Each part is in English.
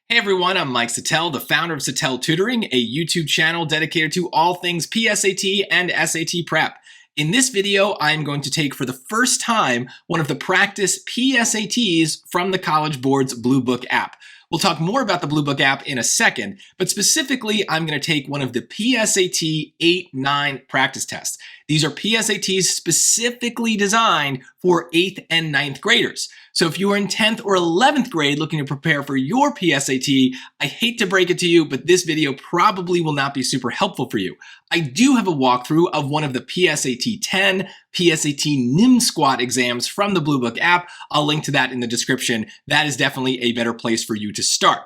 Hey everyone, I'm Mike Settele, the founder of Settele Tutoring, a YouTube channel dedicated to all things PSAT and SAT prep. In this video, I'm going to take for the first time one of the practice PSATs from the College Board's Bluebook app. We'll talk more about the Bluebook app in a second, but specifically, I'm going to take one of the PSAT 8-9 practice tests. These are PSATs specifically designed for 8th and 9th graders. So if you are in 10th or 11th grade looking to prepare for your PSAT, I hate to break it to you, but this video probably will not be super helpful for you. I do have a walkthrough of one of the PSAT 10, PSAT NMSQT exams from the Bluebook app. I'll link to that in the description. That is definitely a better place for you to start.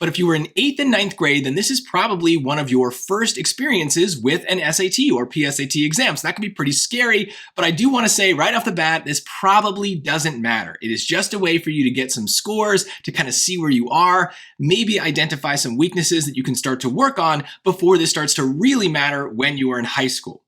But if you were in 8th and 9th grade, then this is probably one of your first experiences with an SAT or PSAT exam. So that can be pretty scary, but I do want to say right off the bat, this probably doesn't matter. It is just a way for you to get some scores, to kind of see where you are, maybe identify some weaknesses that you can start to work on before this starts to really matter when you are in high school.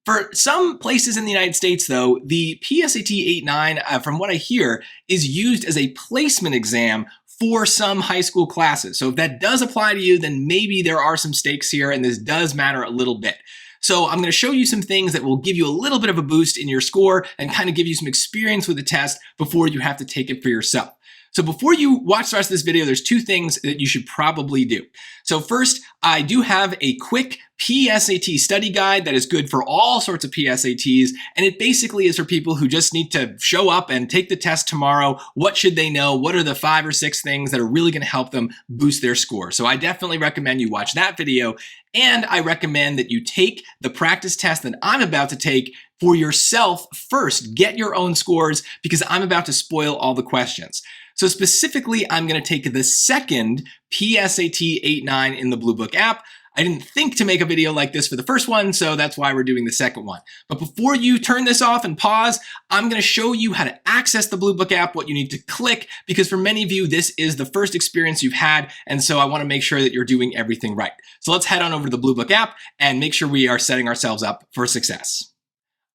For some places in the United States, though, the PSAT 8-9, from what I hear, is used as a placement exam for some high school classes. So if that does apply to you, then maybe there are some stakes here and this does matter a little bit. So I'm going to show you some things that will give you a little bit of a boost in your score and kind of give you some experience with the test before you have to take it for yourself. So before you watch the rest of this video, there's two things that you should probably do. So first, I do have a quick PSAT study guide that is good for all sorts of PSATs, and it basically is for people who just need to show up and take the test tomorrow. What should they know? What are the 5 or 6 things that are really going to help them boost their score? So I definitely recommend you watch that video, and I recommend that you take the practice test that I'm about to take for yourself first. Get your own scores because I'm about to spoil all the questions. So specifically, I'm going to take the second PSAT 8-9 in the Bluebook app. I didn't think to make a video like this for the first one, so that's why we're doing the second one. But before you turn this off and pause, I'm going to show you how to access the Bluebook app, what you need to click, because for many of you, this is the first experience you've had, and so I want to make sure that you're doing everything right. So let's head on over to the Bluebook app and make sure we are setting ourselves up for success.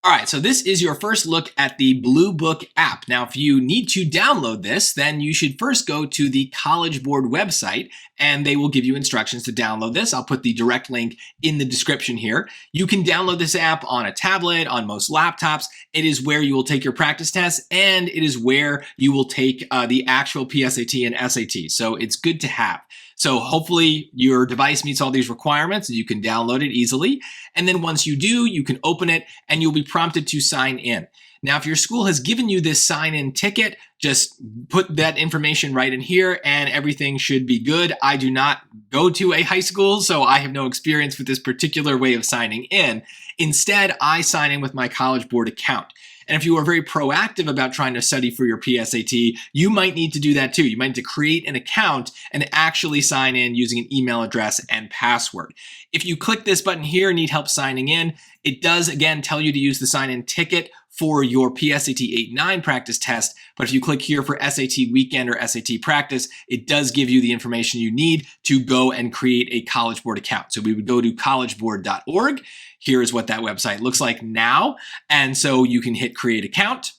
All right, so this is your first look at the Bluebook app. Now, if you need to download this, then you should first go to the College Board website, and they will give you instructions to download this. I'll put the direct link in the description here. You can download this app on a tablet, on most laptops. It is where you will take your practice tests, and it is where you will take the actual PSAT and SAT. So it's good to have. So hopefully your device meets all these requirements and you can download it easily. And then once you do, you can open it and you'll be prompted to sign in. Now, if your school has given you this sign-in ticket, just put that information right in here and everything should be good. I do not go to a high school, so I have no experience with this particular way of signing in. Instead, I sign in with my College Board account. And if you are very proactive about trying to study for your PSAT, you might need to do that too. You might need to create an account and actually sign in using an email address and password. If you click this button here, need help signing in, it does again tell you to use the sign-in ticket for your PSAT 8-9 practice test. But if you click here for SAT weekend or SAT practice, it does give you the information you need to go and create a College Board account. So we would go to collegeboard.org. Here is what that website looks like now. And so you can hit create account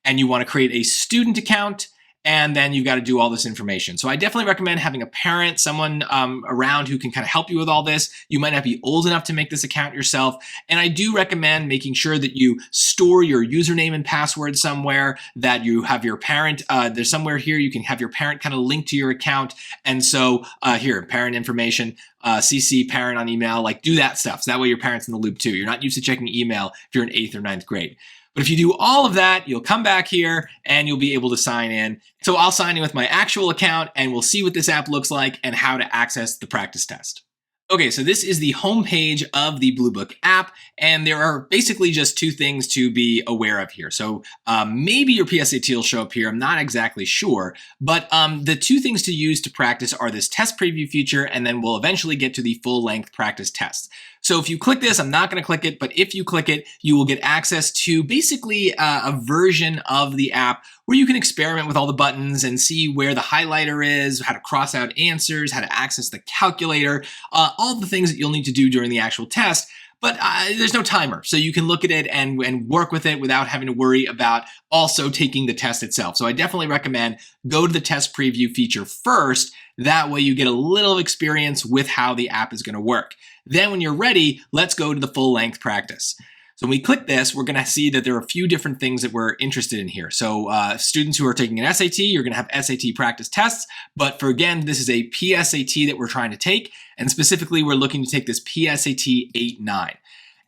and you want to create a student account. And then you've got to do all this information. So I definitely recommend having a parent, someone around who can kind of help you with all this. You might not be old enough to make this account yourself. And I do recommend making sure that you store your username and password somewhere, that you have your parent, there's somewhere here you can have your parent kind of linked to your account. And so here, parent information, CC parent on email, like do that stuff. So that way your parent's in the loop too. You're not used to checking email if you're in 8th or 9th grade. But if you do all of that, you'll come back here and you'll be able to sign in. So I'll sign in with my actual account and we'll see what this app looks like and how to access the practice test. Okay, so this is the homepage of the Bluebook app, and there are basically just 2 things to be aware of here. So maybe your PSAT will show up here. I'm not exactly sure, but the 2 things to use to practice are this test preview feature, and then we'll eventually get to the full-length practice tests. So if you click this, I'm not going to click it, but if you click it, you will get access to basically a version of the app where you can experiment with all the buttons and see where the highlighter is, how to cross out answers, how to access the calculator, all the things that you'll need to do during the actual test. but there's no timer. So you can look at it and work with it without having to worry about also taking the test itself. So I definitely recommend go to the test preview feature first. That way you get a little experience with how the app is going to work. Then when you're ready, let's go to the full length practice. So when we click this, we're going to see that there are a few different things that we're interested in here. So students who are taking an SAT, you're going to have SAT practice tests. But for again, this is a PSAT that we're trying to take. And specifically, we're looking to take this PSAT 8-9.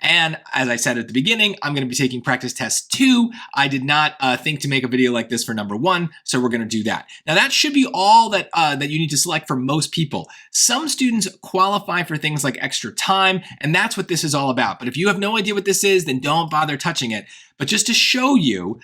And as I said at the beginning, I'm going to be taking practice test 2. I did not think to make a video like this for number 1, so we're going to do that. Now that should be all that that you need to select for most people. Some students qualify for things like extra time, and that's what this is all about. But if you have no idea what this is, then don't bother touching it. But just to show you,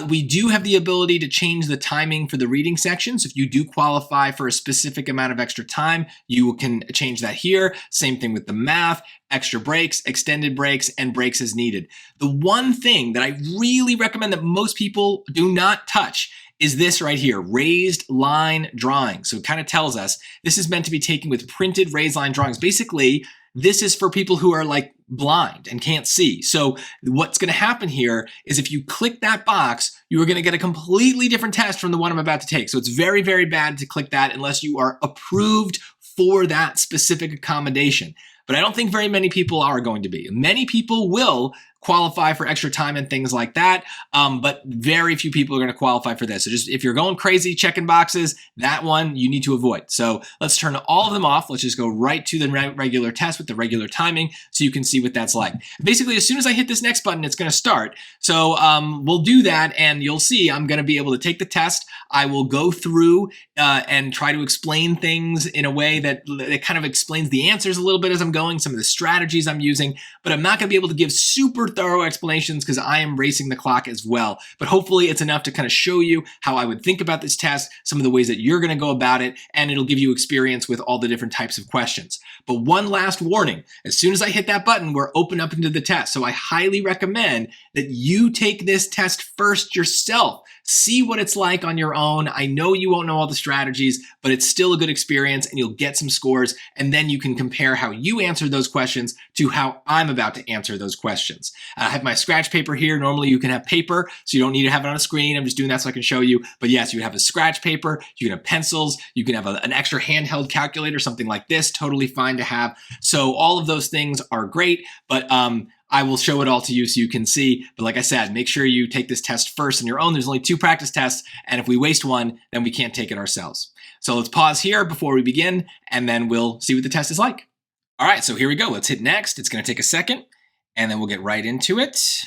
we do have the ability to change the timing for the reading section. So if you do qualify for a specific amount of extra time, you can change that here. Same thing with the math, extra breaks, extended breaks, and breaks as needed. The one thing that I really recommend that most people do not touch is this right here, raised line drawing. So it kind of tells us this is meant to be taken with printed raised line drawings. Basically, this is for people who are like blind and can't see. So what's going to happen here is if you click that box, you are going to get a completely different test from the one I'm about to take. So it's very, very bad to click that unless you are approved for that specific accommodation. But I don't think very many people are going to be. Many people will qualify for extra time and things like that, but very few people are going to qualify for this. So just if you're going crazy checking boxes, that one you need to avoid. So let's turn all of them off. Let's just go right to the regular test with the regular timing so you can see what that's like. Basically, as soon as I hit this next button, it's going to start. So we'll do that and you'll see I'm going to be able to take the test. I will go through and try to explain things in a way that kind of explains the answers a little bit as I'm going, some of the strategies I'm using, but I'm not going to be able to give super thorough explanations because I am racing the clock as well. But hopefully it's enough to kind of show you how I would think about this test, some of the ways that you're going to go about it, and it'll give you experience with all the different types of questions. But one last warning, as soon as I hit that button, we're open up into the test. So I highly recommend that you take this test first yourself. See what it's like on your own. I know you won't know all the strategies, but it's still a good experience and you'll get some scores. And then you can compare how you answered those questions to how I'm about to answer those questions. I have my scratch paper here. Normally you can have paper, so you don't need to have it on a screen. I'm just doing that so I can show you. But yes, you have a scratch paper, you can have pencils, you can have an extra handheld calculator, something like this, totally fine to have. So all of those things are great, but I will show it all to you so you can see. But like I said, make sure you take this test first on your own. There's only 2 practice tests, and if we waste one, then we can't take it ourselves. So let's pause here before we begin, and then we'll see what the test is like. All right, so here we go. Let's hit next. It's going to take a second, and then we'll get right into it.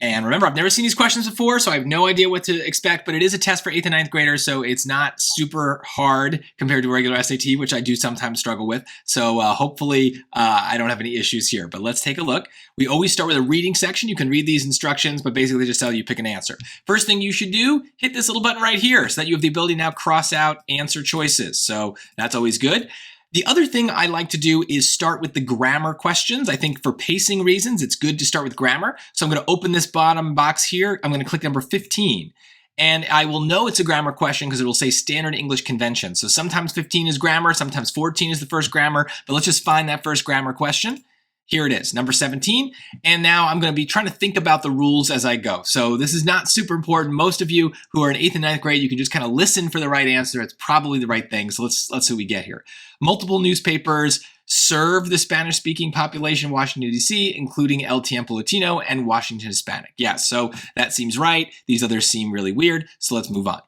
And remember, I've never seen these questions before, so I have no idea what to expect, but it is a test for 8th and 9th graders, so it's not super hard compared to a regular SAT, which I do sometimes struggle with. So hopefully I don't have any issues here, but let's take a look. We always start with a reading section. You can read these instructions, but basically just tell you pick an answer. First thing you should do, hit this little button right here so that you have the ability to now cross out answer choices. So that's always good. The other thing I like to do is start with the grammar questions. I think for pacing reasons, it's good to start with grammar. So I'm going to open this bottom box here. I'm going to click number 15. And I will know it's a grammar question because it will say standard English convention. So sometimes 15 is grammar, sometimes 14 is the first grammar, but let's just find that first grammar question. Here it is, number 17. And now I'm going to be trying to think about the rules as I go. So this is not super important. Most of you who are in 8th and 9th grade, you can just kind of listen for the right answer. It's probably the right thing. So let's see what we get here. Multiple newspapers serve the Spanish-speaking population in Washington, D.C., including El Tiempo Latino and Washington Hispanic. Yes, so that seems right. These others seem really weird. So let's move on.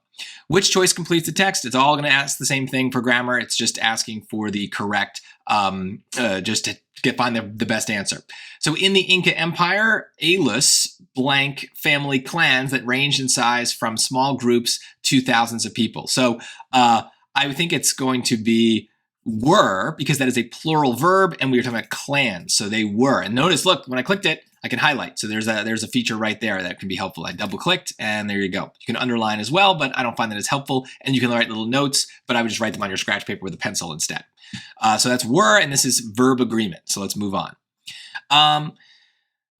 Which choice completes the text? It's all going to ask the same thing for grammar. It's just asking for the correct, just to find the best answer. So in the Inca Empire, Alus blank family clans that ranged in size from small groups to thousands of people. So I think it's going to be were, because that is a plural verb, and we were talking about clans. So they were. And notice, look, when I clicked it, I can highlight. So there's a feature right there that can be helpful. I double clicked and there you go. You can underline as well, but I don't find that as helpful. And you can write little notes, but I would just write them on your scratch paper with a pencil instead. So that's were, and this is verb agreement. So let's move on.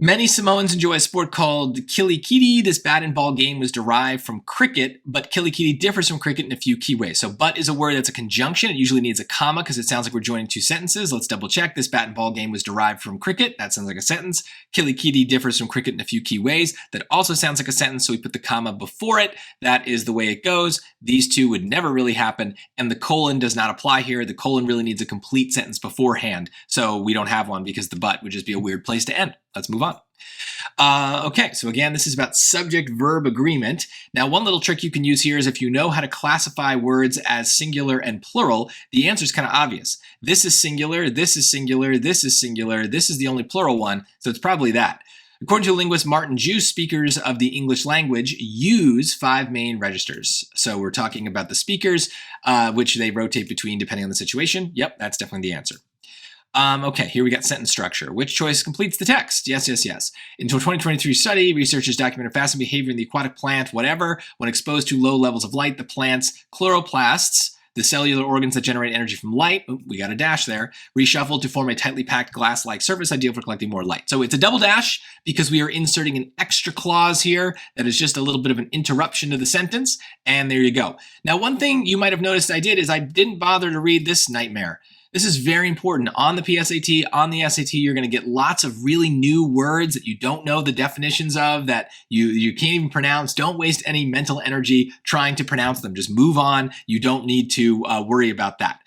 Many Samoans enjoy a sport called kilikiti. This bat and ball game was derived from cricket, but kilikiti differs from cricket in a few key ways. So but is a word that's a conjunction. It usually needs a comma because it sounds like we're joining two sentences. Let's double check. This bat and ball game was derived from cricket. That sounds like a sentence. Kilikiti differs from cricket in a few key ways. That also sounds like a sentence, so we put the comma before it. That is the way it goes. These two would never really happen, and the colon does not apply here. The colon really needs a complete sentence beforehand, so we don't have one because the but would just be a weird place to end. Let's move on. Okay, so again, this is about subject-verb agreement. Now, one little trick you can use here is if you know how to classify words as singular and plural, the answer is kind of obvious. This is singular, this is singular, this is singular, this is the only plural one, so it's probably that. According to linguist Martin Juice, speakers of the English language use 5 main registers. So we're talking about the speakers, which they rotate between depending on the situation. Yep, that's definitely the answer. Okay, here we got sentence structure. Which choice completes the text? Yes, yes, yes. In a 2023 study, researchers documented fascinating behavior in the aquatic plant, whatever. When exposed to low levels of light, the plant's chloroplasts, the cellular organs that generate energy from light, we got a dash there, reshuffled to form a tightly packed glass-like surface ideal for collecting more light. So it's a double dash because we are inserting an extra clause here that is just a little bit of an interruption to the sentence, and there you go. Now, one thing you might have noticed I did is I didn't bother to read this nightmare. This is very important. On the PSAT, on the SAT, you're going to get lots of really new words that you don't know the definitions of, that you can't even pronounce. Don't waste any mental energy trying to pronounce them. Just move on. You don't need to worry about that.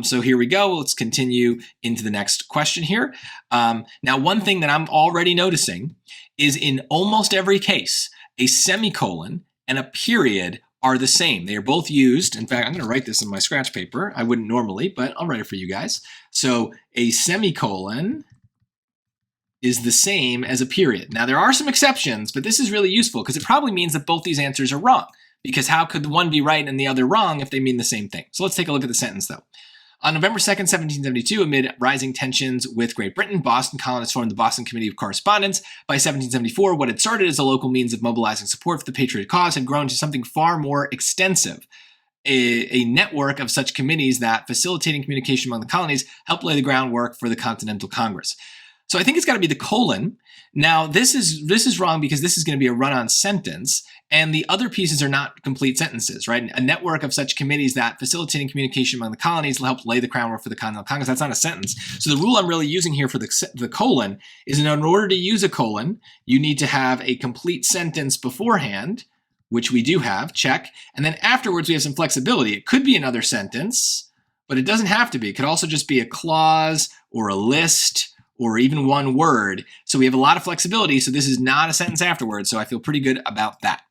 So here we go. Let's continue into the next question here. Now, one thing that I'm already noticing is in almost every case, a semicolon and a period are the same. They are both used. In fact, I'm going to write this in my scratch paper. I wouldn't normally, but I'll write it for you guys. So a semicolon is the same as a period. Now, there are some exceptions, but this is really useful because it probably means that both these answers are wrong. Because how could one be right and the other wrong if they mean the same thing? So let's take a look at the sentence, though. On November 2nd, 1772, amid rising tensions with Great Britain, Boston colonists formed the Boston Committee of Correspondence. By 1774, what had started as a local means of mobilizing support for the patriot cause had grown to something far more extensive. A network of such committees that, facilitating communication among the colonies, helped lay the groundwork for the Continental Congress. So I think it's got to be the colon. Now, this is wrong because this is going to be a run-on sentence, and the other pieces are not complete sentences, right? A network of such committees that, facilitating communication among the colonies, helped lay the groundwork for the Continental Congress. That's not a sentence. So the rule I'm really using here for the colon is in order to use a colon, you need to have a complete sentence beforehand, which we do have, check. And then afterwards, we have some flexibility. It could be another sentence, but it doesn't have to be. It could also just be a clause or a list or even one word. So we have a lot of flexibility. So this is not a sentence afterwards. So I feel pretty good about that.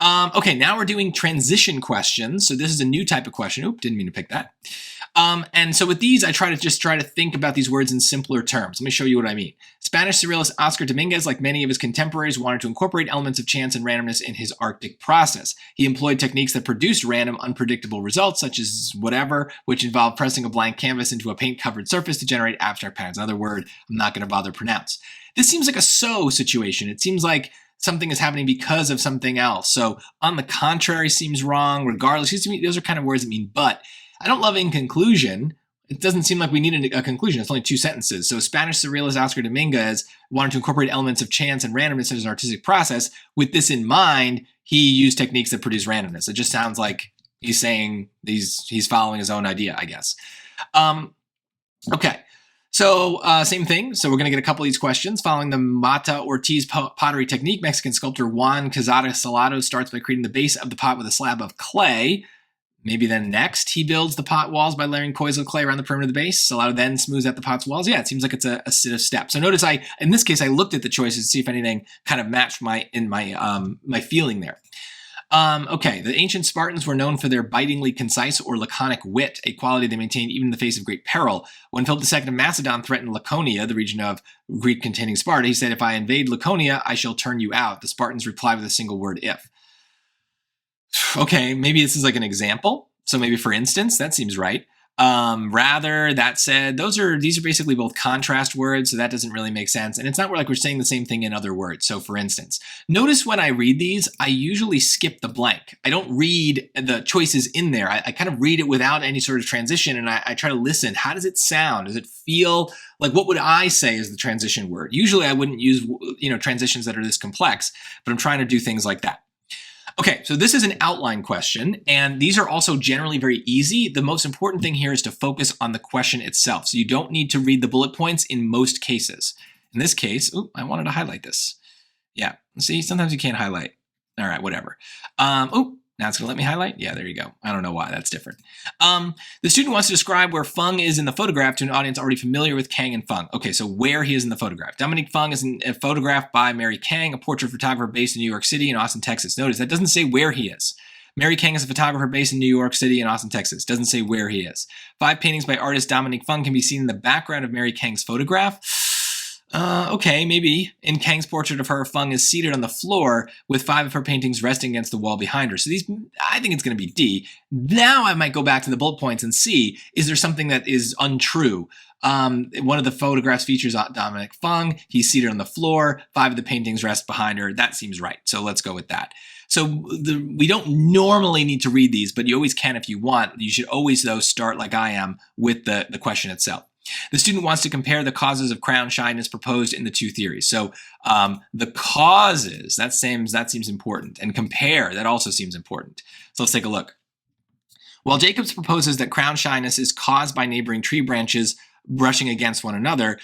Okay, now we're doing transition questions. So this is a new type of question. Oop, didn't mean to pick that. And so with these, I try to think about these words in simpler terms. Let me show you what I mean. Spanish surrealist Oscar Dominguez, like many of his contemporaries, wanted to incorporate elements of chance and randomness in his Arctic process. He employed techniques that produced random, unpredictable results, such as whatever, which involved pressing a blank canvas into a paint-covered surface to generate abstract patterns. Another word I'm not going to bother pronounce. This seems like a so situation. It seems like something is happening because of something else. So on the contrary seems wrong. Regardless, those are kind of words that mean but. I don't love in conclusion. It doesn't seem like we need a conclusion. It's only 2 sentences. So Spanish surrealist Oscar Dominguez wanted to incorporate elements of chance and randomness in his artistic process. With this in mind, he used techniques that produce randomness. It just sounds like he's saying he's following his own idea, I guess. Okay. So same thing. So we're going to get a couple of these questions. Following the Mata Ortiz pottery technique, Mexican sculptor Juan Quezada Salado starts by creating the base of the pot with a slab of clay. Maybe then next, he builds the pot walls by layering coils of clay around the perimeter of the base. Salado then smooths out the pot's walls. Yeah, it seems like it's a set of steps. So notice in this case, I looked at the choices to see if anything kind of matched my feeling there. Okay, the ancient Spartans were known for their bitingly concise or laconic wit, a quality they maintained even in the face of great peril. When Philip II of Macedon threatened Laconia, the region of Greek-containing Sparta, he said, "If I invade Laconia, I shall turn you out." The Spartans replied with a single word, "if." Okay, maybe this is like an example. So maybe for instance, that seems right. Rather, that said, these are basically both contrast words, so that doesn't really make sense. And it's not like we're saying the same thing in other words. So for instance, notice when I read these, I usually skip the blank. I don't read the choices in there. I kind of read it without any sort of transition, and I try to listen. How does it sound? Does it feel like, what would I say is the transition word? Usually I wouldn't use, transitions that are this complex, but I'm trying to do things like that. Okay, so this is an outline question, and these are also generally very easy. The most important thing here is to focus on the question itself. So you don't need to read the bullet points in most cases. In this case, I wanted to highlight this. Yeah, see, sometimes you can't highlight. All right, whatever. Now it's gonna let me highlight? Yeah, there you go. I don't know why, that's different. The student wants to describe where Feng is in the photograph to an audience already familiar with Kang and Feng. Okay, so where he is in the photograph. Dominique Feng is in a photograph by Mary Kang, a portrait photographer based in New York City and Austin, Texas. Notice that doesn't say where he is. Mary Kang is a photographer based in New York City and Austin, Texas. Doesn't say where he is. 5 paintings by artist Dominique Feng can be seen in the background of Mary Kang's photograph. Okay, maybe. In Kang's portrait of her, Feng is seated on the floor with 5 of her paintings resting against the wall behind her. So I think it's going to be D. Now I might go back to the bullet points and see, is there something that is untrue? One of the photographs features Dominique Feng. He's seated on the floor. 5 of the paintings rest behind her. That seems right. So let's go with that. So we don't normally need to read these, but you always can if you want. You should always, though, start like I am with the question itself. The student wants to compare the causes of crown shyness proposed in the 2 theories. So the causes, that seems important. And compare, that also seems important. So let's take a look. While Jacobs proposes that crown shyness is caused by neighboring tree branches brushing against one another,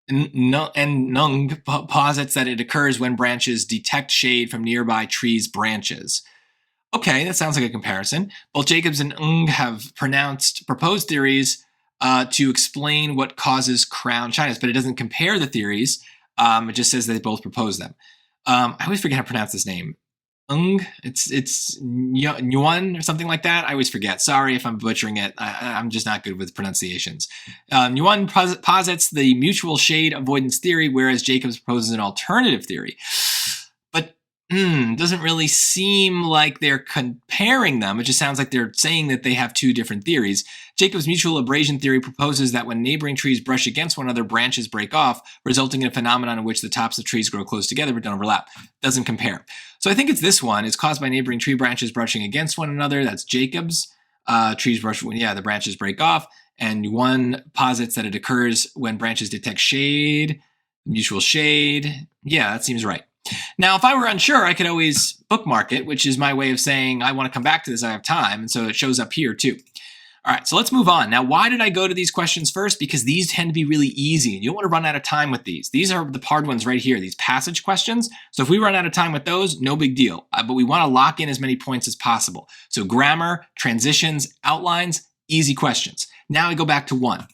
and Nung posits that it occurs when branches detect shade from nearby trees' branches. Okay, that sounds like a comparison. Both Jacobs and Ng have proposed theories to explain what causes crown shyness, but it doesn't compare the theories. It just says that they both propose them. I always forget how to pronounce this name. It's Nguyen or something like that. I always forget. Sorry if I'm butchering it. I'm just not good with pronunciations. Nguyen posits the mutual shade avoidance theory, whereas Jacobs proposes an alternative theory. But doesn't really seem like they're comparing them. It just sounds like they're saying that they have 2 different theories. Jacobs' mutual abrasion theory proposes that when neighboring trees brush against one another, branches break off, resulting in a phenomenon in which the tops of trees grow close together but don't overlap. Doesn't compare. So I think it's this one. It's caused by neighboring tree branches brushing against one another. That's Jacobs. Trees brush, the branches break off. And one posits that it occurs when branches detect shade, mutual shade. Yeah, that seems right. Now, if I were unsure, I could always bookmark it, which is my way of saying I want to come back to this, I have time, and so it shows up here too. All right, so let's move on. Now, why did I go to these questions first? Because these tend to be really easy, and you don't want to run out of time with these. These are the hard ones right here, these passage questions. So if we run out of time with those, no big deal. But we want to lock in as many points as possible. So grammar, transitions, outlines, easy questions. Now we go back to 1,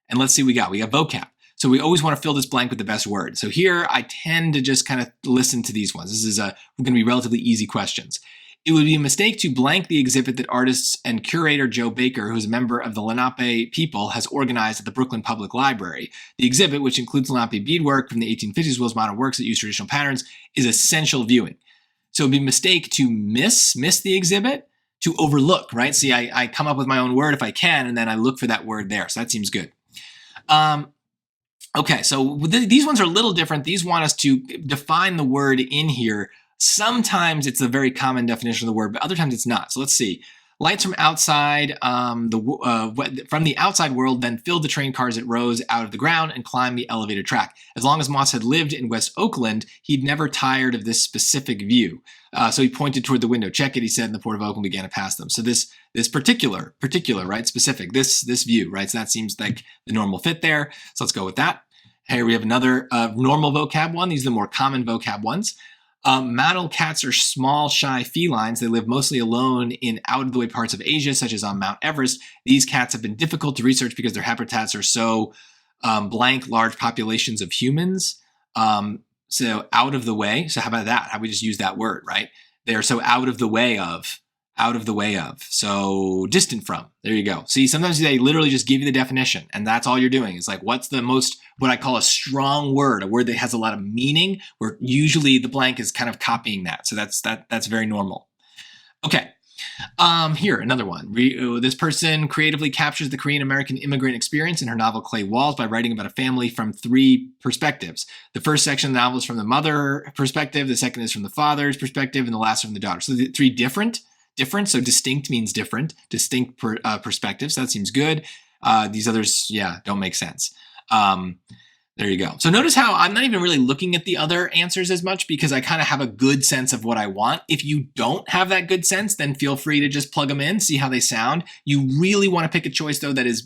and let's see what we got. We got vocab. So we always want to fill this blank with the best word. So here I tend to just kind of listen to these ones. This is going to be relatively easy questions. It would be a mistake to blank the exhibit that artist and curator Joe Baker, who's a member of the Lenape people, has organized at the Brooklyn Public Library. The exhibit, which includes Lenape beadwork from the 1850s as well as modern works that use traditional patterns, is essential viewing. So it would be a mistake to miss the exhibit, to overlook, right? See, I come up with my own word if I can, and then I look for that word there. So that seems good. Okay, so these ones are a little different. These want us to define the word in here. Sometimes it's a very common definition of the word, but other times it's not. So let's see. Lights from outside, from the outside world then filled the train cars that rose out of the ground and climbed the elevated track. As long as Moss had lived in West Oakland, he'd never tired of this specific view. So he pointed toward the window. Check it, he said, and the Port of Oakland began to pass them. So this particular, right, specific, this view, right? So that seems like the normal fit there. So let's go with that. Here we have another normal vocab one. These are the more common vocab ones. Mattle cats are small, shy felines. They live mostly alone in out-of-the-way parts of Asia, such as on Mount Everest. These cats have been difficult to research because their habitats are so blank, large populations of humans. So out of the way. So how about that? How we just use that word, right? They are so out of the way of. So distant from. There you go. See, sometimes they literally just give you the definition, and that's all you're doing. It's like, what's the most, what I call a strong word, a word that has a lot of meaning, where usually the blank is kind of copying that. So that's very normal. Okay. Here, another one. This person creatively captures the Korean American immigrant experience in her novel Clay Walls by writing about a family from 3 perspectives. The first section of the novel is from the mother perspective, the second is from the father's perspective, and the last from the daughter. So the 3 different, so distinct means different, distinct perspectives. So that seems good. These others, yeah, don't make sense. There you go. So notice how I'm not even really looking at the other answers as much because I kind of have a good sense of what I want. If you don't have that good sense, then feel free to just plug them in, see how they sound. You really want to pick a choice though that is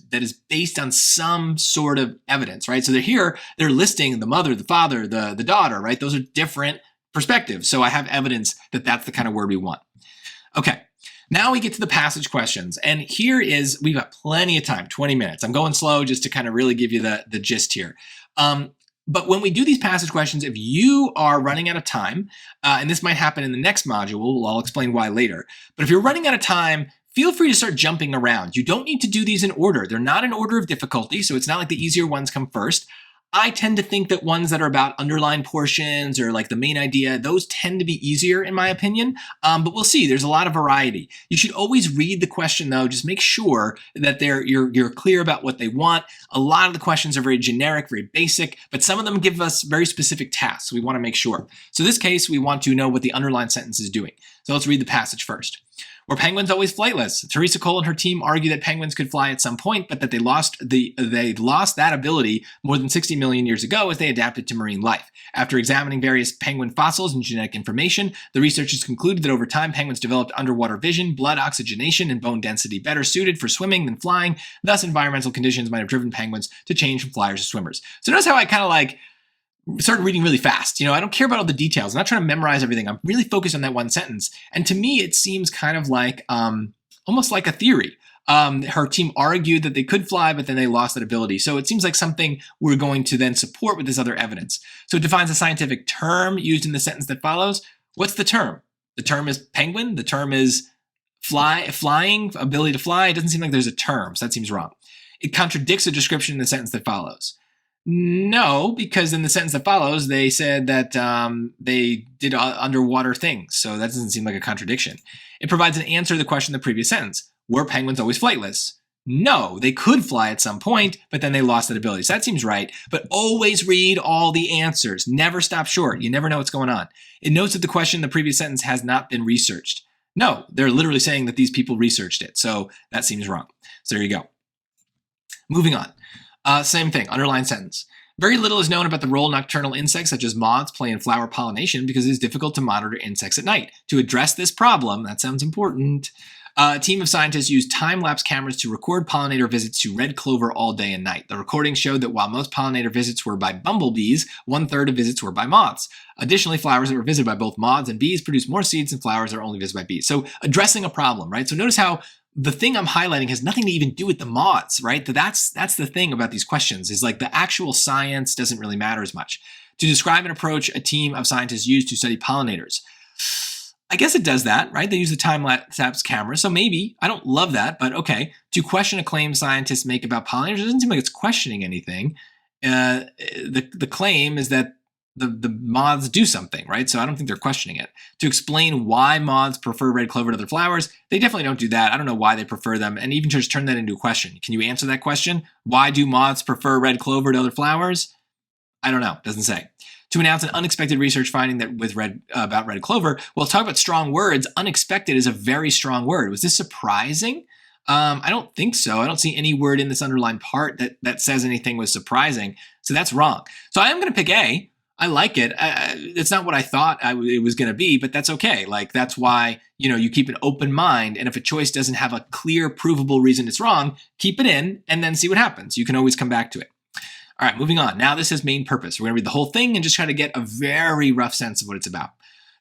based on some sort of evidence, right? So they're listing the mother, the father, the daughter, right? Those are different perspectives. So I have evidence that that's the kind of word we want. Okay. Now we get to the passage questions. And we've got plenty of time, 20 minutes. I'm going slow just to kind of really give you the gist here. But when we do these passage questions, if you are running out of time, and this might happen in the next module, I'll explain why later. But if you're running out of time, feel free to start jumping around. You don't need to do these in order. They're not in order of difficulty, so it's not like the easier ones come first. I tend to think that ones that are about underlined portions or like the main idea, those tend to be easier in my opinion, but we'll see. There's a lot of variety. You should always read the question though. Just make sure that you're clear about what they want. A lot of the questions are very generic, very basic, but some of them give us very specific tasks. We want to make sure. So in this case, we want to know what the underlined sentence is doing. So let's read the passage first. Were penguins always flightless? Teresa Cole and her team argue that penguins could fly at some point, but that they lost that ability more than 60 million years ago as they adapted to marine life. After examining various penguin fossils and genetic information, the researchers concluded that over time penguins developed underwater vision, blood oxygenation, and bone density better suited for swimming than flying. Thus, environmental conditions might have driven penguins to change from flyers to swimmers. So notice how I kind of like started reading really fast. I don't care about all the details. I'm not trying to memorize everything. I'm really focused on that one sentence. And to me, it seems kind of like almost like a theory. Her team argued that they could fly, but then they lost that ability. So it seems like something we're going to then support with this other evidence. So it defines a scientific term used in the sentence that follows. What's the term? The term is penguin. The term is flying, ability to fly. It doesn't seem like there's a term, so that seems wrong. It contradicts a description in the sentence that follows. No, because in the sentence that follows, they said that they did underwater things. So that doesn't seem like a contradiction. It provides an answer to the question in the previous sentence. Were penguins always flightless? No, they could fly at some point, but then they lost that ability. So that seems right. But always read all the answers. Never stop short. You never know what's going on. It notes that the question in the previous sentence has not been researched. No, they're literally saying that these people researched it. So that seems wrong. So there you go. Moving on. Same thing, underlined sentence. Very little is known about the role nocturnal insects such as moths play in flower pollination because it is difficult to monitor insects at night. To address this problem, that sounds important, a team of scientists used time-lapse cameras to record pollinator visits to red clover all day and night. The recordings showed that while most pollinator visits were by bumblebees, 1/3 of visits were by moths. Additionally, flowers that were visited by both moths and bees produce more seeds than flowers that are only visited by bees. So addressing a problem, right? So notice how the thing I'm highlighting has nothing to even do with the moths, right? That's the thing about these questions is like the actual science doesn't really matter as much. To describe an approach a team of scientists used to study pollinators. I guess it does that, right? They use the time-lapse camera, so maybe. I don't love that, but okay. To question a claim scientists make about pollinators, it doesn't seem like it's questioning anything. The claim is that the moths do something, right? So I don't think they're questioning it. To explain why moths prefer red clover to other flowers, they definitely don't do that. I don't know why they prefer them, and even just turn that into a question. Can you answer that question? Why do moths prefer red clover to other flowers? I don't know, doesn't say. To announce an unexpected research finding that about red clover, well, talk about strong words. Unexpected is a very strong word. Was this surprising? I don't think so. I don't see any word in this underlined part that says anything was surprising. So that's wrong. So I am going to pick A. I like it. It's not what I thought it was going to be, but that's okay. Like that's why, you keep an open mind. And if a choice doesn't have a clear, provable reason it's wrong, keep it in and then see what happens. You can always come back to it. All right, moving on. Now this is main purpose. We're going to read the whole thing and just try to get a very rough sense of what it's about.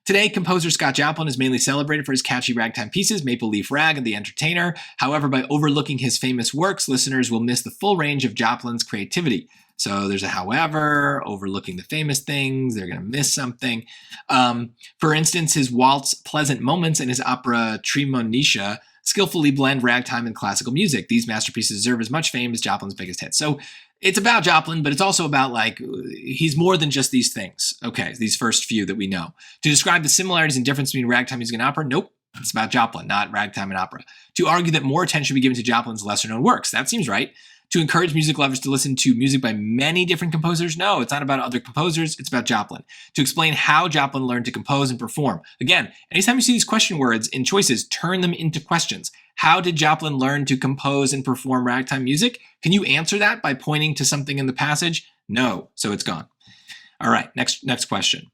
Today, composer Scott Joplin is mainly celebrated for his catchy ragtime pieces, Maple Leaf Rag and The Entertainer. However, by overlooking his famous works, listeners will miss the full range of Joplin's creativity. So there's a however, overlooking the famous things, they're going to miss something. For instance, his waltz Pleasant Moments and his opera Tremonisha skillfully blend ragtime and classical music. These masterpieces deserve as much fame as Joplin's biggest hits. So it's about Joplin, but it's also about he's more than just these things. Okay, these first few that we know. To describe the similarities and difference between ragtime music and opera, nope. It's about Joplin, not ragtime and opera. To argue that more attention should be given to Joplin's lesser-known works. That seems right. To encourage music lovers to listen to music by many different composers. No, it's not about other composers. It's about Joplin. To explain how Joplin learned to compose and perform. Again, anytime you see these question words in choices, turn them into questions. How did Joplin learn to compose and perform ragtime music? Can you answer that by pointing to something in the passage? No, so it's gone. All right, next question.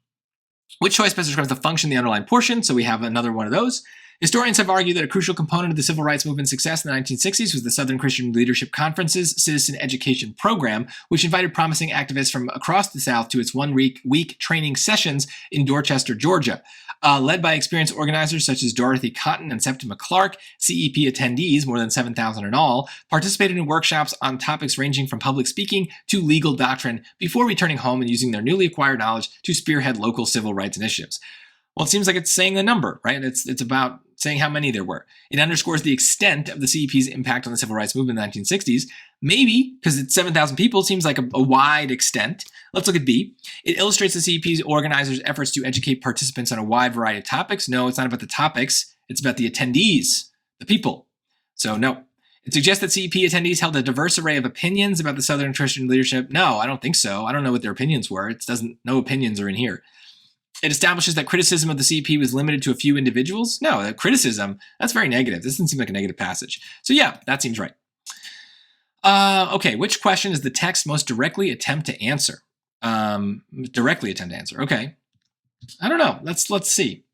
Which choice best describes the function of the underlined portion? So we have another one of those. Historians have argued that a crucial component of the civil rights movement's success in the 1960s was the Southern Christian Leadership Conference's Citizen Education Program, which invited promising activists from across the South to its one-week training sessions in Dorchester, Georgia. Led by experienced organizers such as Dorothy Cotton and Septima Clark, CEP attendees, more than 7,000 in all, participated in workshops on topics ranging from public speaking to legal doctrine before returning home and using their newly acquired knowledge to spearhead local civil rights initiatives. Well, it seems like it's saying the number, right? It's about saying how many there were. It underscores the extent of the CEP's impact on the civil rights movement in the 1960s. Maybe, because it's 7,000 people, seems like a wide extent. Let's look at B. It illustrates the CEP's organizers' efforts to educate participants on a wide variety of topics. No, it's not about the topics. It's about the attendees, the people. So no. It suggests that CEP attendees held a diverse array of opinions about the Southern Christian leadership. No, I don't think so. I don't know what their opinions were. No opinions are in here. It establishes that criticism of the CEP was limited to a few individuals. No, that criticism, that's very negative. This doesn't seem like a negative passage. So yeah, that seems right. Okay, which question does the text most directly attempt to answer? Okay. I don't know. Let's see.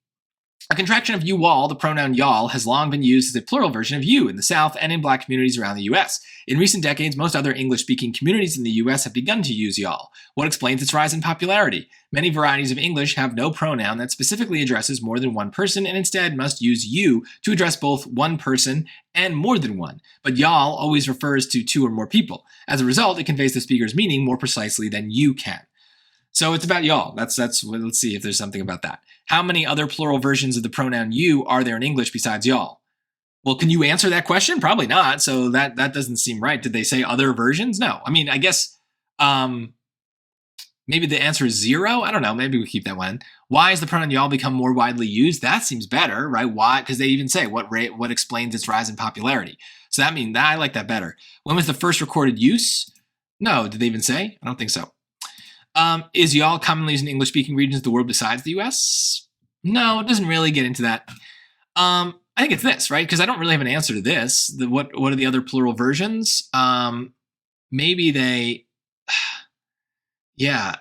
A contraction of you all, the pronoun y'all, has long been used as a plural version of you in the South and in Black communities around the U.S. In recent decades, most other English-speaking communities in the U.S. have begun to use y'all. What explains its rise in popularity? Many varieties of English have no pronoun that specifically addresses more than one person and instead must use you to address both one person and more than one. But y'all always refers to two or more people. As a result, it conveys the speaker's meaning more precisely than you can. So it's about y'all. Let's see if there's something about that. How many other plural versions of the pronoun you are there in English besides y'all? Well, can you answer that question? Probably not. So that doesn't seem right. Did they say other versions? No. I mean, I guess maybe the answer is 0. I don't know. Maybe we keep that one. Why has the pronoun y'all become more widely used? That seems better, right? Why? Because they even say what explains its rise in popularity. So that means I like that better. When was the first recorded use? No. Did they even say? I don't think so. Is y'all commonly used in English-speaking regions of the world besides the U.S.? No, it doesn't really get into that. I think it's this, right? Because I don't really have an answer to this. What are the other plural versions? Maybe they, yeah,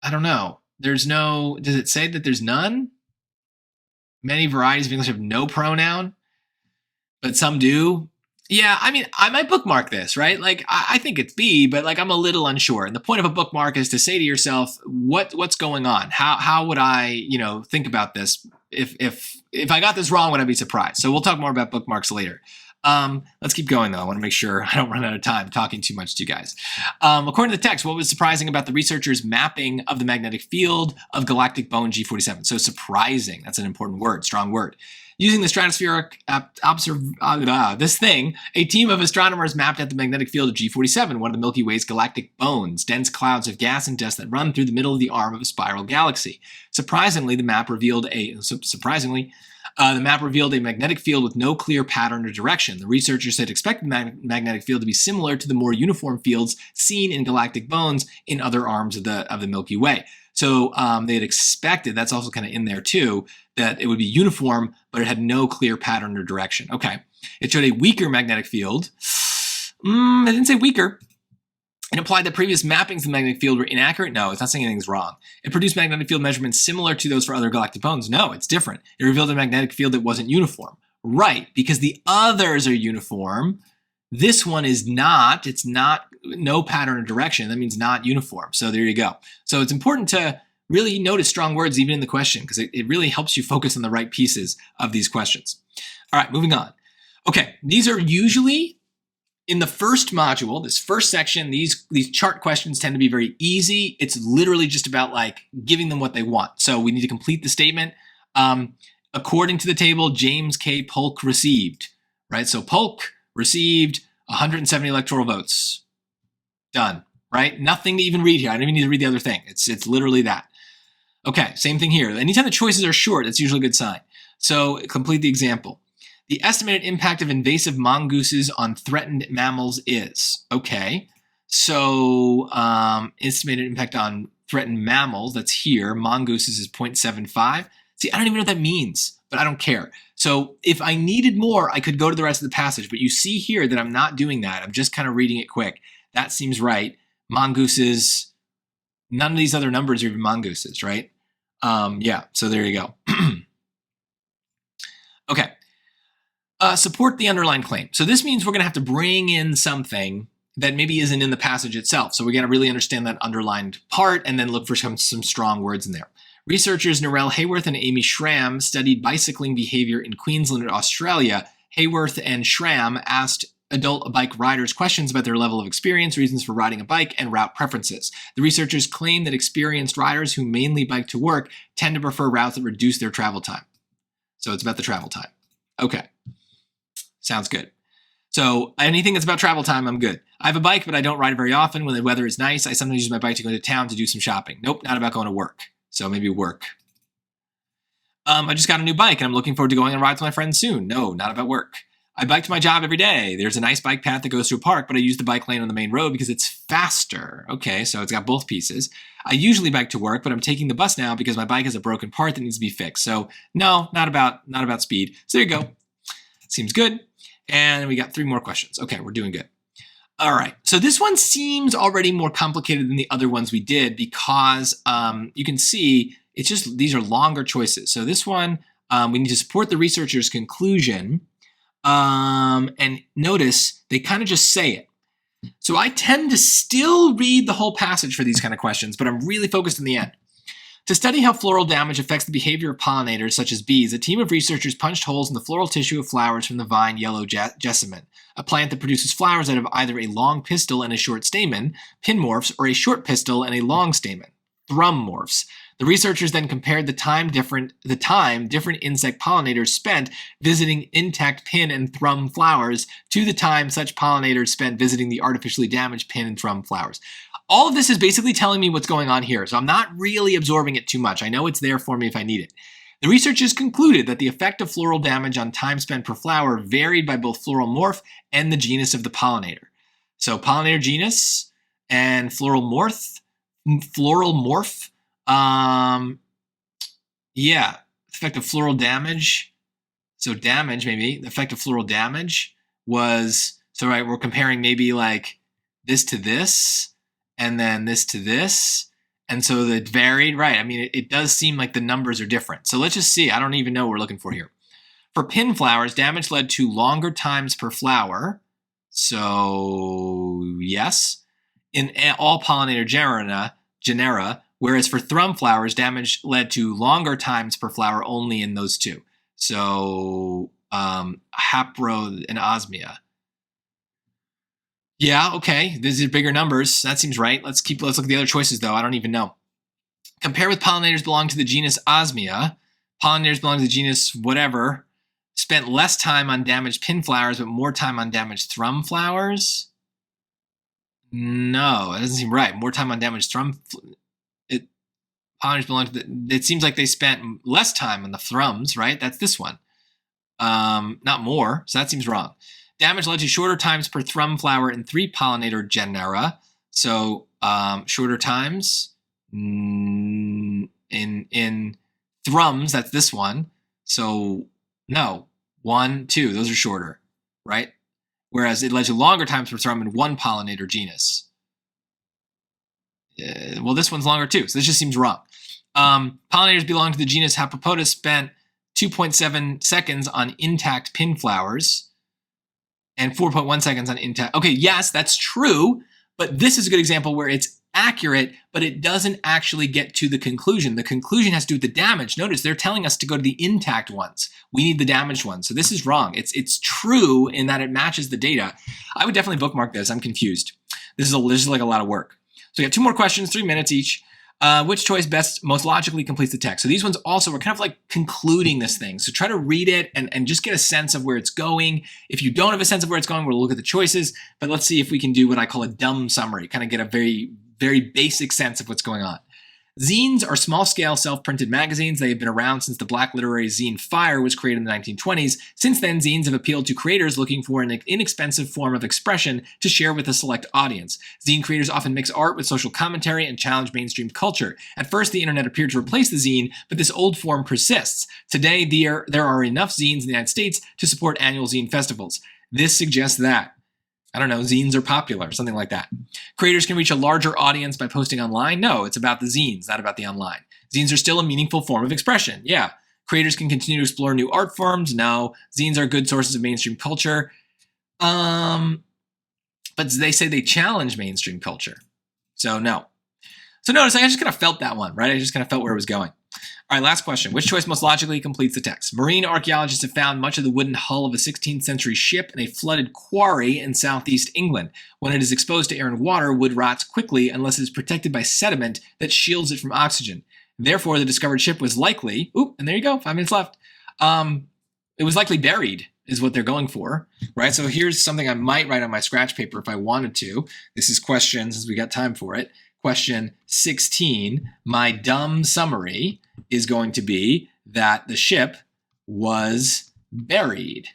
I don't know. Does it say that there's none? Many varieties of English have no pronoun, but some do. Yeah, I mean, I might bookmark this, right? Like, I think it's B, but like I'm a little unsure. And the point of a bookmark is to say to yourself, what's going on? How would I, think about this? If I got this wrong, would I be surprised? So we'll talk more about bookmarks later. Let's keep going though. I want to make sure I don't run out of time talking too much to you guys. According to the text, what was surprising about the researchers' mapping of the magnetic field of galactic bone G47? So surprising, that's an important word, strong word. Using the stratospheric a team of astronomers mapped out the magnetic field of G47, one of the Milky Way's galactic bones, dense clouds of gas and dust that run through the middle of the arm of a spiral galaxy. Surprisingly, the map revealed a magnetic field with no clear pattern or direction. The researchers had expected the magnetic field to be similar to the more uniform fields seen in galactic bones in other arms of the Milky Way. So they had expected, that's also kind of in there too, that it would be uniform, but it had no clear pattern or direction. Okay. It showed a weaker magnetic field. It didn't say weaker. It implied that previous mappings of the magnetic field were inaccurate. No, it's not saying anything's wrong. It produced magnetic field measurements similar to those for other galactic bones. No, it's different. It revealed a magnetic field that wasn't uniform. Right, because the others are uniform. This one is not. It's not, no pattern or direction. That means not uniform. So there you go. So it's important to really notice strong words even in the question because it really helps you focus on the right pieces of these questions. All right, moving on. Okay, these are usually in the first module, this first section, these chart questions tend to be very easy. It's literally just about like giving them what they want. So we need to complete the statement. According to the table, James K. Polk received, right? So Polk received 170 electoral votes. Done, right? Nothing to even read here. I don't even need to read the other thing. It's literally that. Okay, same thing here. Anytime the choices are short, that's usually a good sign. So complete the example. The estimated impact of invasive mongooses on threatened mammals is, okay. So estimated impact on threatened mammals, that's here. Mongooses is 0.75. See, I don't even know what that means, but I don't care. So if I needed more, I could go to the rest of the passage, but you see here that I'm not doing that. I'm just kind of reading it quick. That seems right. Mongooses, none of these other numbers are even mongooses, right? Yeah, so there you go. Okay. Support the underlined claim. So this means we're going to have to bring in something that maybe isn't in the passage itself. So we got to really understand that underlined part and then look for some strong words in there. Researchers Narelle Hayworth and Amy Schramm studied bicycling behavior in Queensland, Australia. Hayworth and Schramm asked adult bike riders questions about their level of experience, reasons for riding a bike, and route preferences. The researchers claim that experienced riders who mainly bike to work tend to prefer routes that reduce their travel time. So it's about the travel time. Okay. Sounds good. So anything that's about travel time, I'm good. I have a bike, but I don't ride it very often. When the weather is nice, I sometimes use my bike to go to town to do some shopping. Nope, not about going to work. So maybe work. I just got a new bike and I'm looking forward to going on rides with my friends soon. No, not about work. I bike to my job every day. There's a nice bike path that goes through a park, but I use the bike lane on the main road because it's faster. Okay, so it's got both pieces. I usually bike to work, but I'm taking the bus now because my bike has a broken part that needs to be fixed. So no, not about speed. So there you go. Seems good. And we got 3 more questions. Okay, we're doing good. All right, so this one seems already more complicated than the other ones we did because you can see it's just these are longer choices. So this one, we need to support the researcher's conclusion. And notice they kind of just say it. So I tend to still read the whole passage for these kind of questions, but I'm really focused in the end. To study how floral damage affects the behavior of pollinators, such as bees, a team of researchers punched holes in the floral tissue of flowers from the vine yellow jessamine, a plant that produces flowers out of either a long pistil and a short stamen, pinmorphs, or a short pistil and a long stamen, thrummorphs. The researchers then compared the time different insect pollinators spent visiting intact pin and thrum flowers to the time such pollinators spent visiting the artificially damaged pin and thrum flowers. All of this is basically telling me what's going on here, so I'm not really absorbing it too much. I know it's there for me if I need it. The researchers concluded that the effect of floral damage on time spent per flower varied by both floral morph and the genus of the pollinator. So pollinator genus and floral morph, yeah, effect of floral damage. So damage, maybe, the effect of floral damage was, so right, we're comparing maybe like this to this, and then this to this. And so it varied, right? I mean, it does seem like the numbers are different. So let's just see. I don't even know what we're looking for here. For pin flowers, damage led to longer times per flower. So yes, in all pollinator genera, whereas for thrum flowers, damage led to longer times per flower only in those two. So hapro and osmia. Yeah, okay, these are bigger numbers. That seems right. Let's look at the other choices though. I don't even know. Compare with pollinators belonging to the genus Osmia. Pollinators belonging to the genus whatever spent less time on damaged pin flowers but more time on damaged thrum flowers. No, that doesn't seem right. More time on damaged thrum. Pollinators belong to it seems like they spent less time on the thrums, right? That's this one. Not more, so that seems wrong. Damage led to shorter times per thrum flower in 3 pollinator genera. So shorter times in thrums, that's this one. So no, 1, 2, those are shorter, right? Whereas it led to longer times per thrum in 1 pollinator genus. Well, this one's longer too, so this just seems wrong. Pollinators belonging to the genus Hapropoda spent 2.7 seconds on intact pin flowers and 4.1 seconds on intact. Okay, yes, that's true, but this is a good example where it's accurate, but it doesn't actually get to the conclusion. The conclusion has to do with the damage. Notice they're telling us to go to the intact ones. We need the damaged ones. So this is wrong. It's true in that it matches the data. I would definitely bookmark this. I'm confused. This is like a lot of work. So we got 2 more questions, 3 minutes each. Which choice most logically completes the text? So these ones also are kind of like concluding this thing. So try to read it and just get a sense of where it's going. If you don't have a sense of where it's going, we'll look at the choices. But let's see if we can do what I call a dumb summary, kind of get a very, very basic sense of what's going on. Zines are small-scale self-printed magazines. They have been around since the black literary zine Fire was created in the 1920s. Since then, zines have appealed to creators looking for an inexpensive form of expression to share with a select audience. Zine creators often mix art with social commentary and challenge mainstream culture. At first, the internet appeared to replace the zine, but this old form persists. Today, there are enough zines in the United States to support annual zine festivals. This suggests that, I don't know, zines are popular, something like that. Creators can reach a larger audience by posting online? No, it's about the zines, not about the online. Zines are still a meaningful form of expression. Yeah. Creators can continue to explore new art forms? No. Zines are good sources of mainstream culture. But they say they challenge mainstream culture. So no. So notice I just kind of felt that one, right? I just kind of felt where it was going. All right, last question. Which choice most logically completes the text? Marine archaeologists have found much of the wooden hull of a 16th century ship in a flooded quarry in southeast England. When it is exposed to air and water, wood rots quickly unless it is protected by sediment that shields it from oxygen. Therefore, the discovered ship was likely, and there you go, 5 minutes left. It was likely buried, is what they're going for, right? So here's something I might write on my scratch paper if I wanted to. This is question, since we got time for it. Question 16, my dumb summary is going to be that the ship was buried.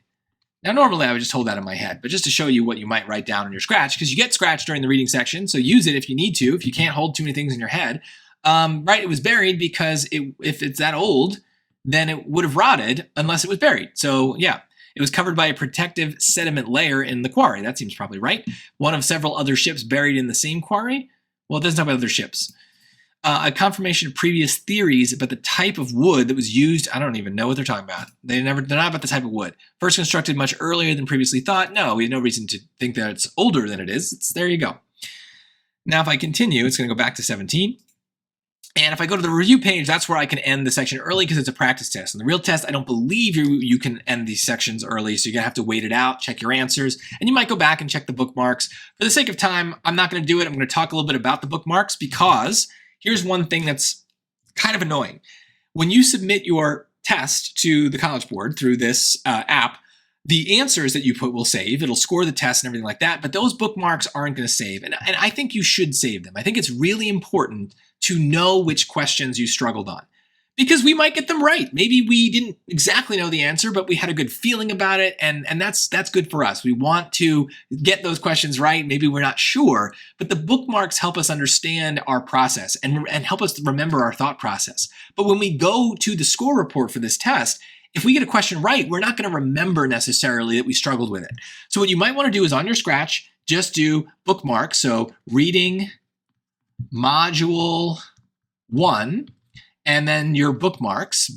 Now, normally I would just hold that in my head, but just to show you what you might write down in your scratch, because you get scratch during the reading section, so use it if you need to, if you can't hold too many things in your head. Right, it was buried because if it's that old, then it would have rotted unless it was buried. So yeah, it was covered by a protective sediment layer in the quarry. That seems probably right. One of several other ships buried in the same quarry. Well, it doesn't talk about other ships. A confirmation of previous theories about the type of wood that was used. I don't even know what they're talking about. They're not about the type of wood. First constructed much earlier than previously thought. No, we have no reason to think that it's older than it is. There you go. Now, if I continue, it's going to go back to 17. And if I go to the review page, that's where I can end the section early because it's a practice test. In the real test, I don't believe you can end these sections early, so you're going to have to wait it out, check your answers, and you might go back and check the bookmarks. For the sake of time, I'm not going to do it. I'm going to talk a little bit about the bookmarks because here's one thing that's kind of annoying. When you submit your test to the College Board through this app, the answers that you put will save. It'll score the test and everything like that, but those bookmarks aren't going to save. And I think you should save them. I think it's really important to know which questions you struggled on because we might get them right. Maybe we didn't exactly know the answer, but we had a good feeling about it. And that's good for us. We want to get those questions right. Maybe we're not sure, but the bookmarks help us understand our process and help us remember our thought process. But when we go to the score report for this test, if we get a question right, we're not going to remember necessarily that we struggled with it. So what you might want to do is on your scratch, just do bookmarks. So reading module 1, and then your bookmarks,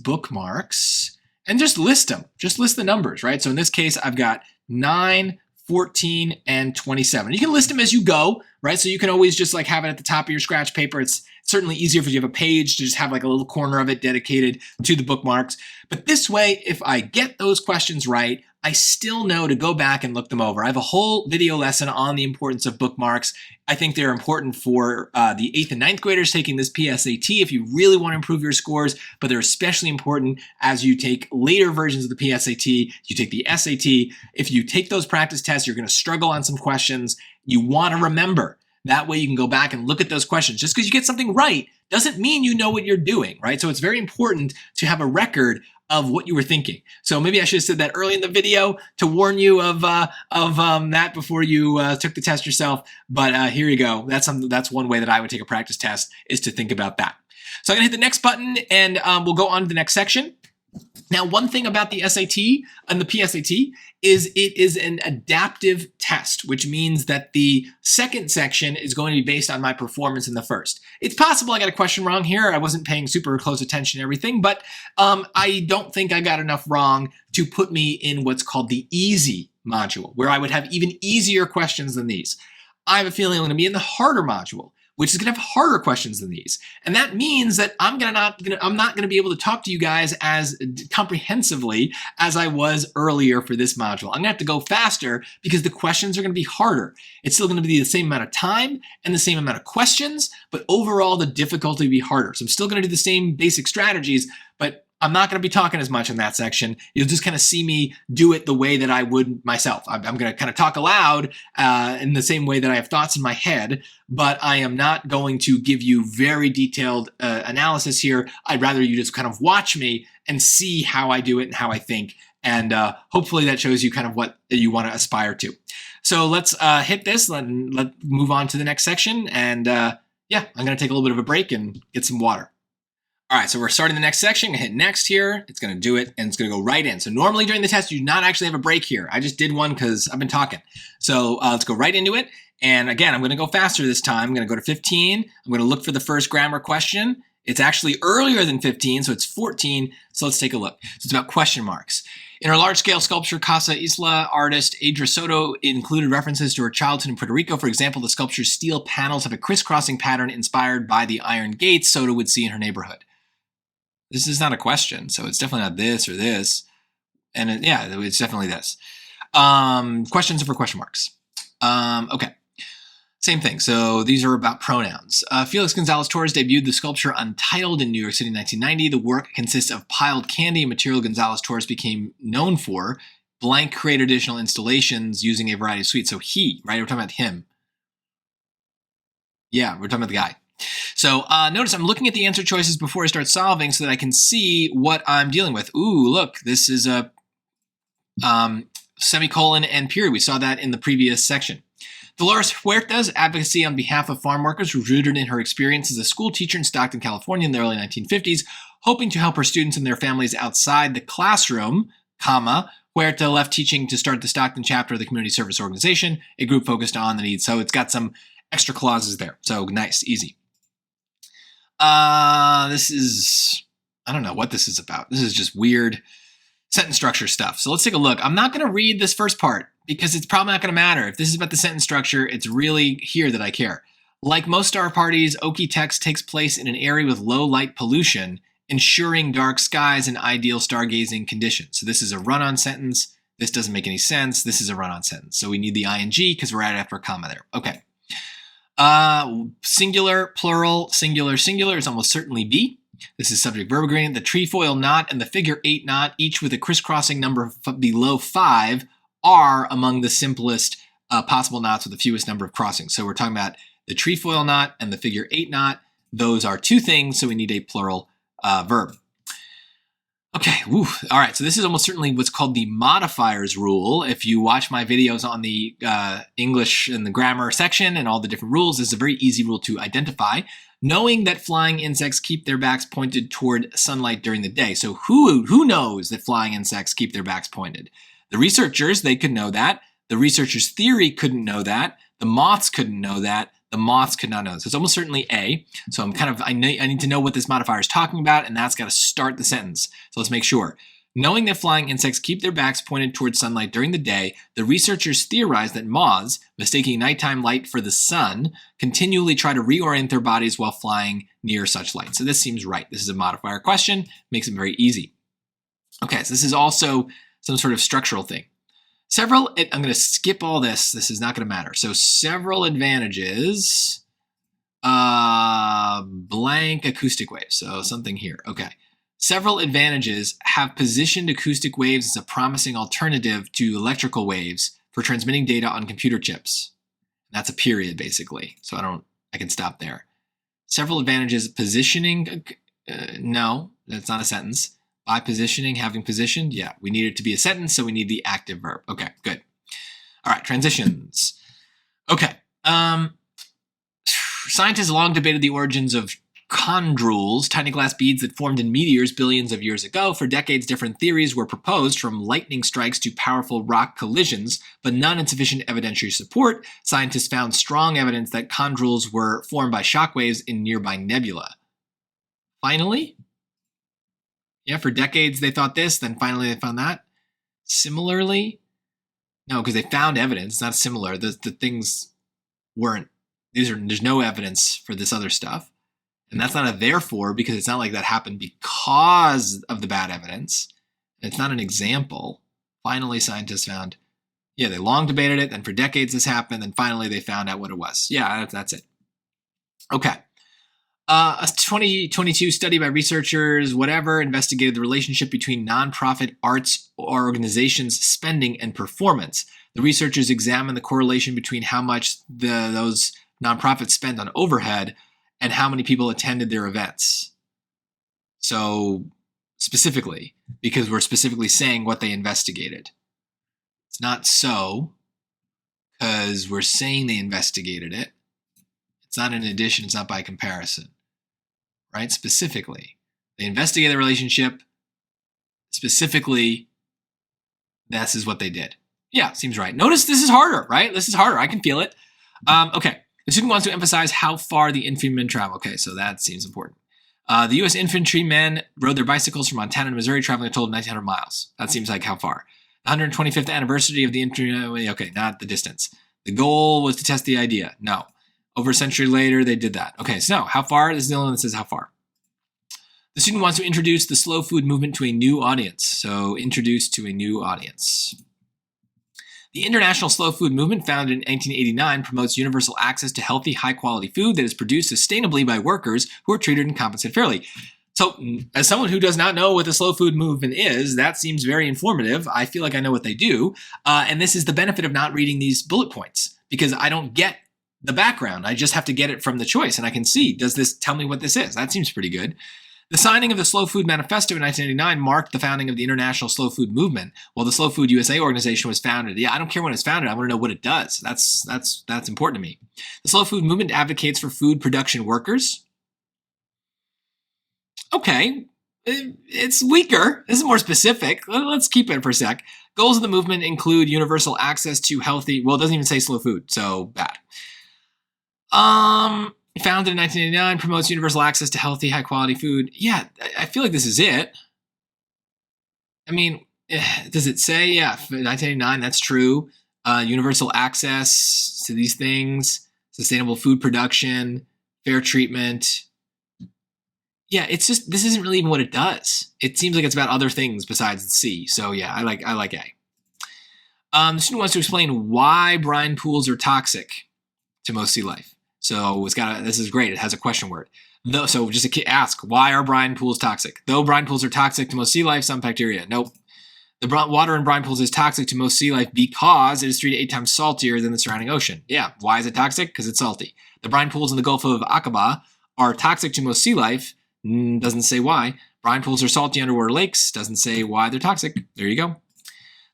and just list them. Just list the numbers, right? So in this case, I've got 9, 14, and 27. You can list them as you go, right? So you can always just like have it at the top of your scratch paper. It's certainly easier if you have a page to just have like a little corner of it dedicated to the bookmarks. But this way, if I get those questions right, I still know to go back and look them over. I have a whole video lesson on the importance of bookmarks. I think they're important for the 8th and 9th graders taking this PSAT if you really want to improve your scores, but they're especially important as you take later versions of the PSAT, you take the SAT. If you take those practice tests, you're going to struggle on some questions. You want to remember. That way you can go back and look at those questions. Just because you get something right doesn't mean you know what you're doing, right? So it's very important to have a record of what you were thinking. So maybe I should have said that early in the video to warn you of that before you took the test yourself. But here you go. That's one way that I would take a practice test, is to think about that. So I'm gonna hit the next button and we'll go on to the next section. Now, one thing about the SAT and the PSAT is it is an adaptive test, which means that the second section is going to be based on my performance in the first. It's possible I got a question wrong here. I wasn't paying super close attention to everything, but I don't think I got enough wrong to put me in what's called the easy module, where I would have even easier questions than these. I have a feeling I'm going to be in the harder module, which is going to have harder questions than these. And that means that I'm not going to be able to talk to you guys as comprehensively as I was earlier for this module. I'm going to have to go faster because the questions are going to be harder. It's still going to be the same amount of time and the same amount of questions, but overall the difficulty will be harder. So I'm still going to do the same basic strategies, but I'm not going to be talking as much in that section. You'll just kind of see me do it the way that I would myself. I'm going to kind of talk aloud in the same way that I have thoughts in my head, but I am not going to give you very detailed analysis here. I'd rather you just kind of watch me and see how I do it and how I think. And hopefully that shows you kind of what you want to aspire to. So let's hit this. Let's move on to the next section. And yeah, I'm going to take a little bit of a break and get some water. All right, so we're starting the next section. I'm gonna hit next here. It's gonna do it, and it's gonna go right in. So normally during the test, you do not actually have a break here. I just did one because I've been talking. So let's go right into it. And again, I'm gonna go faster this time. I'm gonna go to 15. I'm gonna look for the first grammar question. It's actually earlier than 15, so it's 14. So let's take a look. So it's about question marks. In her large-scale sculpture, Casa Isla artist Adra Soto included references to her childhood in Puerto Rico. For example, the sculpture's steel panels have a crisscrossing pattern inspired by the iron gates Soto would see in her neighborhood. This is not a question, so it's definitely not this or this. And yeah, it's definitely this. Questions are for question marks. Okay, same thing. So these are about pronouns. Felix Gonzalez Torres debuted the sculpture Untitled in New York City in 1990. The work consists of piled candy, a material Gonzalez Torres became known for. Blank created additional installations using a variety of sweets. So he, right? We're talking about him. Yeah, we're talking about the guy. So notice I'm looking at the answer choices before I start solving so that I can see what I'm dealing with. Ooh, look, this is a semicolon and period. We saw that in the previous section. Dolores Huerta's advocacy on behalf of farm workers was rooted in her experience as a school teacher in Stockton, California in the early 1950s, hoping to help her students and their families outside the classroom, comma, Huerta left teaching to start the Stockton chapter of the Community Service Organization, a group focused on the needs. So it's got some extra clauses there. So nice, easy. This is, I don't know what this is about. This is just weird sentence structure stuff. So let's take a look. I'm not going to read this first part because it's probably not going to matter. If this is about the sentence structure, it's really here that I care. Like most star parties, Oki text takes place in an area with low light pollution, ensuring dark skies and ideal stargazing conditions. So this is a run-on sentence. This doesn't make any sense. This is a run-on sentence. So we need the ing because we're right after a comma there. Okay. Singular, plural, singular, singular is almost certainly B. This is subject-verb agreement. The trefoil knot and the figure 8 knot, each with a crisscrossing number below 5, are among the simplest possible knots with the fewest number of crossings. So we're talking about the trefoil knot and the figure 8 knot. Those are two things, so we need a plural verb. Okay, woo. All right, so this is almost certainly what's called the modifiers rule. If you watch my videos on the English and the grammar section and all the different rules, this is a very easy rule to identify. Knowing that flying insects keep their backs pointed toward sunlight during the day. So who knows that flying insects keep their backs pointed? The researchers, they could know that. The researchers' theory couldn't know that. The moths couldn't know that. The moths could not know. So it's almost certainly A. So I need to know what this modifier is talking about, and that's got to start the sentence. So let's make sure. Knowing that flying insects keep their backs pointed towards sunlight during the day, the researchers theorized that moths, mistaking nighttime light for the sun, continually try to reorient their bodies while flying near such light. So this seems right. This is a modifier question, makes it very easy. Okay, so this is also some sort of structural thing. I'm going to skip all this. This is not going to matter. So several advantages, blank acoustic waves. So something here. Okay. Several advantages have positioned acoustic waves as a promising alternative to electrical waves for transmitting data on computer chips. That's a period, basically. So I can stop there. Several advantages, positioning, no, that's not a sentence. By positioning, having positioned, yeah, we need it to be a sentence, so we need the active verb. Okay, good. All right, transitions. Okay. Scientists long debated the origins of chondrules, tiny glass beads that formed in meteors billions of years ago. For decades, different theories were proposed, from lightning strikes to powerful rock collisions, but none in sufficient evidentiary support. Scientists found strong evidence that chondrules were formed by shockwaves in nearby nebula. Finally, yeah, for decades they thought this, then finally they found that. Similarly, no, because they found evidence, it's not similar. The things weren't, there's no evidence for this other stuff. And that's not a therefore, because it's not like that happened because of the bad evidence. It's not an example. Finally, scientists found, yeah, they long debated it, then for decades this happened, and finally they found out what it was. Yeah, that's it. Okay. A 2022 study by researchers, whatever, investigated the relationship between nonprofit arts organizations' spending and performance. The researchers examined the correlation between how much those nonprofits spend on overhead and how many people attended their events. So specifically, because we're specifically saying what they investigated. It's not so, because we're saying they investigated it. It's not in addition, it's not by comparison. Right? Specifically. They investigated the relationship. Specifically, this is what they did. Yeah, seems right. Notice this is harder, right? This is harder. I can feel it. Okay. The student wants to emphasize how far the infantrymen travel. Okay, so that seems important. The U.S. infantrymen rode their bicycles from Montana to Missouri, traveling a total of 1,900 miles. That seems like how far. The 125th anniversary of the infantry. Okay, not the distance. The goal was to test the idea. No. Over a century later, they did that. Okay, so how far? This is the only one that says how far. The student wants to introduce the slow food movement to a new audience. So introduce to a new audience. The International Slow Food Movement, founded in 1989, promotes universal access to healthy, high-quality food that is produced sustainably by workers who are treated and compensated fairly. So, as someone who does not know what the slow food movement is, that seems very informative. I feel like I know what they do. And this is the benefit of not reading these bullet points, because I don't get the background. I just have to get it from the choice, and I can see, does this tell me what this is? That seems pretty good. The signing of the Slow Food Manifesto in 1989 marked the founding of the International Slow Food Movement, while the Slow Food USA organization was founded. Yeah, I don't care when it's founded. I want to know what it does. That's important to me. The Slow Food Movement advocates for food production workers. Okay, it's weaker. This is more specific. Let's keep it for a sec. Goals of the movement include universal access to healthy, well, it doesn't even say slow food, so bad. Founded in 1989, promotes universal access to healthy, high-quality food. Yeah, I feel like this is it. I mean, does it say? Yeah, 1989, that's true. Universal access to these things, sustainable food production, fair treatment. Yeah, it's just, this isn't really even what it does. It seems like it's about other things besides the C. So yeah, I like A. The student wants to explain why brine pools are toxic to most sea life. So it's got this is great. It has a question word. So just ask, why are brine pools toxic? Though brine pools are toxic to most sea life, some bacteria. Nope. The water in brine pools is toxic to most sea life because it is 3 to 8 times saltier than the surrounding ocean. Yeah. Why is it toxic? Because it's salty. The brine pools in the Gulf of Aqaba are toxic to most sea life. Doesn't say why. Brine pools are salty underwater lakes. Doesn't say why they're toxic. There you go.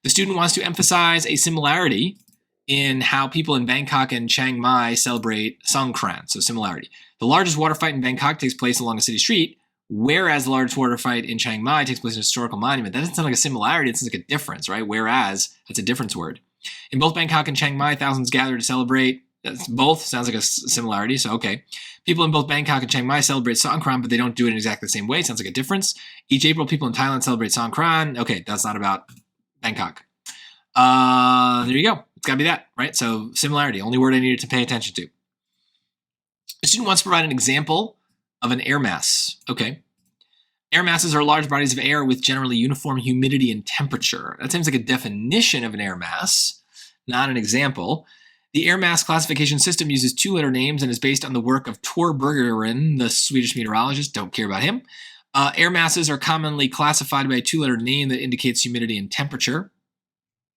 The student wants to emphasize a similarity in how people in Bangkok and Chiang Mai celebrate Songkran, so similarity. The largest water fight in Bangkok takes place along a city street, whereas the largest water fight in Chiang Mai takes place in a historical monument. That doesn't sound like a similarity, it sounds like a difference, right? Whereas, that's a difference word. In both Bangkok and Chiang Mai, thousands gather to celebrate. That's both sounds like a similarity, so okay. People in both Bangkok and Chiang Mai celebrate Songkran, but they don't do it in exactly the same way. Sounds like a difference. Each April, people in Thailand celebrate Songkran. Okay, that's not about Bangkok. There you go. It's got to be that, right? So similarity, only word I needed to pay attention to. The student wants to provide an example of an air mass. Okay. Air masses are large bodies of air with generally uniform humidity and temperature. That seems like a definition of an air mass, not an example. The air mass classification system uses 2-letter names and is based on the work of Tor Berggren, the Swedish meteorologist. Don't care about him. Air masses are commonly classified by a 2-letter name that indicates humidity and temperature.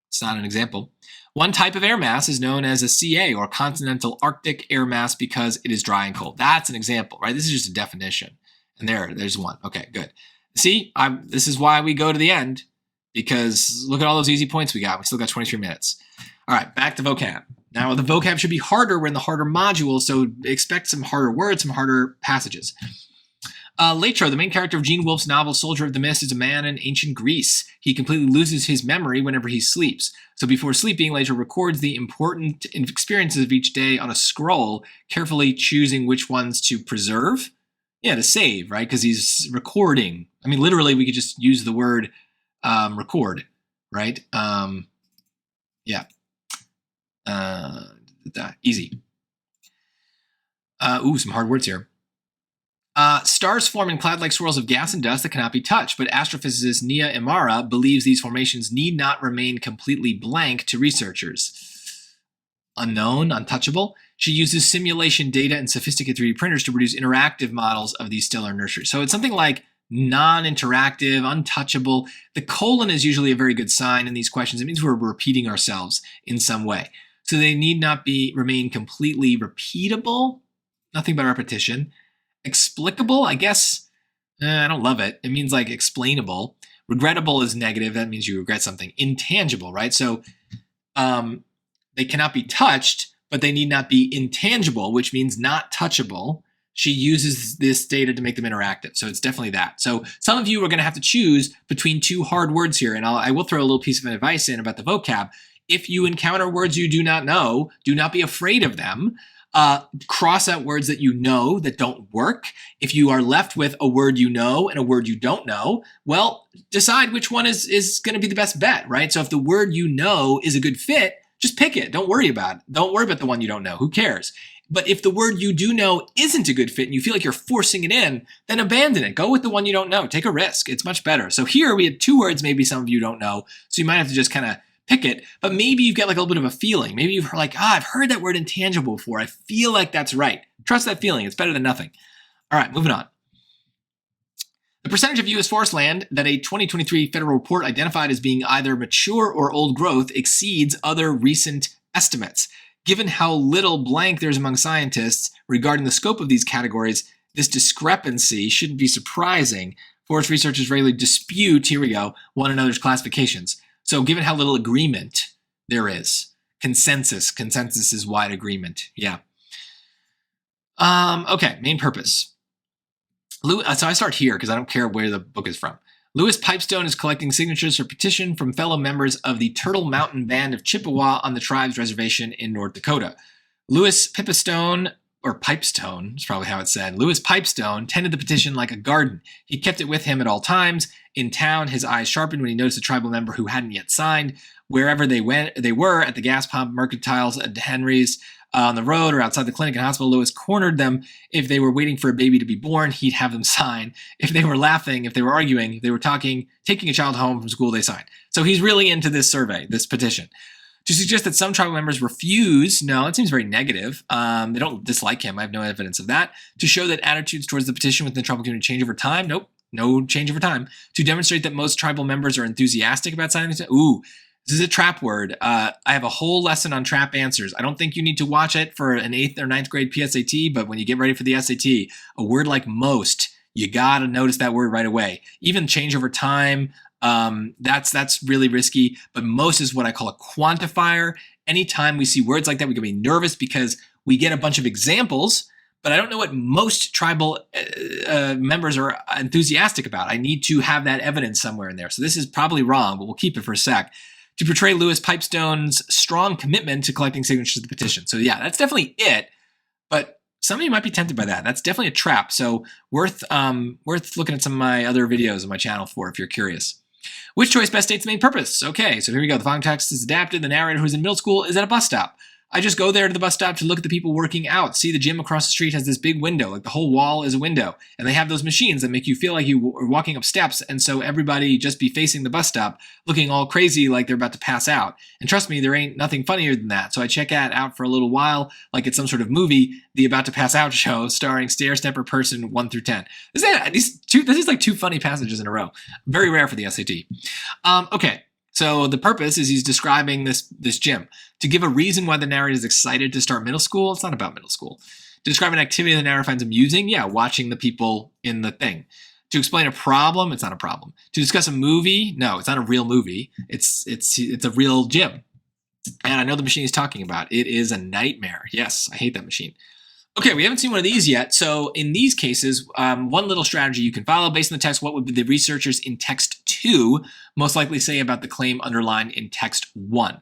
It's not an example. One type of air mass is known as a CA, or continental Arctic air mass, because it is dry and cold. That's an example, right? This is just a definition. And there's one. Okay, good. See, this is why we go to the end, because look at all those easy points we got. We still got 23 minutes. All right, back to vocab. Now, the vocab should be harder. We're in the harder module, so expect some harder words, some harder passages. Latro, the main character of Gene Wolfe's novel Soldier of the Mist, is a man in ancient Greece. He completely loses his memory whenever he sleeps. So before sleeping, Latro records the important experiences of each day on a scroll, carefully choosing which ones to preserve. Yeah, to save, right? Because he's recording. I mean, literally, we could just use the word record, right? Yeah. Easy. Some hard words here. Stars form in cloud-like swirls of gas and dust that cannot be touched, but astrophysicist Nia Imara believes these formations need not remain completely blank to researchers. unknown, untouchable. She uses simulation data and sophisticated 3D printers to produce interactive models of these stellar nurseries. So it's something like non-interactive, untouchable. The colon is usually a very good sign in these questions. It means we're repeating ourselves in some way. So they need not remain completely repeatable. Nothing but repetition. Explicable, I guess, I don't love it. It means like explainable. Regrettable is negative. That means you regret something. Intangible, right? So they cannot be touched, but they need not be intangible, which means not touchable. She uses this data to make them interactive. So it's definitely that. So some of you are going to have to choose between two hard words here. And I will throw a little piece of advice in about the vocab. If you encounter words you do not know, do not be afraid of them. Cross out words that you know that don't work. If you are left with a word you know and a word you don't know, well, decide which one is going to be the best bet, right? So if the word you know is a good fit, just pick it. Don't worry about it. Don't worry about the one you don't know. Who cares? But if the word you do know isn't a good fit and you feel like you're forcing it in, then abandon it. Go with the one you don't know. Take a risk. It's much better. So here we had two words maybe some of you don't know. So you might have to just kind of pick it. But maybe you've got like a little bit of a feeling. Maybe you've heard like, I've heard that word intangible before. I feel like that's right. Trust that feeling. It's better than nothing. All right, moving on. The percentage of U.S. forest land that a 2023 federal report identified as being either mature or old growth exceeds other recent estimates. Given how little blank there is among scientists regarding the scope of these categories, this discrepancy shouldn't be surprising. Forest researchers regularly dispute, here we go, one another's classifications. So given how little agreement there is, consensus is wide agreement, yeah. Okay, main purpose. So I start here because I don't care where the book is from. Louis Pipestone is collecting signatures for petition from fellow members of the Turtle Mountain Band of Chippewa on the tribe's reservation in North Dakota. Louis Pipestone, or Pipestone is probably how it's said. Louis Pipestone tended the petition like a garden. He kept it with him at all times. In town, his eyes sharpened when he noticed a tribal member who hadn't yet signed. Wherever they were at the gas pump, mercantiles, at Henry's, on the road or outside the clinic and hospital, Louis cornered them. If they were waiting for a baby to be born, he'd have them sign. If they were laughing, if they were arguing, if they were talking, taking a child home from school, they signed. So he's really into this survey, this petition. To suggest that some tribal members refuse, no, it seems very negative. They don't dislike him. I have no evidence of that. To show that attitudes towards the petition within the tribal community change over time, nope, no change over time. To demonstrate that most tribal members are enthusiastic about signing this, ooh, this is a trap word. I have a whole lesson on trap answers. I don't think you need to watch it for an 8th or 9th grade PSAT, but when you get ready for the SAT, a word like most, you gotta notice that word right away. Even change over time, that's really risky, but most is what I call a quantifier. Anytime we see words like that, we can be nervous because we get a bunch of examples, but I don't know what most tribal members are enthusiastic about. I need to have that evidence somewhere in there. So this is probably wrong, but we'll keep it for a sec. To portray Louis Pipestone's strong commitment to collecting signatures to the petition. So yeah, that's definitely it, but some of you might be tempted by that. That's definitely a trap. So worth looking at some of my other videos on my channel for if you're curious. Which choice best states the main purpose? Okay, so here we go. The following text is adapted. The narrator who's in middle school is at a bus stop. I just go there to the bus stop to look at the people working out. See, the gym across the street has this big window, like the whole wall is a window. And they have those machines that make you feel like you are walking up steps. And so everybody just be facing the bus stop, looking all crazy like they're about to pass out. And trust me, there ain't nothing funnier than that. So I check that out for a little while, like it's some sort of movie, the About to Pass Out show, starring Stair Stepper Person 1 through 10. This is like two funny passages in a row. Very rare for the SAT. Okay. So the purpose is he's describing this gym. To give a reason why the narrator is excited to start middle school, it's not about middle school. To describe an activity the narrator finds amusing, yeah, watching the people in the thing. To explain a problem, it's not a problem. To discuss a movie, no, it's not a real movie. It's a real gym. And I know the machine he's talking about. It is a nightmare. Yes, I hate that machine. Okay, we haven't seen one of these yet. So in these cases, one little strategy you can follow based on the text, what would the researchers in text 2 most likely say about the claim underlined in text 1?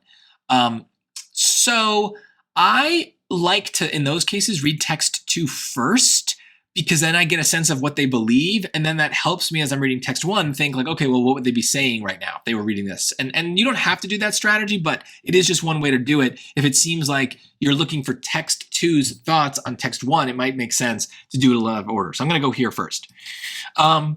So I like to, in those cases, read text 2 first, because then I get a sense of what they believe. And then that helps me as I'm reading text 1 think like, okay, well, what would they be saying right now if they were reading this? And you don't have to do that strategy, but it is just one way to do it. If it seems like you're looking for text 2's thoughts on text 1, it might make sense to do it in a lot of order. So I'm going to go here first. In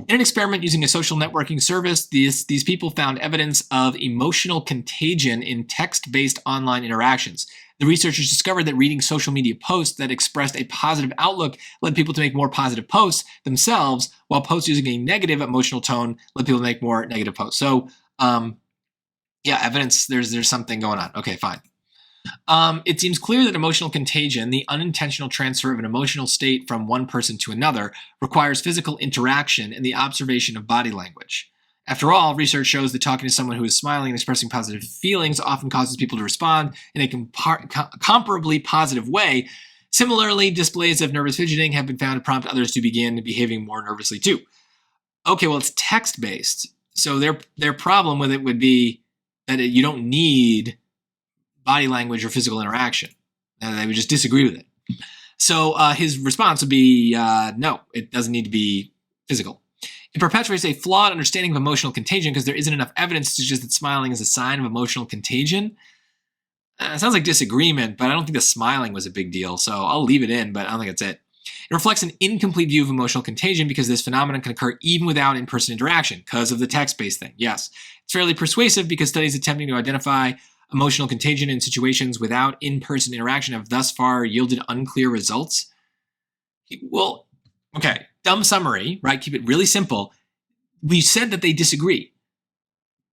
an experiment using a social networking service, these people found evidence of emotional contagion in text-based online interactions. The researchers discovered that reading social media posts that expressed a positive outlook led people to make more positive posts themselves, while posts using a negative emotional tone led people to make more negative posts. So, yeah, evidence, there's something going on. Okay, fine. It seems clear that emotional contagion, the unintentional transfer of an emotional state from one person to another, requires physical interaction and the observation of body language. After all, research shows that talking to someone who is smiling and expressing positive feelings often causes people to respond in a comparably positive way. Similarly, displays of nervous fidgeting have been found to prompt others to begin behaving more nervously too. Okay, well, it's text-based. So their problem with it would be that you don't need body language or physical interaction. And they would just disagree with it. So his response would be, no, it doesn't need to be physical. It perpetuates a flawed understanding of emotional contagion because there isn't enough evidence to suggest that smiling is a sign of emotional contagion. It sounds like disagreement, but I don't think the smiling was a big deal, so I'll leave it in, but I don't think that's it. It reflects an incomplete view of emotional contagion because this phenomenon can occur even without in-person interaction, because of the text-based thing. Yes, it's fairly persuasive because studies attempting to identify emotional contagion in situations without in-person interaction have thus far yielded unclear results. Well, okay, dumb summary, right? Keep it really simple. We said that they disagree.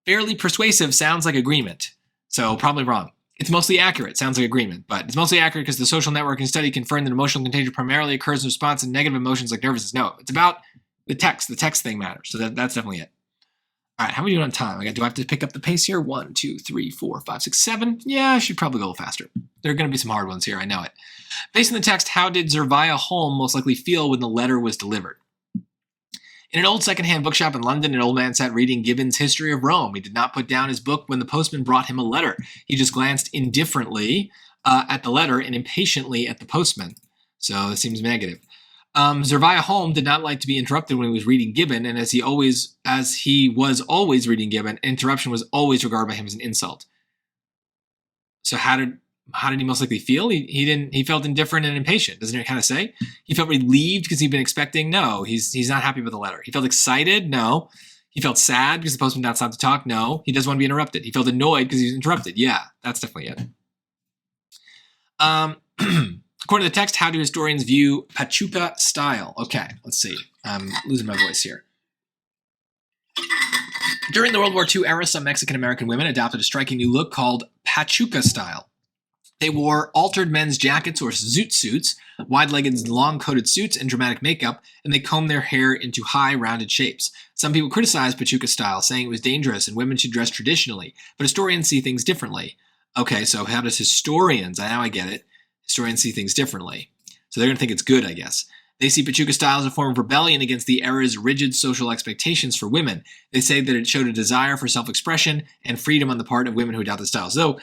Fairly persuasive sounds like agreement, so probably wrong. It's mostly accurate, sounds like agreement, but it's mostly accurate because the social networking study confirmed that emotional contagion primarily occurs in response to negative emotions like nervousness. No, it's about the text. The text thing matters, so that's definitely it. All right, how are we doing on time? Do I have to pick up the pace here? 1, 2, 3, 4, 5, 6, 7. Yeah, I should probably go a little faster. There are going to be some hard ones here, I know it. Based on the text, how did Zerviah Holm most likely feel when the letter was delivered? In an old secondhand bookshop in London, an old man sat reading Gibbon's History of Rome. He did not put down his book when the postman brought him a letter. He just glanced indifferently at the letter and impatiently at the postman. So it seems negative. Zerviah Holm did not like to be interrupted when he was reading Gibbon, and as he was always reading Gibbon, interruption was always regarded by him as an insult. So how did he most likely feel? He felt indifferent and impatient. Doesn't it kind of say? He felt relieved because he'd been expecting. No, he's not happy with the letter. He felt excited. No. He felt sad because the postman did not stop to talk. No. He doesn't want to be interrupted. He felt annoyed because he was interrupted. Yeah, that's definitely it. According to the text, how do historians view Pachuca style? Okay, let's see. I'm losing my voice here. During the World War II era, some Mexican-American women adopted a striking new look called Pachuca style. They wore altered men's jackets or zoot suits, wide-legged, long-coated suits, and dramatic makeup, and they combed their hair into high, rounded shapes. Some people criticized Pachuca style, saying it was dangerous and women should dress traditionally, but historians see things differently. Okay, so how does historians, now I get it, historians see things differently. So they're going to think it's good, I guess. They see Pachuca style as a form of rebellion against the era's rigid social expectations for women. They say that it showed a desire for self-expression and freedom on the part of women who adopt the style. So,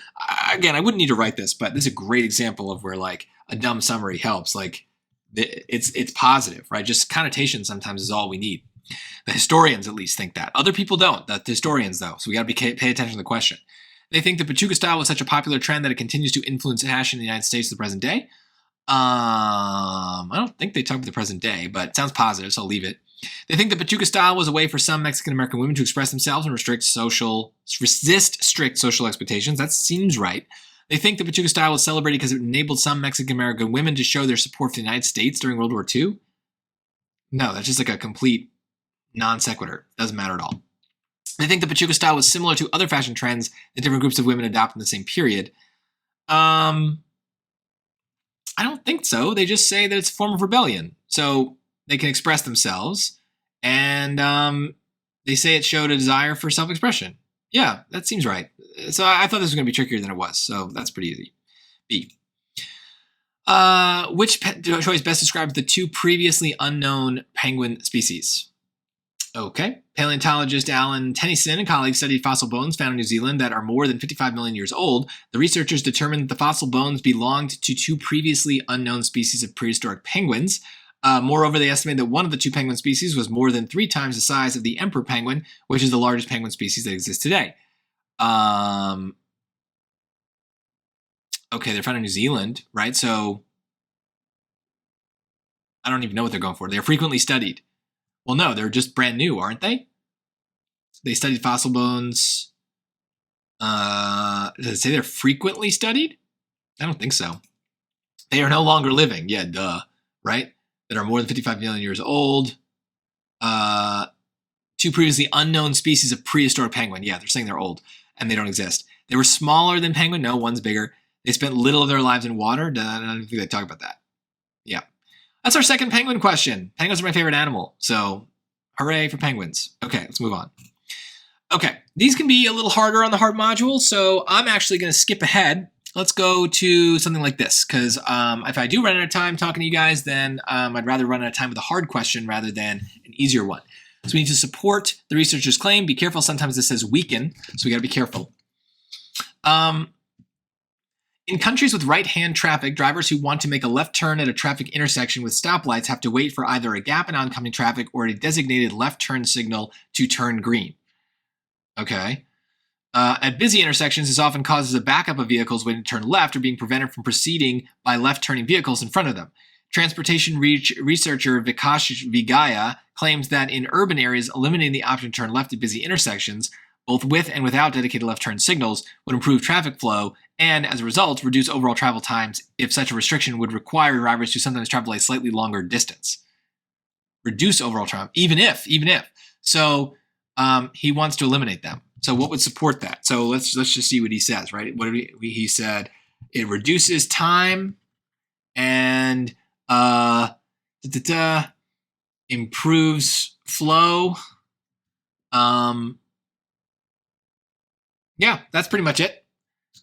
again, I wouldn't need to write this, but this is a great example of where, like, a dumb summary helps. Like, it's positive, right? Just connotation sometimes is all we need. The historians, at least, think that. Other people don't. The historians, though. So we got to pay attention to the question. They think the Pachuca style was such a popular trend that it continues to influence fashion in the United States to the present day. I don't think they talk about the present day, but it sounds positive, so I'll leave it. They think the Pachuca style was a way for some Mexican-American women to express themselves and resist strict social expectations. That seems right. They think the Pachuca style was celebrated because it enabled some Mexican-American women to show their support for the United States during World War II. No, that's just like a complete non sequitur. Doesn't matter at all. They think the Pachuca style was similar to other fashion trends that different groups of women adopt in the same period. I don't think so. They just say that it's a form of rebellion. So they can express themselves, and they say it showed a desire for self-expression. Yeah, that seems right. So I thought this was going to be trickier than it was, so that's pretty easy. B. Which choice best describes the two previously unknown penguin species? Okay. Paleontologist Alan Tennyson and colleagues studied fossil bones found in New Zealand that are more than 55 million years old. The researchers determined that the fossil bones belonged to two previously unknown species of prehistoric penguins. Moreover, they estimated that one of the two penguin species was more than 3 times the size of the emperor penguin, which is the largest penguin species that exists today. Okay, they're found in New Zealand, right? So I don't even know what they're going for. They're frequently studied. Well, no, they're just brand new, aren't they? They studied fossil bones. Does it say they're frequently studied? I don't think so. They are no longer living. Yeah, duh. Right? That are more than 55 million years old. Two previously unknown species of prehistoric penguin. Yeah, they're saying they're old and they don't exist. They were smaller than penguin. No, one's bigger. They spent little of their lives in water. I don't think they talk about that. Yeah. That's our second penguin question. Penguins are my favorite animal. So hooray for penguins. Okay, let's move on. Okay, these can be a little harder on the hard module. So I'm actually going to skip ahead. Let's go to something like this, because if I do run out of time talking to you guys, then I'd rather run out of time with a hard question rather than an easier one. So we need to support the researcher's claim. Be careful. Sometimes this says weaken, so we got to be careful. In countries with right-hand traffic, drivers who want to make a left turn at a traffic intersection with stoplights have to wait for either a gap in oncoming traffic or a designated left turn signal to turn green. Okay. At busy intersections, this often causes a backup of vehicles waiting to turn left or being prevented from proceeding by left-turning vehicles in front of them. Transportation researcher Vikash Vigaya claims that in urban areas, eliminating the option to turn left at busy intersections, both with and without dedicated left-turn signals, would improve traffic flow and, as a result, reduce overall travel times if such a restriction would require drivers to sometimes travel a slightly longer distance. Reduce overall travel, even if. So he wants to eliminate them. So what would support that? So let's just see what he says, right? What did he said? It reduces time and improves flow. Yeah, that's pretty much it.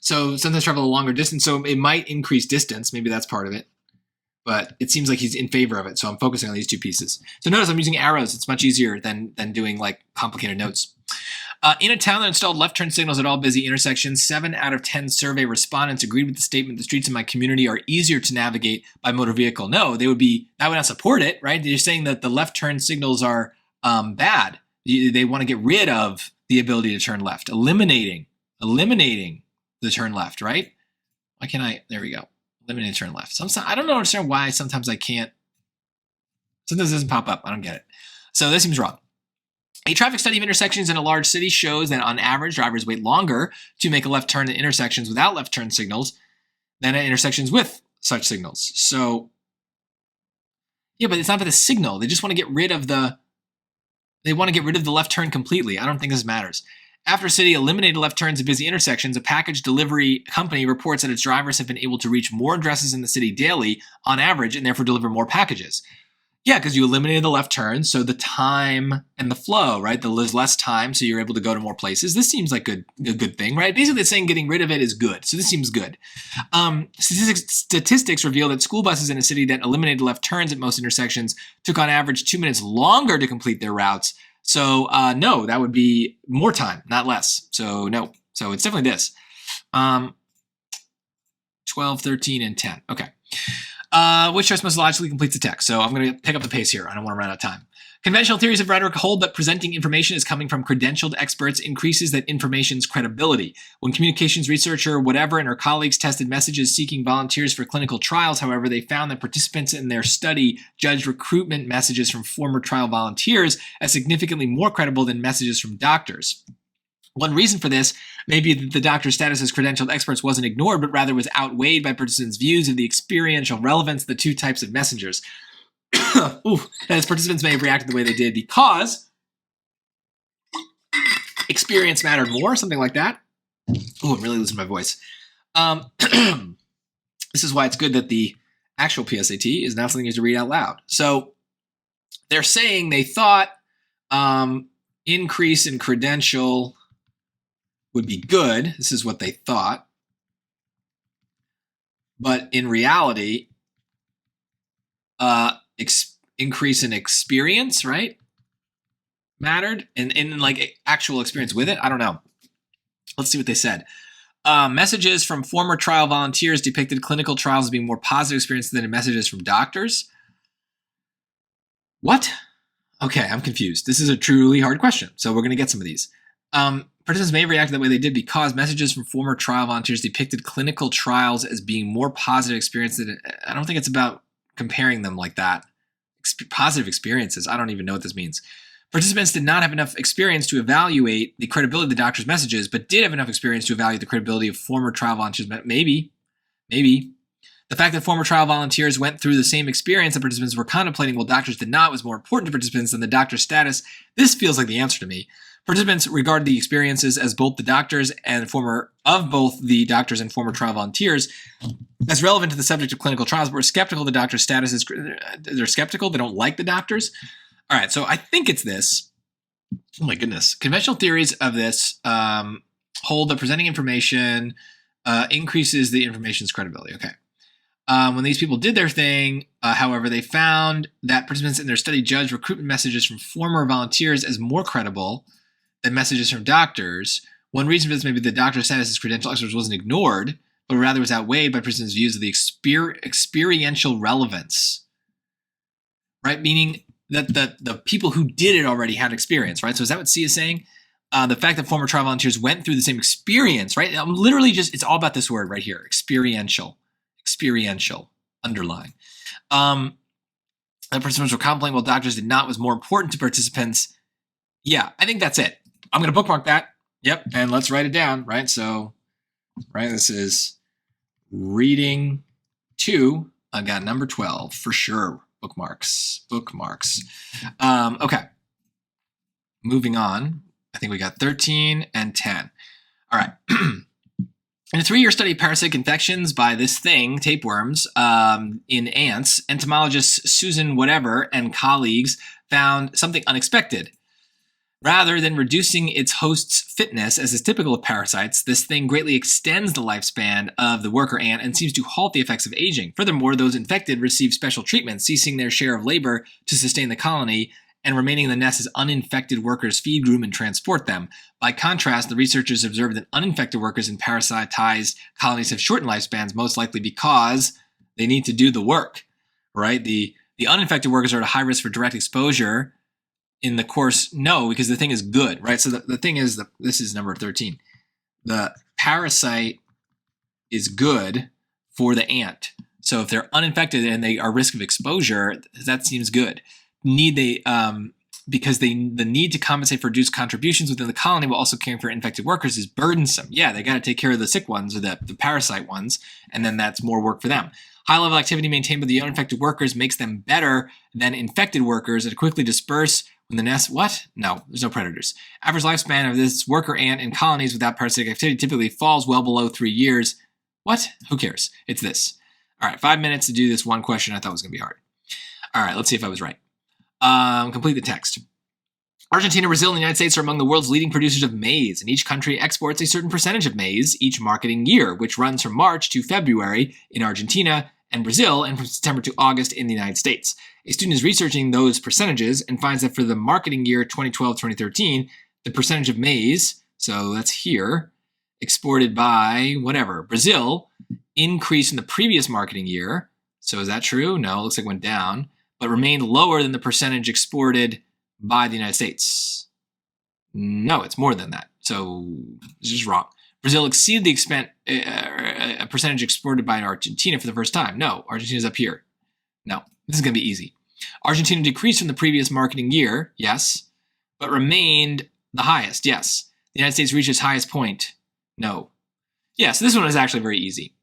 So sometimes travel a longer distance, so it might increase distance. Maybe that's part of it. But it seems like he's in favor of it, so I'm focusing on these two pieces. So notice I'm using arrows. It's much easier than doing like complicated notes. In a town that installed left turn signals at all busy intersections, 7 out of 10 survey respondents agreed with the statement the streets in my community are easier to navigate by motor vehicle. No, that would not support it, right? They're saying that the left turn signals are bad. They want to get rid of the ability to turn left, eliminating the turn left, right? Why can't I? There we go. Eliminate turn left. I don't understand why sometimes I can't. Sometimes it doesn't pop up. I don't get it. So this seems wrong. A traffic study of intersections in a large city shows that on average, drivers wait longer to make a left turn at intersections without left turn signals than at intersections with such signals. So, yeah, but it's not about the signal. They just want to get rid of the left turn completely. I don't think this matters. After a city eliminated left turns at busy intersections, a package delivery company reports that its drivers have been able to reach more addresses in the city daily on average and therefore deliver more packages. Yeah, because you eliminated the left turn, so the time and the flow, right? There's less time, so you're able to go to more places. This seems like a good thing, right? Basically, it's saying getting rid of it is good, so this seems good. Statistics reveal that school buses in a city that eliminated left turns at most intersections took on average 2 minutes longer to complete their routes. So no, that would be more time, not less. So no, so it's definitely this. 12, 13, and 10. Okay. Which choice most logically completes the text? So I'm going to pick up the pace here. I don't want to run out of time. Conventional theories of rhetoric hold that presenting information as coming from credentialed experts increases that information's credibility. When communications researcher, whatever, and her colleagues tested messages seeking volunteers for clinical trials, however, they found that participants in their study judged recruitment messages from former trial volunteers as significantly more credible than messages from doctors. One reason for this may be that the doctor's status as credentialed experts wasn't ignored, but rather was outweighed by participants' views of the experiential relevance of the two types of messengers. As participants may have reacted the way they did because experience mattered more, something like that. Oh, I'm really losing my voice. This is why it's good that the actual PSAT is not something you have to read out loud. So they're saying they thought increase in credential would be good. This is what they thought. But in reality, increase in experience, right? Mattered and in like actual experience with it. I don't know. Let's see what they said. Messages from former trial volunteers depicted clinical trials as being more positive experiences than messages from doctors. What? Okay, I'm confused. This is a truly hard question. So we're going to get some of these. Participants may react the way they did because messages from former trial volunteers depicted clinical trials as being more positive experiences. I don't think it's about comparing them like that. Positive experiences. I don't even know what this means. Participants did not have enough experience to evaluate the credibility of the doctor's messages, but did have enough experience to evaluate the credibility of former trial volunteers. Maybe. Maybe. The fact that former trial volunteers went through the same experience that participants were contemplating while doctors did not was more important to participants than the doctor's status. This feels like the answer to me. Participants regard the experiences as both the doctors and former trial volunteers as relevant to the subject of clinical trials, but we're skeptical the doctor's status is. They're skeptical. They don't like the doctors. All right, so I think it's this. Oh my goodness. Conventional theories of this hold that presenting information increases the information's credibility. Okay. When these people did their thing, however, they found that participants in their study judged recruitment messages from former volunteers as more credible than messages from doctors. One reason for this may be the doctor's status as credential experts wasn't ignored, but rather was outweighed by participants' views of the experiential relevance, right? Meaning that the people who did it already had experience, right? So is that what C is saying? The fact that former trial volunteers went through the same experience, right? I'm literally it's all about this word right here, experiential, underline. That participants were contemplating while doctors did not was more important to participants. Yeah, I think that's it. I'm going to bookmark that. Yep, and let's write it down, right? So, right, this is reading 2. I got number 12 for sure. Bookmarks. Okay. Moving on. I think we got 13 and 10. All right. In a 3-year study of parasitic infections by this thing, tapeworms, in ants, entomologist Susan Whatever and colleagues found something unexpected. Rather than reducing its host's fitness, as is typical of parasites, this thing greatly extends the lifespan of the worker ant and seems to halt the effects of aging. Furthermore, those infected receive special treatment, ceasing their share of labor to sustain the colony and remaining in the nest as uninfected workers feed, groom, and transport them. By contrast, the researchers observed that uninfected workers in parasitized colonies have shortened lifespans, most likely because they need to do the work, right? The uninfected workers are at a high risk for direct exposure. In the course, no, because the thing is good, right? So the thing is, this is number 13. The parasite is good for the ant. So if they're uninfected and they are risk of exposure, that seems good. Because the need to compensate for reduced contributions within the colony while also caring for infected workers is burdensome. Yeah, they got to take care of the sick ones or the parasite ones, and then that's more work for them. High-level activity maintained by the uninfected workers makes them better than infected workers that quickly disperse when the nest, what? No, there's no predators. Average lifespan of this worker ant in colonies without parasitic activity typically falls well below 3 years. What? Who cares? It's this. All right, 5 minutes to do this one question I thought was going to be hard. All right, let's see if I was right. Complete the text. Argentina, Brazil, and the United States are among the world's leading producers of maize, and each country exports a certain percentage of maize each marketing year, which runs from March to February in Argentina and Brazil, and from September to August in the United States. A student is researching those percentages and finds that for the marketing year 2012-2013, the percentage of maize, so that's here, exported by whatever, Brazil, increased in the previous marketing year. So is that true? No, it looks like it went down, but remained lower than the percentage exported by the United States. No, it's more than that. So it's just wrong. Brazil exceeded the percentage exported by Argentina for the first time. No, Argentina's up here. No, this is going to be easy. Argentina decreased from the previous marketing year, yes, but remained the highest, yes. The United States reached its highest point, no. Yeah, so this one is actually very easy.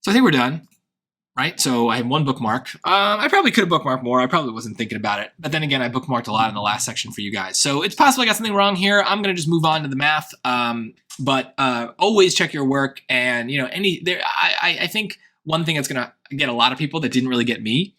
So I think we're done, right? So I have one bookmark. I probably could have bookmarked more. I probably wasn't thinking about it. But then again, I bookmarked a lot in the last section for you guys. So it's possible I got something wrong here. I'm going to just move on to the math. But always check your work. And, you know, I think one thing that's going to get a lot of people that didn't really get me,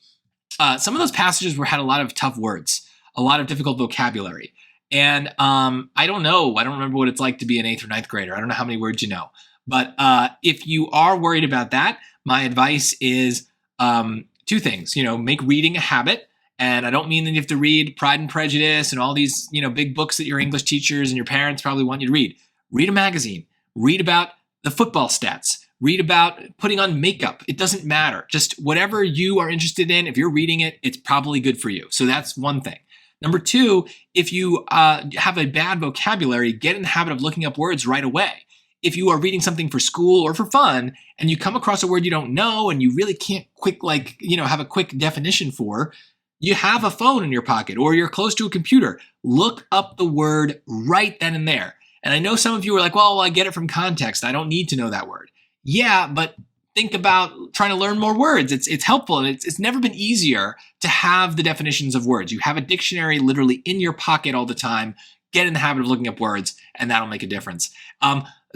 some of those passages had a lot of tough words, a lot of difficult vocabulary. And I don't know. I don't remember what it's like to be an 8th or 9th grader. I don't know how many words you know. But if you are worried about that, my advice is 2 things. You know, make reading a habit. And I don't mean that you have to read Pride and Prejudice and all these, you know, big books that your English teachers and your parents probably want you to read. Read a magazine. Read about the football stats. Read about putting on makeup. It doesn't matter. Just whatever you are interested in, if you're reading it, it's probably good for you. So that's one thing. Number 2, if you have a bad vocabulary, get in the habit of looking up words right away. If you are reading something for school or for fun and you come across a word you don't know and you really can't have a quick definition for, you have a phone in your pocket or you're close to a computer. Look up the word right then and there. And I know some of you are like, well, I get it from context. I don't need to know that word. Yeah, but think about trying to learn more words. It's helpful, and it's never been easier to have the definitions of words. You have a dictionary literally in your pocket all the time. Get in the habit of looking up words, and that'll make a difference.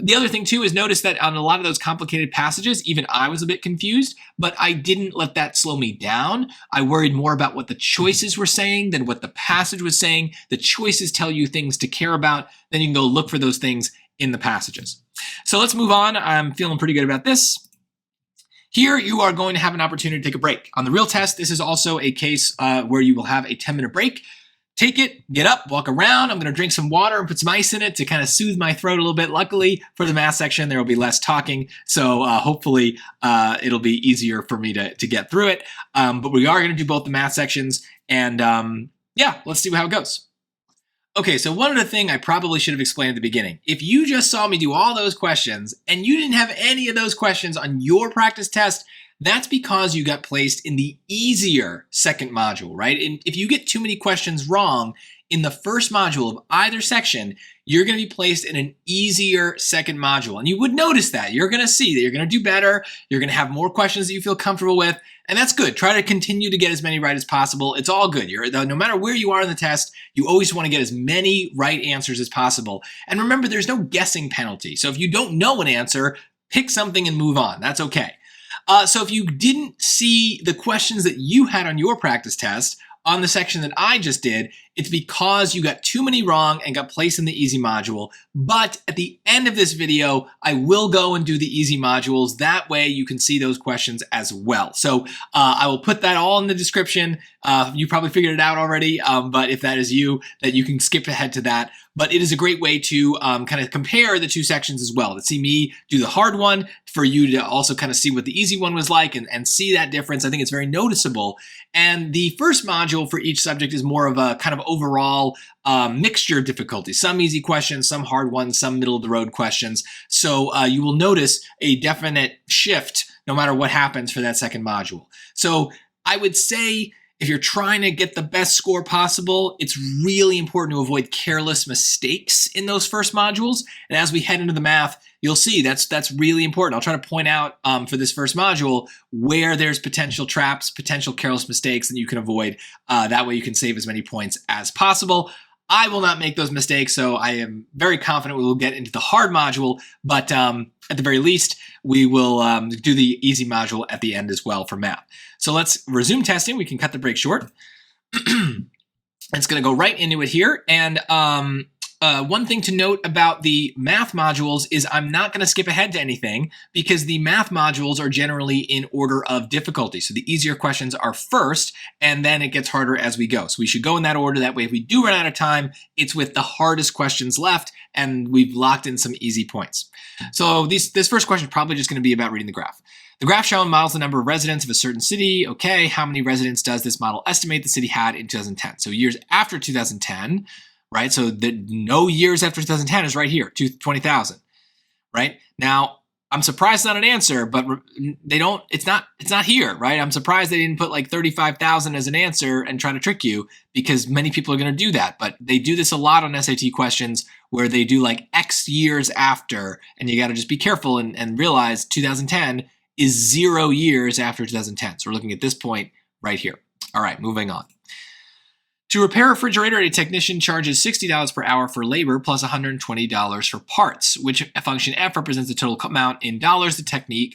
The other thing too is notice that on a lot of those complicated passages, even I was a bit confused, but I didn't let that slow me down. I worried more about what the choices were saying than what the passage was saying. The choices tell you things to care about. Then you can go look for those things in the passages. So let's move on. I'm feeling pretty good about this. Here you are going to have an opportunity to take a break. On the real test, this is also a case where you will have a 10-minute break. Take it, get up, walk around. I'm going to drink some water and put some ice in it to kind of soothe my throat a little bit. Luckily for the math section, there will be less talking. So hopefully it'll be easier for me to get through it. But we are going to do both the math sections. And yeah, let's see how it goes. Okay, so one other thing I probably should have explained at the beginning. If you just saw me do all those questions and you didn't have any of those questions on your practice test, that's because you got placed in the easier second module, right? And if you get too many questions wrong in the first module of either section, you're going to be placed in an easier second module. And you would notice that. You're going to see that you're going to do better. You're going to have more questions that you feel comfortable with. And that's good. Try to continue to get as many right as possible. It's all good. No matter where you are in the test, you always want to get as many right answers as possible. And remember, there's no guessing penalty. So if you don't know an answer, pick something and move on. That's okay. So if you didn't see the questions that you had on your practice test on the section that I just did, it's because you got too many wrong and got placed in the easy module. But at the end of this video, I will go and do the easy modules. That way you can see those questions as well. So I will put that all in the description. You probably figured it out already, but if that is you, that you can skip ahead to that. But it is a great way to kind of compare the two sections as well, to see me do the hard one, for you to also kind of see what the easy one was like and see that difference. I think it's very noticeable. And the first module for each subject is more of a kind of overall mixture of difficulty. Some easy questions, some hard ones, some middle of the road questions. So you will notice a definite shift no matter what happens for that second module. So I would say, if you're trying to get the best score possible, it's really important to avoid careless mistakes in those first modules. And as we head into the math, you'll see that's really important. I'll try to point out for this first module where there's potential traps, potential careless mistakes that you can avoid. That way you can save as many points as possible. I will not make those mistakes, so I am very confident we will get into the hard module, but at the very least, we will do the easy module at the end as well for math. So let's resume testing. We can cut the break short. It's going to go right into it here. And one thing to note about the math modules is I'm not going to skip ahead to anything because the math modules are generally in order of difficulty. So the easier questions are first, and then it gets harder as we go. So we should go in that order. That way, if we do run out of time, it's with the hardest questions left, and we've locked in some easy points. So this first question is probably just going to be about reading the graph. The graph shown models the number of residents of a certain city. Okay, how many residents does this model estimate the city had in 2010? So years after 2010, right? So no years after 2010 is right here, 20,000, right? Now, I'm surprised it's not an answer, but it's not here, right? I'm surprised they didn't put like 35,000 as an answer and try to trick you, because many people are going to do that. But they do this a lot on SAT questions where they do like X years after, and you got to just be careful and realize 2010 is 0 years after 2010. So we're looking at this point right here. All right, moving on. To repair a refrigerator, a technician charges $60 per hour for labor plus $120 for parts, which function F represents the total amount in dollars the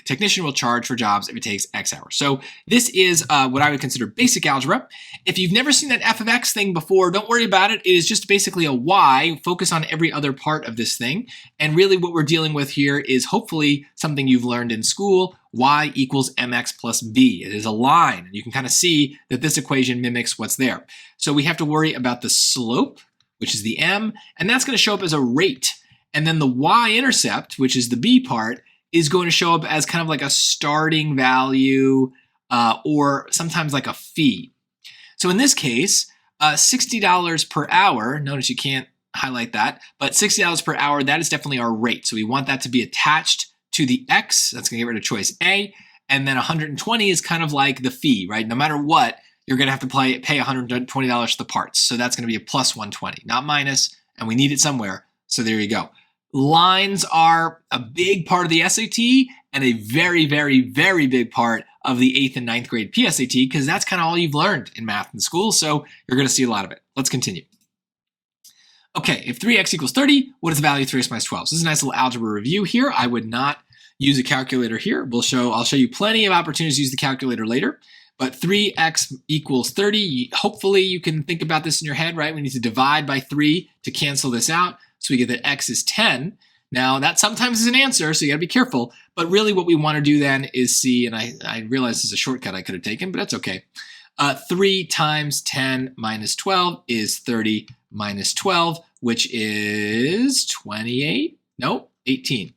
technician will charge for jobs if it takes X hours. So this is what I would consider basic algebra. If you've never seen that f of x thing before, don't worry about it. It is just basically a y. Focus on every other part of this thing. And really what we're dealing with here is hopefully something you've learned in school. Y equals mx plus b. It is a line. You can kind of see that this equation mimics what's there. So we have to worry about the slope, which is the m, and that's going to show up as a rate. And then the y-intercept, which is the b part, is going to show up as kind of like a starting value or sometimes like a fee. So in this case, $60 per hour, notice you can't highlight that, but $60 per hour, that is definitely our rate. So we want that to be attached to the X, that's going to get rid of choice A, and then 120 is kind of like the fee, right? No matter what, you're going to have to pay $120 for the parts. So that's going to be a plus 120, not minus, and we need it somewhere. So there you go. lines are a big part of the SAT and a very, very, very big part of the 8th and 9th grade PSAT, because that's kind of all you've learned in math in school, so you're going to see a lot of it. Let's continue. Okay, if 3x equals 30, what is the value of 3x minus 12? So this is a nice little algebra review here. I would not use a calculator here. I'll show you plenty of opportunities to use the calculator later. But 3x equals 30. Hopefully you can think about this in your head, right? We need to divide by 3 to cancel this out. So we get that x is 10. Now that sometimes is an answer, so you gotta be careful. But really what we wanna do then is see, and I realize this is a shortcut I could have taken, but that's okay. 3 times 10 minus 12 is 30 minus 12, which is 28? Nope, 18.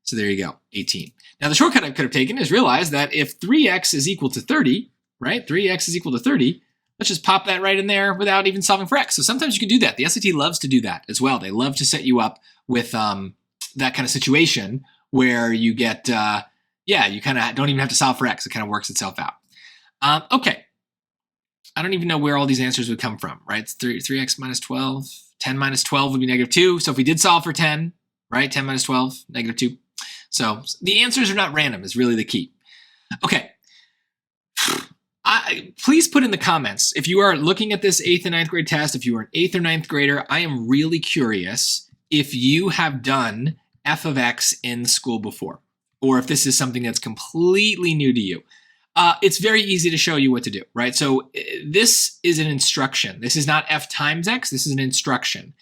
So there you go, 18. Now the shortcut I could have taken is realize that if 3x is equal to 30, right? 3x is equal to 30, let's just pop that right in there without even solving for x. So sometimes you can do that. The SAT loves to do that as well. They love to set you up with that kind of situation where you get, you kind of don't even have to solve for x. It kind of works itself out. Okay. I don't even know where all these answers would come from, right? It's 3x minus 12. 10 minus 12 would be negative 2. So if we did solve for 10, right? 10 minus 12, negative 2. So the answers are not random is really the key. Okay. Please put in the comments, if you are looking at this 8th and 9th grade test, if you are an 8th or 9th grader, I am really curious if you have done f of x in school before, or if this is something that's completely new to you. It's very easy to show you what to do, right? So this is an instruction. This is not f times x, this is an instruction.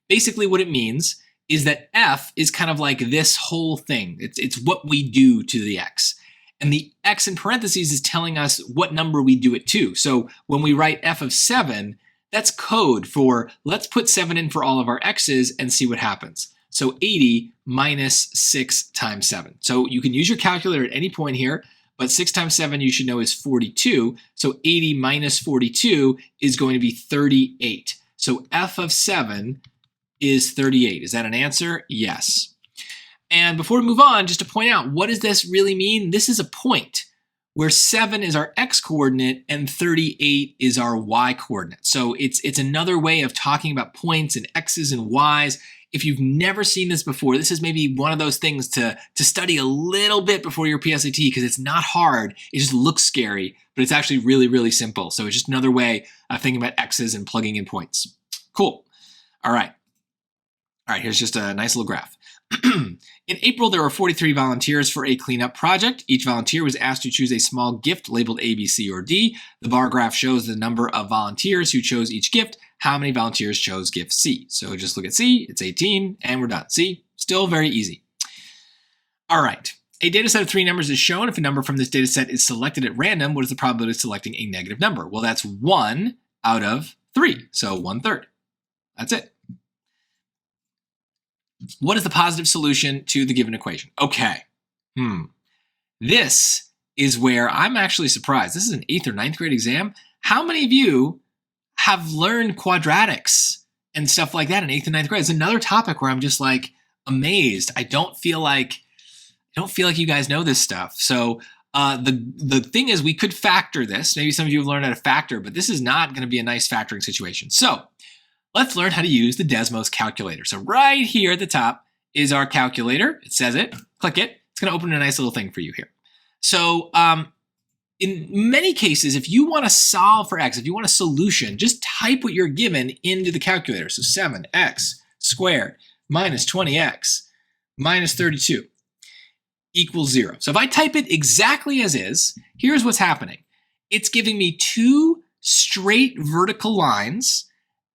Basically what it means is that f is kind of like this whole thing. It's what we do to the x. And the x in parentheses is telling us what number we do it to. So when we write f of 7, that's code for let's put 7 in for all of our x's and see what happens. So 80 minus 6 times 7. So you can use your calculator at any point here, but 6 times 7 you should know is 42. So 80 minus 42 is going to be 38. So f of 7 is 38. Is that an answer? Yes. And before we move on, just to point out, what does this really mean? This is a point where 7 is our x coordinate and 38 is our y coordinate. So it's another way of talking about points and x's and y's. If you've never seen this before, this is maybe one of those things to study a little bit before your PSAT, because it's not hard. It just looks scary, but it's actually really, really simple. So it's just another way of thinking about x's and plugging in points. Cool. All right, here's just a nice little graph. In April, there were 43 volunteers for a cleanup project. Each volunteer was asked to choose a small gift labeled A, B, C, or D. The bar graph shows the number of volunteers who chose each gift. How many volunteers chose gift C? So just look at C, it's 18, and we're done. See, still very easy. All right, a data set of 3 numbers is shown. If a number from this data set is selected at random, what is the probability of selecting a negative number? Well, that's 1 out of 3, so 1/3. That's it. What is the positive solution to the given equation? Okay, this is where I'm actually surprised. This is an 8th or 9th grade exam. How many of you have learned quadratics and stuff like that in 8th and 9th grade? It's another topic where I'm just like amazed. I don't feel like you guys know this stuff. So the thing is, we could factor this. Maybe some of you have learned how to factor, but this is not going to be a nice factoring situation. So let's learn how to use the Desmos calculator. So right here at the top is our calculator. It says it. Click it. It's going to open a nice little thing for you here. So in many cases, if you want to solve for x, if you want a solution, just type what you're given into the calculator. So 7x squared minus 20x minus 32 equals 0. So if I type it exactly as is, here's what's happening. It's giving me 2 straight vertical lines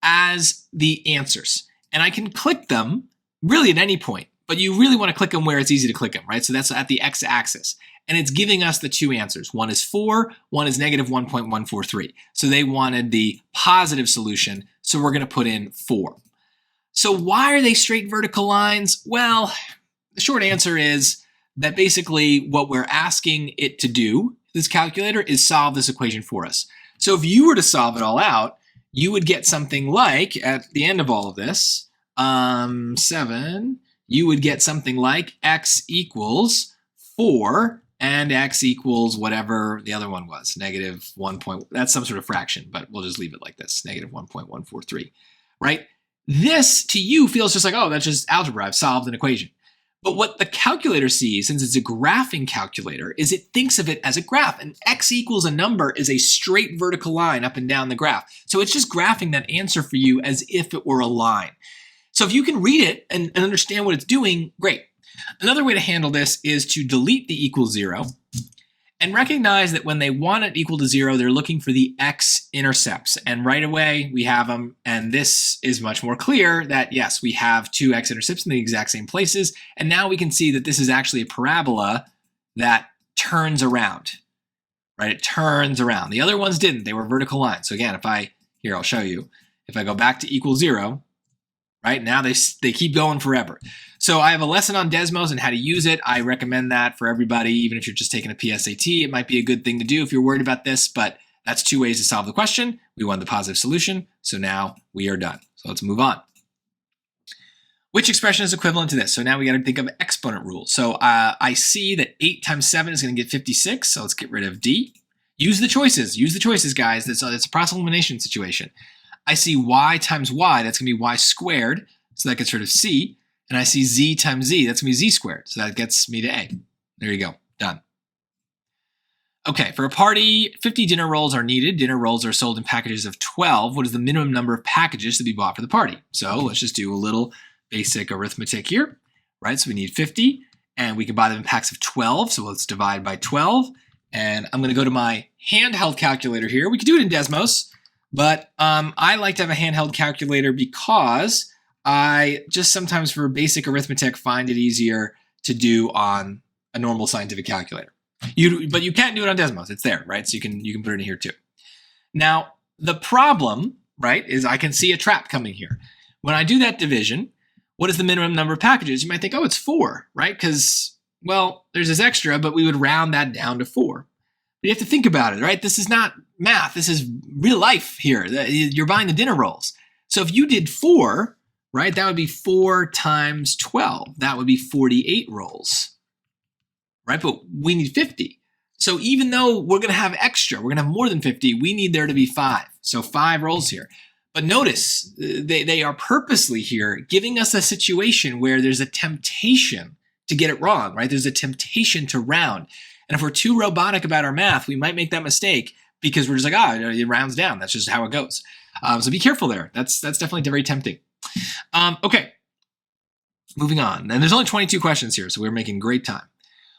as the answers. And I can click them really at any point, but you really want to click them where it's easy to click them, right? So that's at the x-axis. And it's giving us the 2 answers. One is 4, one is negative 1.143. So they wanted the positive solution, so we're going to put in 4. So why are they straight vertical lines? Well, the short answer is that basically what we're asking it to do, this calculator, is solve this equation for us. So if you were to solve it all out, you would get something like, at the end of all of this, 7, you would get something like x equals 4 and x equals whatever the other one was, negative 1. That's some sort of fraction, but we'll just leave it like this, negative 1.143, right? This to you feels just like, oh, that's just algebra. I've solved an equation. But what the calculator sees, since it's a graphing calculator, is it thinks of it as a graph. And x equals a number is a straight vertical line up and down the graph. So it's just graphing that answer for you as if it were a line. So if you can read it and understand what it's doing, great. Another way to handle this is to delete the equals 0 and recognize that when they want it equal to 0, they're looking for the x-intercepts. And right away, we have them. And this is much more clear that, yes, we have two x-intercepts in the exact same places. And now we can see that this is actually a parabola that turns around, right? It turns around. The other ones didn't. They were vertical lines. So again, here, I'll show you. If I go back to equal 0, right? Now they keep going forever. So I have a lesson on Desmos and how to use it. I recommend that for everybody, even if you're just taking a PSAT. It might be a good thing to do if you're worried about this, but that's two ways to solve the question. We want the positive solution, so now we are done. So let's move on. Which expression is equivalent to this? So now we got to think of exponent rule. So I see that 8 times 7 is going to get 56, so let's get rid of D. Use the choices. Use the choices, guys. It's a process elimination situation. I see y times y, that's going to be y squared, so that gets rid of c. And I see z times z, that's going to be z squared, so that gets me to a. There you go, done. Okay, for a party, 50 dinner rolls are needed. Dinner rolls are sold in packages of 12. What is the minimum number of packages to be bought for the party? So let's just do a little basic arithmetic here, right? So we need 50, and we can buy them in packs of 12, so let's divide by 12. And I'm going to go to my handheld calculator here. We could do it in Desmos. But I like to have a handheld calculator because I just sometimes for basic arithmetic find it easier to do on a normal scientific calculator. But you can't do it on Desmos. It's there, right? So you can put it in here too. Now, the problem, right, is I can see a trap coming here. When I do that division, what is the minimum number of packages? You might think, oh, it's 4, right? Because, well, there's this extra, but we would round that down to 4. But you have to think about it, right? This is not math. This is real life here. You're buying the dinner rolls. So if you did 4, right, that would be 4 times 12. That would be 48 rolls, right? But we need 50. So even though we're going to have extra, we're going to have more than 50, we need there to be 5. So 5 rolls here. But notice, they are purposely here giving us a situation where there's a temptation to get it wrong, right? There's a temptation to round. And if we're too robotic about our math, we might make that mistake because we're just like, it rounds down. That's just how it goes. So be careful there. That's definitely very tempting. Okay, moving on. And there's only 22 questions here, so we're making great time.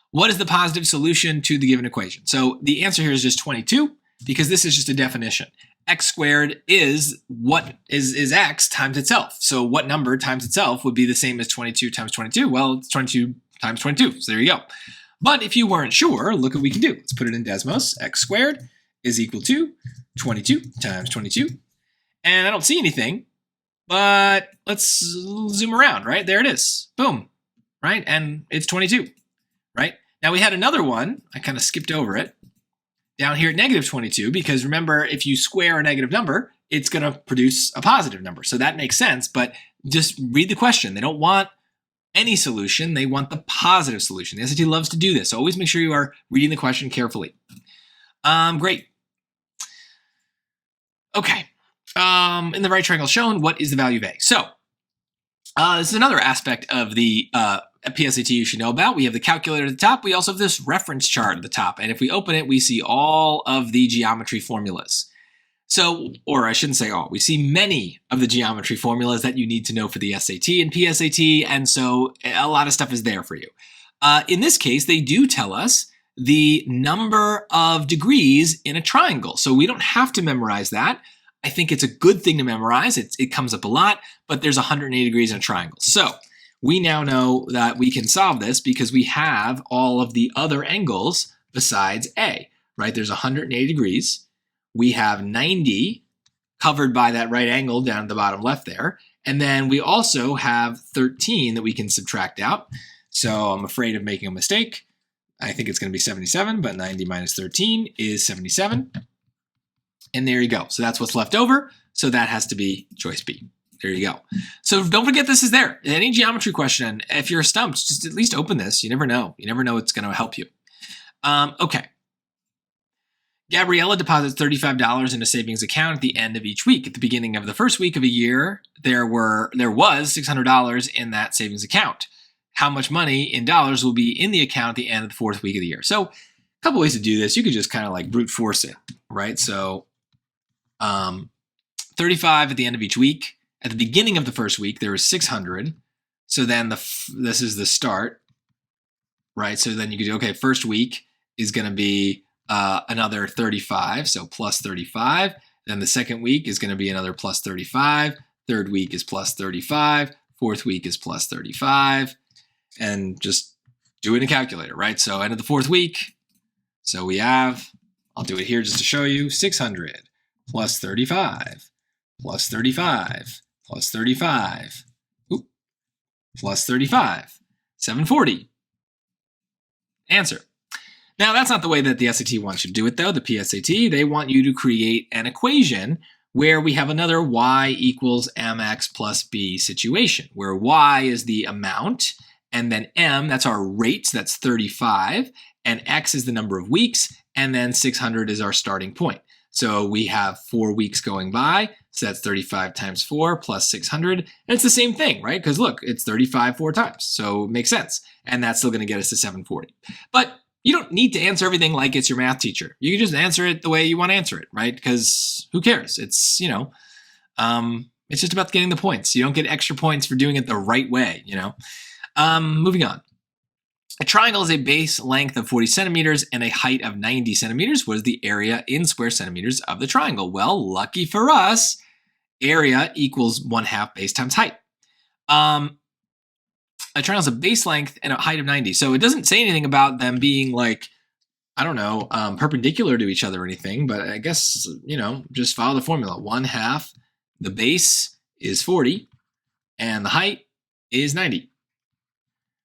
What is the positive solution to the given equation? So the answer here is just 22 because this is just a definition. X squared is what is x times itself. So what number times itself would be the same as 22 times 22? Well, it's 22 times 22. So there you go. But if you weren't sure, look what we can do. Let's put it in Desmos. X squared is equal to 22 times 22. And I don't see anything, but let's zoom around, right? There it is. Boom, right? And it's 22, right? Now we had another one. I kind of skipped over it. Down here at negative 22, because remember, if you square a negative number, it's going to produce a positive number. So that makes sense, but just read the question. They don't want any solution. They want the positive solution. The SAT loves to do this. So always make sure you are reading the question carefully. Great. Okay. In the right triangle shown, what is the value of A? So this is another aspect of the PSAT you should know about. We have the calculator at the top. We also have this reference chart at the top. And if we open it, we see all of the geometry formulas. So, or I shouldn't say all, we see many of the geometry formulas that you need to know for the SAT and PSAT. And so a lot of stuff is there for you. In this case, they do tell us the number of degrees in a triangle. So we don't have to memorize that. I think it's a good thing to memorize. It comes up a lot, but there's 180 degrees in a triangle. So we now know that we can solve this because we have all of the other angles besides A, right? There's 180 degrees. We have 90 covered by that right angle down at the bottom left there. And then we also have 13 that we can subtract out. So I'm afraid of making a mistake. I think it's going to be 77, but 90 minus 13 is 77. And there you go. So that's what's left over. So that has to be choice B. There you go. So don't forget this is there. Any geometry question, if you're stumped, just at least open this. You never know. You never know it's going to help you. Okay. Gabriella deposits $35 in a savings account at the end of each week. At the beginning of the first week of a year, there was $600 in that savings account. How much money in dollars will be in the account at the end of the fourth week of the year? So a couple ways to do this. You could just kind of like brute force it, right? So 35 at the end of each week. At the beginning of the first week, there was 600. So then this is the start, right? So then you could do, okay, first week is going to be another 35, so plus 35. Then the second week is going to be another plus 35. Third week is plus 35. Fourth week is plus 35. And just do it in a calculator, right? So end of the fourth week. So we have, I'll do it here just to show you, 600 plus 35 plus 35 plus 35 plus 35, 740. Answer. Now, that's not the way that the SAT wants you to do it, though. The PSAT, they want you to create an equation where we have another y equals mx plus b situation, where y is the amount, and then m, that's our rate, so that's 35, and x is the number of weeks, and then 600 is our starting point. So we have 4 weeks going by, so that's 35 times 4 plus 600, and it's the same thing, right? Because look, it's 35 4 times, so it makes sense, and that's still going to get us to 740. But you don't need to answer everything like it's your math teacher. You can just answer it the way you want to answer it, right? Because who cares? It's, it's just about getting the points. You don't get extra points for doing it the right way, Moving on. A triangle is a base length of 40 centimeters and a height of 90 centimeters. What is the area in square centimeters of the triangle? Well, lucky for us, area equals 1/2 base times height. A triangle is a base length and a height of 90. So it doesn't say anything about them being like, perpendicular to each other or anything, but I guess, just follow the formula. 1/2, the base is 40 and the height is 90.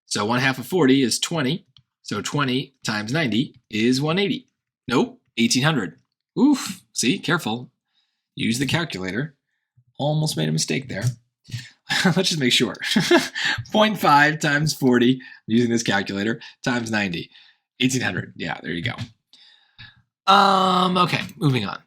So 1/2 of 40 is 20. So 20 times 90 is 180. Nope, 1800. Oof, see, careful. Use the calculator. Almost made a mistake there. Let's just make sure. 0.5 times 40, using this calculator, times 90. 1800. Yeah, there you go. Okay, moving on.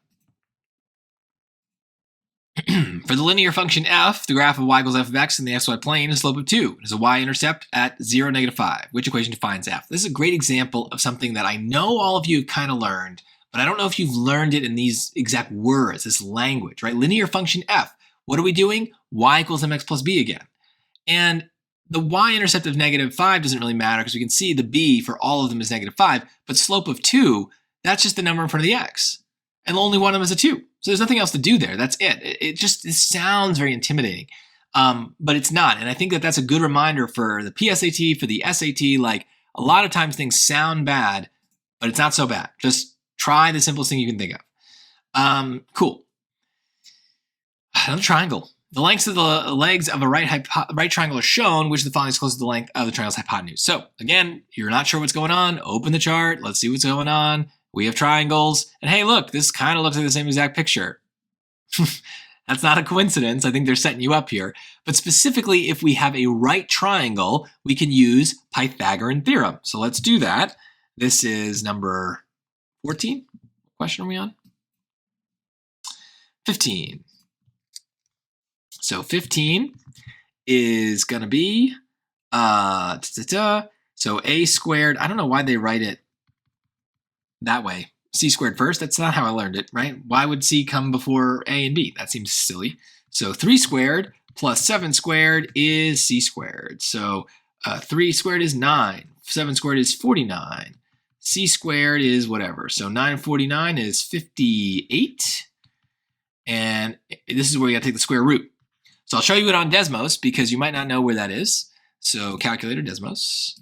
For the linear function f, the graph of y equals f of x in the xy plane is a slope of 2. It is a y-intercept at 0, -5. Which equation defines f? This is a great example of something that I know all of you have kind of learned, but I don't know if you've learned it in these exact words, this language, right? Linear function f. What are we doing? Y equals mx plus b again. And the y-intercept of -5 doesn't really matter because we can see the b for all of them is -5, but slope of 2, that's just the number in front of the x. And only one of them is a 2. So there's nothing else to do there. That's it. It sounds very intimidating, but it's not. And I think that that's a good reminder for the PSAT, for the SAT. Like, a lot of times things sound bad, but it's not so bad. Just try the simplest thing you can think of. Cool. Another triangle. The lengths of the legs of a right triangle are shown, which of the following is close to the length of the triangle's hypotenuse. So again, you're not sure what's going on. Open the chart. Let's see what's going on. We have triangles. And hey, look, this kind of looks like the same exact picture. That's not a coincidence. I think they're setting you up here. But specifically, if we have a right triangle, we can use Pythagorean theorem. So let's do that. This is number 14. What question are we on? 15. So 15 is going to be, so a squared, I don't know why they write it that way. C squared first, that's not how I learned it, right? Why would C come before A and B? That seems silly. So 3 squared plus 7 squared is C squared. So 3 squared is 9, 7 squared is 49, C squared is whatever. So 949 is 58, and this is where you gotta take the square root. So I'll show you it on Desmos because you might not know where that is. So calculator Desmos.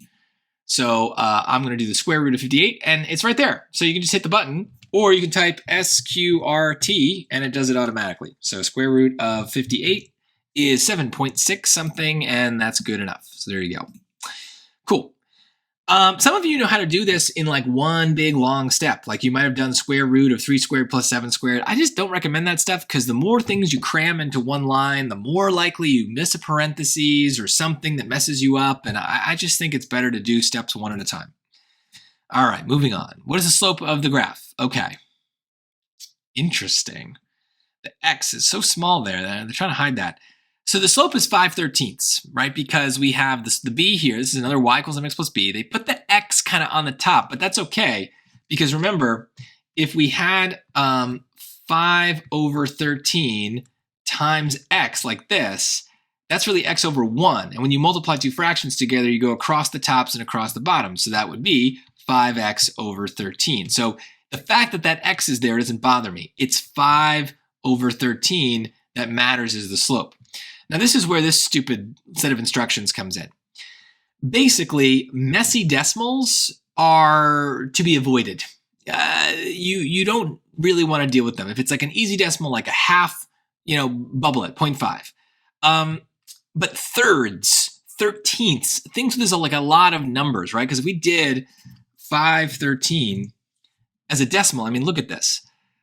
So I'm going to do the square root of 58, and it's right there. So you can just hit the button, or you can type SQRT, and it does it automatically. So square root of 58 is 7.6 something, and that's good enough. So there you go. Cool. Some of you know how to do this in like one big long step. Like you might have done square root of 3 squared plus 7 squared. I just don't recommend that stuff because the more things you cram into one line, the more likely you miss a parentheses or something that messes you up. And I just think it's better to do steps one at a time. All right, moving on. What is the slope of the graph? Okay. Interesting. The x is so small there. They're trying to hide that. So the slope is 5/13, right? Because we have this, the b here. This is another y equals mx plus b. They put the x kind of on the top, but that's okay. Because remember, if we had 5/13 times x like this, that's really x over 1. And when you multiply two fractions together, you go across the tops and across the bottoms. So that would be 5x/13. So the fact that that x is there doesn't bother me. It's 5/13 that matters is the slope. Now this is where this stupid set of instructions comes in. Basically, messy decimals are to be avoided. You don't really want to deal with them. If it's like an easy decimal, like a half, bubble it, 0.5. But thirds, 13ths, things with like a lot of numbers, right? Because if we did 5/13 as a decimal, I mean, look at this.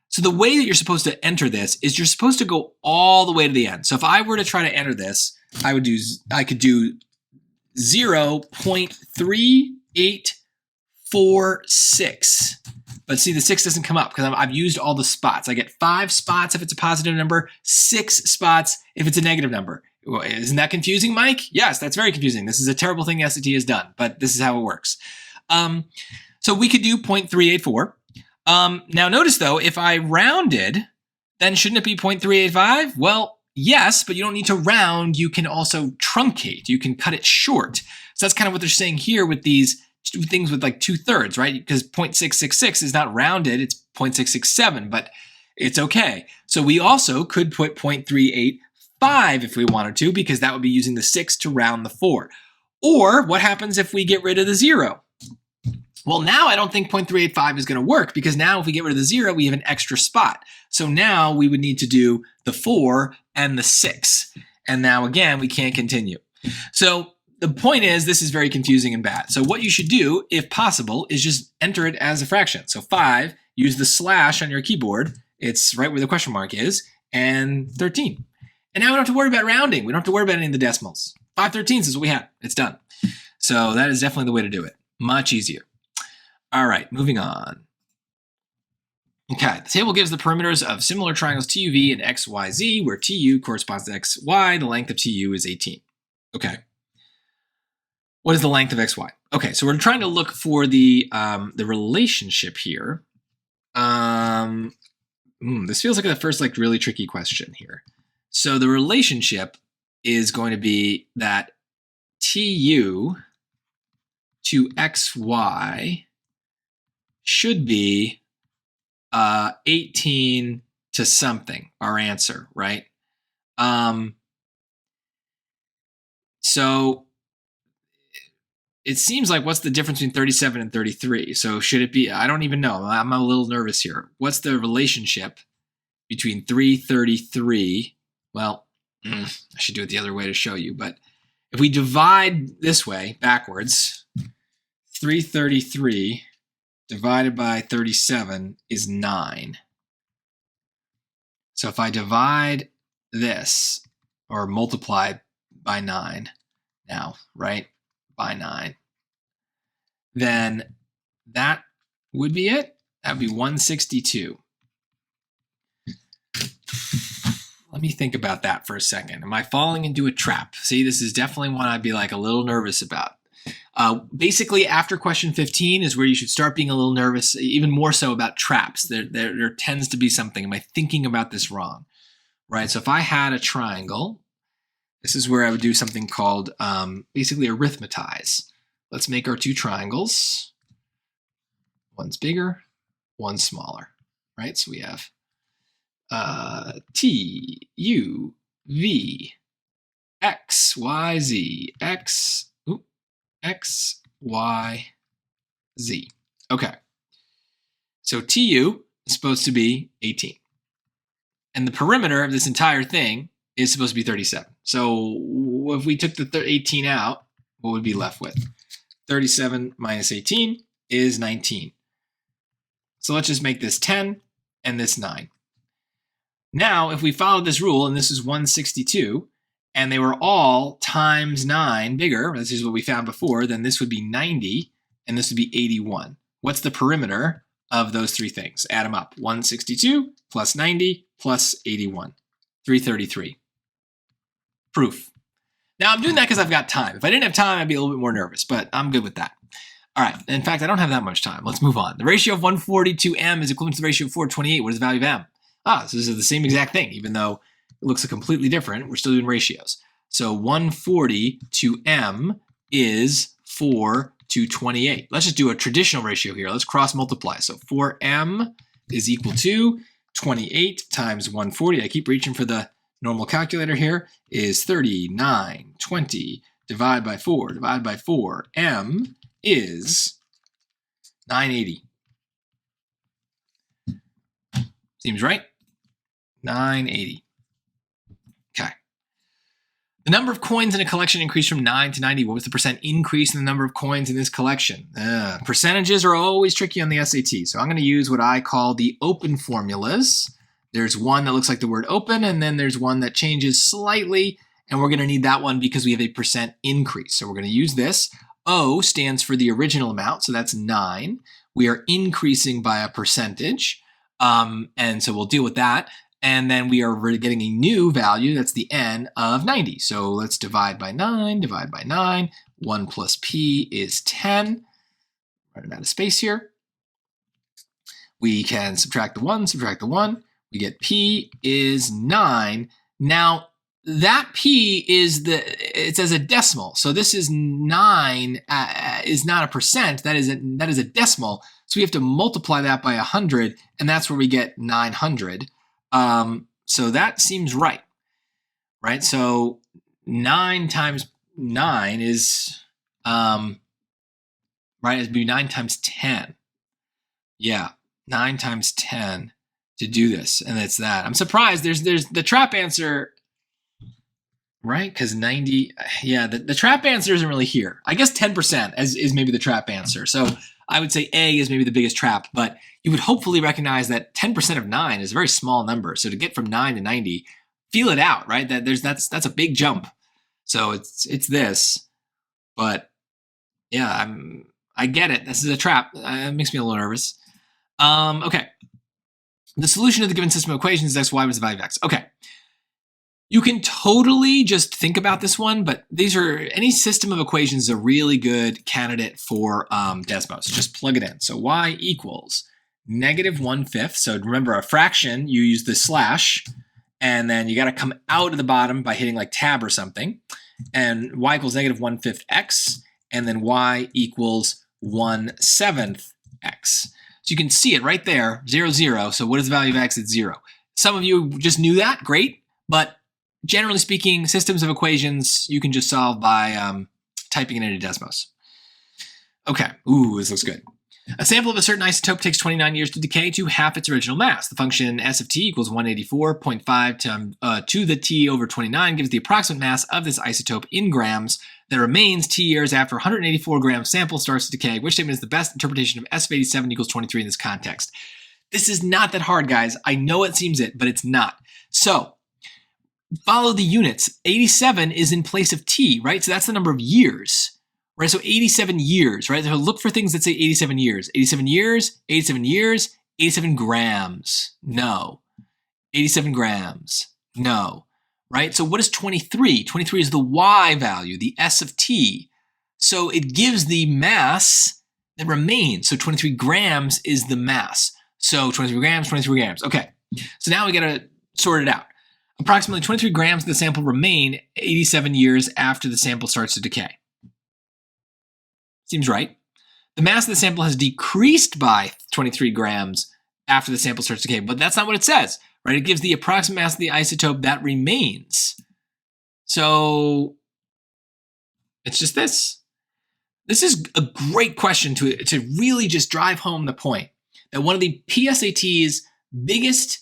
So the way that you're supposed to enter this is you're supposed to go all the way to the end. So if I were to try to enter this, I could do 0.3846. But see, the 6 doesn't come up because I've used all the spots. I get 5 spots if it's a positive number, 6 spots if it's a negative number. Isn't that confusing, Mike? Yes, that's very confusing. This is a terrible thing the SAT has done, but this is how it works. So we could do 0.384. Now notice though, if I rounded, then shouldn't it be 0.385? Well, yes, but you don't need to round. You can also truncate. You can cut it short. So that's kind of what they're saying here with these things with like 2/3, right? Because 0.666 is not rounded. It's 0.667, but it's okay. So we also could put 0.385 if we wanted to, because that would be using the 6 to round the 4. Or what happens if we get rid of the 0? Well, now I don't think 0.385 is going to work, because now if we get rid of the 0, we have an extra spot. So now we would need to do the 4 and the 6. And now again, we can't continue. So the point is, this is very confusing and bad. So what you should do, if possible, is just enter it as a fraction. So 5, use the slash on your keyboard. It's right where the question mark is, and 13. And now we don't have to worry about rounding. We don't have to worry about any of the decimals. 5/13 is what we have. It's done. So that is definitely the way to do it. Much easier. All right, moving on. Okay, the table gives the perimeters of similar triangles TUV and XYZ, where TU corresponds to XY. The length of TU is 18. Okay. What is the length of XY? Okay, so we're trying to look for the relationship here. This feels like the first really tricky question here. So the relationship is going to be that TU to XY should be 18 to something, our answer, right? So it seems like, what's the difference between 37 and 33? So should it be, I don't even know. I'm a little nervous here. What's the relationship between 333? Well, I should do it the other way to show you. But if we divide this way, backwards, 333 divided by 37 is 9. So if I divide this, or multiply by 9 now, right? By 9, then that would be it. That would be 162. Let me think about that for a second. Am I falling into a trap? See, this is definitely one I'd be like a little nervous about. Basically, after question 15 is where you should start being a little nervous, even more so about traps. There tends to be something. Am I thinking about this wrong? Right, so if I had a triangle, this is where I would do something called basically arithmetize. Let's make our two triangles. One's bigger, one's smaller, right? So we have T, U, V, X, Y, Z, X, Y, Z. Okay. So TU is supposed to be 18. And the perimeter of this entire thing is supposed to be 37. So if we took the 18 out, what would we be left with? 37 minus 18 is 19. So let's just make this 10 and this 9. Now, if we followed this rule, and this is 162, and they were all times 9 bigger, this is what we found before, then this would be 90, and this would be 81. What's the perimeter of those three things. Add them up. 162 plus 90 plus 81. 333. Proof. Now I'm doing that because I've got time. If I didn't have time, I'd be a little bit more nervous, but I'm good with that. All right, in fact, I don't have that much time. Let's move on. The ratio of 140 to m is equivalent to the ratio of 428. What is the value of m? So this is the same exact thing, even though it looks completely different. We're still doing ratios. So 140 to m is 4 to 28. Let's just do a traditional ratio here. Let's cross multiply. So 4m is equal to 28 times 140. I keep reaching for the normal calculator here, is 3920 divided by 4. M is 980. Seems right? 980. Okay. The number of coins in a collection increased from 9 to 90. What was the percent increase in the number of coins in this collection? Percentages are always tricky on the SAT, so I'm going to use what I call the open formulas. There's one that looks like the word open, and then there's one that changes slightly, and we're going to need that one because we have a percent increase. So we're going to use this. O stands for the original amount, so that's 9. We are increasing by a percentage, and so we'll deal with that. And then we are getting a new value, that's the n of 90. So let's divide by 9, divide by 9. 1 plus p is 10. Running out of space here. We can subtract the 1, subtract the 1. We get p is 9. Now, that p is it's as a decimal. So this is 9 is not a percent. That is a decimal. So we have to multiply that by 100, and that's where we get 900. So that seems right? So 9 times 9 is, it'd be 9 times 10. Yeah, 9 times 10 to do this, and it's that. I'm surprised there's the trap answer, right? Because 90, yeah, the trap answer isn't really here. I guess 10% is maybe the trap answer. So I would say A is maybe the biggest trap, but you would hopefully recognize that 10% of 9 is a very small number. So to get from 9 to 90, feel it out, right? That's a big jump. So it's this, but yeah, I get it. This is a trap. It makes me a little nervous. Okay. The solution to the given system of equations is x, y was the value of x. Okay. You can totally just think about this one, but any system of equations is a really good candidate for Desmos. Just plug it in. So y equals -1/5. So remember, a fraction, you use the slash, and then you got to come out of the bottom by hitting like tab or something. And y equals -1/5 x, and then y equals 1/7 x. So you can see it right there, 0, 0. So what is the value of x? It's 0. Some of you just knew that, great. But generally speaking, systems of equations, you can just solve by typing it into Desmos. Okay, ooh, this looks good. A sample of a certain isotope takes 29 years to decay to half its original mass. The function s of t equals 184.5 to the t over 29 gives the approximate mass of this isotope in grams that remains t years after 184 gram sample starts to decay. Which statement is the best interpretation of s of 87 equals 23 in this context? This is not that hard, guys. I know it seems it, but it's not. So follow the units. 87 is in place of t, right? So that's the number of years. Right, so 87 years, right? So look for things that say 87 years. 87 years, 87 years, 87 grams. No. 87 grams. No. Right? So what is 23? 23 is the y value, the s of t. So it gives the mass that remains. So 23 grams is the mass. So 23 grams, 23 grams. Okay. So now we got to sort it out. Approximately 23 grams of the sample remain 87 years after the sample starts to decay. Seems right. The mass of the sample has decreased by 23 grams after the sample starts to decay, but that's not what it says, right? It gives the approximate mass of the isotope that remains. So it's just this. This is a great question to really just drive home the point that one of the PSAT's biggest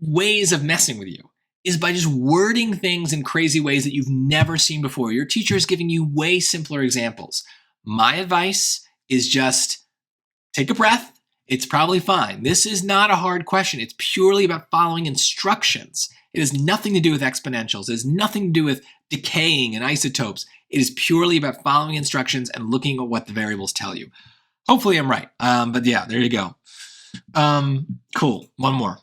ways of messing with you is by just wording things in crazy ways that you've never seen before. Your teacher is giving you way simpler examples. My advice is just take a breath. It's probably fine. This is not a hard question. It's purely about following instructions. It has nothing to do with exponentials. It has nothing to do with decaying and isotopes. It is purely about following instructions and looking at what the variables tell you. Hopefully I'm right. But yeah, there you go. Cool. One more.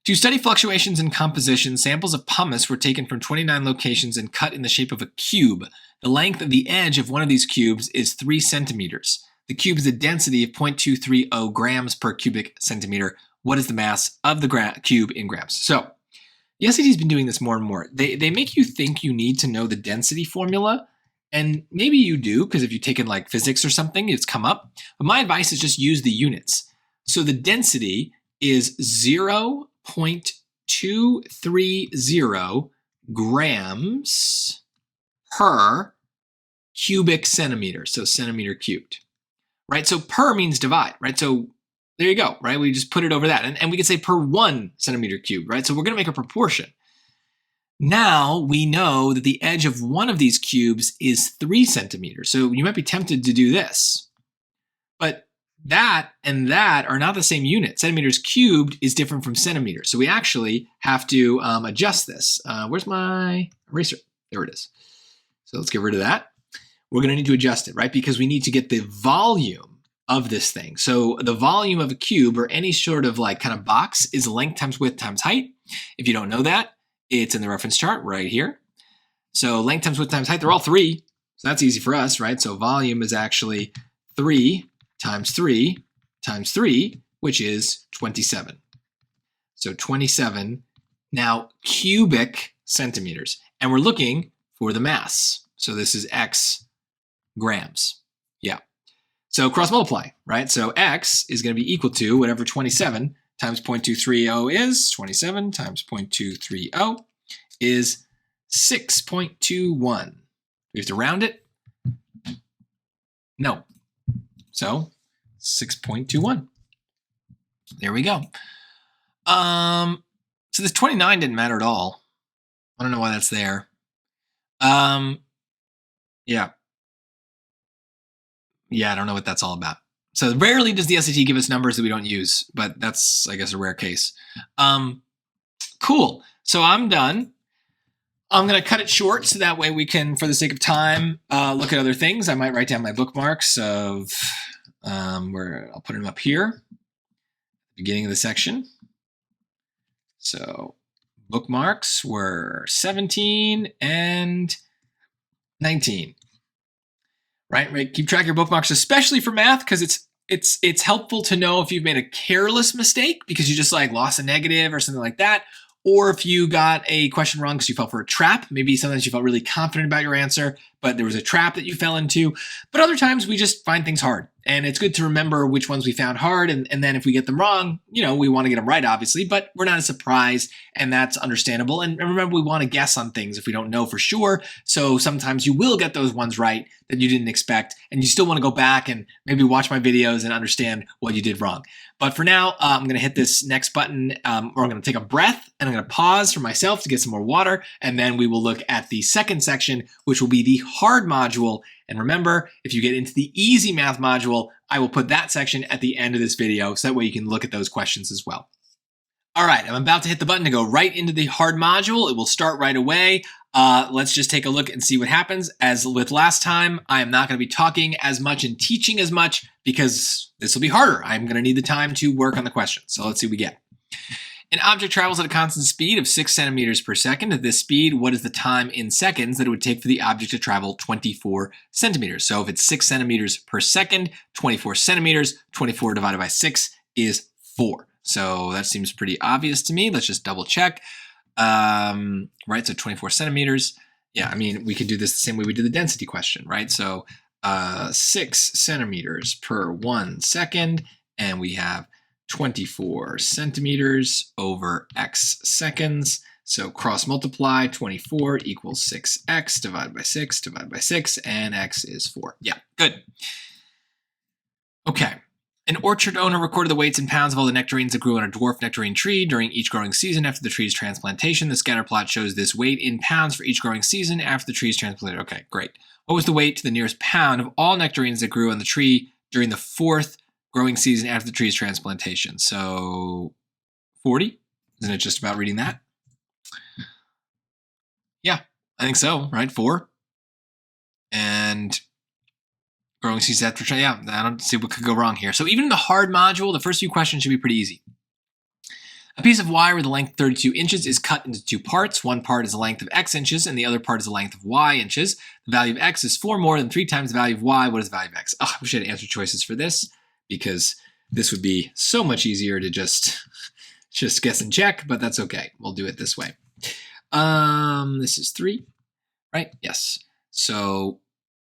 To study fluctuations in composition, samples of pumice were taken from 29 locations and cut in the shape of a cube. The length of the edge of one of these cubes is 3 centimeters. The cube has a density of 0.230 grams per cubic centimeter. What is the mass of the cube in grams? So the SAT's been doing this more and more. They make you think you need to know the density formula, and maybe you do, because if you've taken like physics or something, it's come up. But my advice is just use the units. So the density is 0.230 grams per cubic centimeter, so centimeter cubed, right? So per means divide, right? So there you go, right? We just put it over that. And we could say per 1 centimeter cubed, right? So we're going to make a proportion. Now we know that the edge of one of these cubes is 3 centimeters. So you might be tempted to do this. But that and that are not the same unit. Centimeters cubed is different from centimeters. So we actually have to adjust this. Where's my eraser? There it is. So let's get rid of that. We're going to need to adjust it, right? Because we need to get the volume of this thing. So the volume of a cube or any sort of like kind of box is length times width times height. If you don't know that, it's in the reference chart right here. So length times width times height, they're all 3. So that's easy for us, right? So volume is actually 3 times 3 times 3, which is 27. So 27 now cubic centimeters. And we're looking for the mass. So this is x grams. Yeah. So cross multiply, right? So x is going to be equal to whatever 27 times 0.230 is. 27 times 0.230 is 6.21. We have to round it? No. So 6.21. There we go. So this 29 didn't matter at all. I don't know why that's there. Yeah. Yeah, I don't know what that's all about. So rarely does the SAT give us numbers that we don't use, but that's, I guess, a rare case. Cool. So I'm done. I'm going to cut it short so that way we can, for the sake of time, look at other things. I might write down my bookmarks of where I'll put them up here, beginning of the section. So bookmarks were 17 and 19. Right? Keep track of your bookmarks, especially for math, because it's helpful to know if you've made a careless mistake because you just like lost a negative or something like that, or if you got a question wrong because you fell for a trap. Maybe sometimes you felt really confident about your answer, but there was a trap that you fell into. But other times we just find things hard. And it's good to remember which ones we found hard. And then if we get them wrong, you know, we want to get them right, obviously, but we're not as surprised, and that's understandable. And remember, we want to guess on things if we don't know for sure. So sometimes you will get those ones right that you didn't expect, and you still want to go back and maybe watch my videos and understand what you did wrong. But for now, I'm going to hit this next button, or I'm going to take a breath, and I'm going to pause for myself to get some more water, and then we will look at the second section, which will be the hard module. And remember, if you get into the easy math module, I will put that section at the end of this video, so that way you can look at those questions as well. All right, I'm about to hit the button to go right into the hard module. It will start right away. Let's just take a look and see what happens. As with last time, I am not going to be talking as much and teaching as much because this will be harder. I'm going to need the time to work on the questions. So let's see what we get. An object travels at a constant speed of 6 centimeters per second. At this speed, what is the time in seconds that it would take for the object to travel 24 centimeters? So if it's 6 centimeters per second, 24 centimeters, 24 divided by 6 is 4. So that seems pretty obvious to me. Let's just double check. Right, so 24 centimeters. Yeah, I mean, we could do this the same way we did the density question, right? So 6 centimeters per 1 second, and we have 24 centimeters over x seconds. So cross multiply, 24 equals 6x divided by 6 divided by 6, and x is 4. Yeah, good. Okay. An orchard owner recorded the weights in pounds of all the nectarines that grew on a dwarf nectarine tree during each growing season after the tree's transplantation. The scatter plot shows this weight in pounds for each growing season after the tree's transplanted. Okay, great. What was the weight to the nearest pound of all nectarines that grew on the tree during the 4th growing season after the tree's transplantation? So 40? Isn't it just about reading that? Yeah, I think so, right? 4. And Growing seeds after, yeah, I don't see what could go wrong here. So even in the hard module, the first few questions should be pretty easy. A piece of wire with a length of 32 inches is cut into two parts. One part is the length of x inches, and the other part is the length of y inches. The value of x is 4 more than 3 times the value of y. What is the value of x? Oh, I wish I had answer choices for this, because this would be so much easier to just guess and check, but that's okay. We'll do it this way. This is 3, right? Yes. So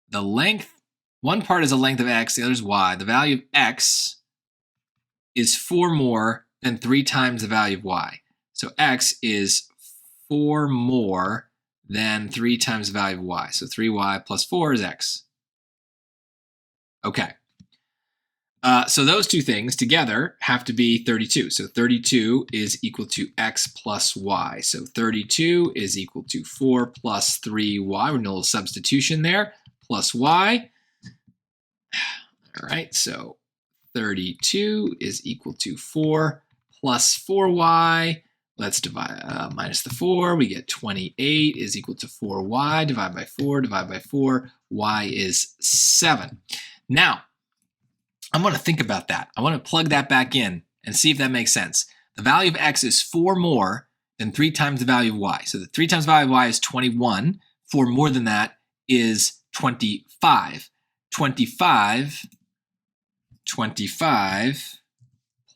the length, one part is the length of x, the other is y. The value of x is 4 more than 3 times the value of y. So x is 4 more than 3 times the value of y. So 3y plus 4 is x. Okay. So those two things together have to be 32. So 32 is equal to x plus y. So 32 is equal to 4 plus 3y. We're doing a little substitution there. Plus y. All right, so 32 is equal to 4 plus 4y. Let's divide minus the 4. We get 28 is equal to 4y. Divide by 4, divide by 4. Y is 7. Now, I'm going to think about that. I want to plug that back in and see if that makes sense. The value of x is 4 more than 3 times the value of y. So the 3 times the value of y is 21. 4 more than that is 25. 25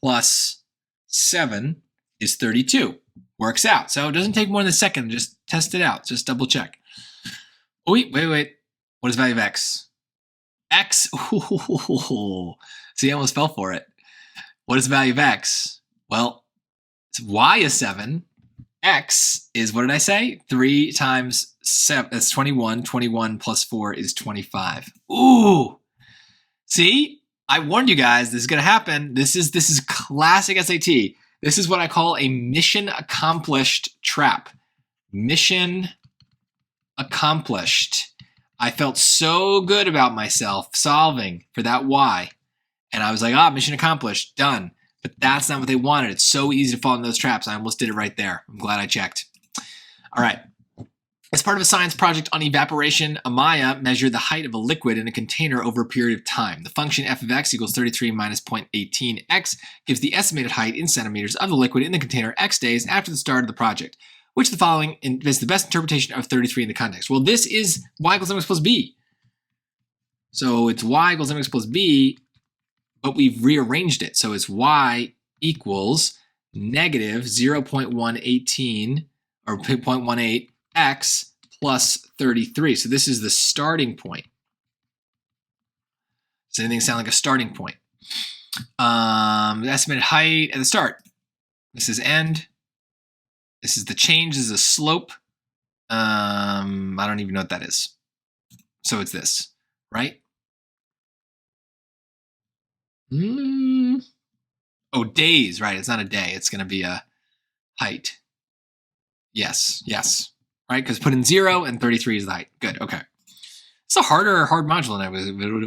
plus 7 is 32. Works out. So it doesn't take more than a second. Just test it out. Just double check. Oh, wait. What is the value of x? X. Ooh, see, I almost fell for it. What is the value of x? Well, y is 7. X is, what did I say? 3 times 7. That's 21. 21 plus 4 is 25. Ooh. See? I warned you guys, this is going to happen. This is classic SAT. This is what I call a mission accomplished trap. Mission accomplished. I felt so good about myself solving for that y. And I was like, mission accomplished, done. But that's not what they wanted. It's so easy to fall in those traps. I almost did it right there. I'm glad I checked. All right. As part of a science project on evaporation, Amaya measured the height of a liquid in a container over a period of time. The function f of x equals 33 minus 0.18x gives the estimated height in centimeters of the liquid in the container x days after the start of the project. Which of the following is the best interpretation of 33 in the context? Well, this is y equals mx plus b. So it's y equals mx plus b, but we've rearranged it. So it's y equals negative 0.118 or 0.18 x plus 33. So this is the starting point. Does anything sound like a starting point? The estimated height at the start. This is end. This is the change. This is a slope. I don't even know what that is. So it's this, right? Oh, days, right? It's not a day. It's going to be a height. Yes. Right? Because put in 0 and 33 is the height. Good. Okay. It's a hard module than I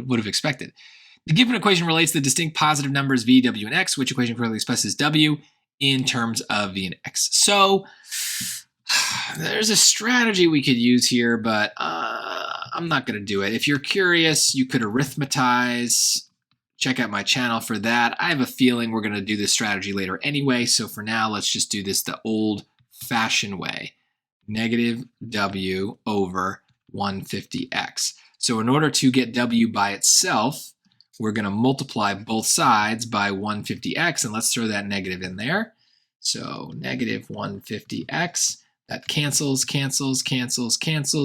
would have expected. The given equation relates the distinct positive numbers v, w, and x, which equation correctly expresses w in terms of v and x. So there's a strategy we could use here, but I'm not going to do it. If you're curious, you could arithmetize. Check out my channel for that. I have a feeling we're going to do this strategy later anyway. So for now, let's just do this the old-fashioned way. Negative w over 150x. So in order to get w by itself, we're going to multiply both sides by 150x, and let's throw that negative in there. So negative 150x, that cancels.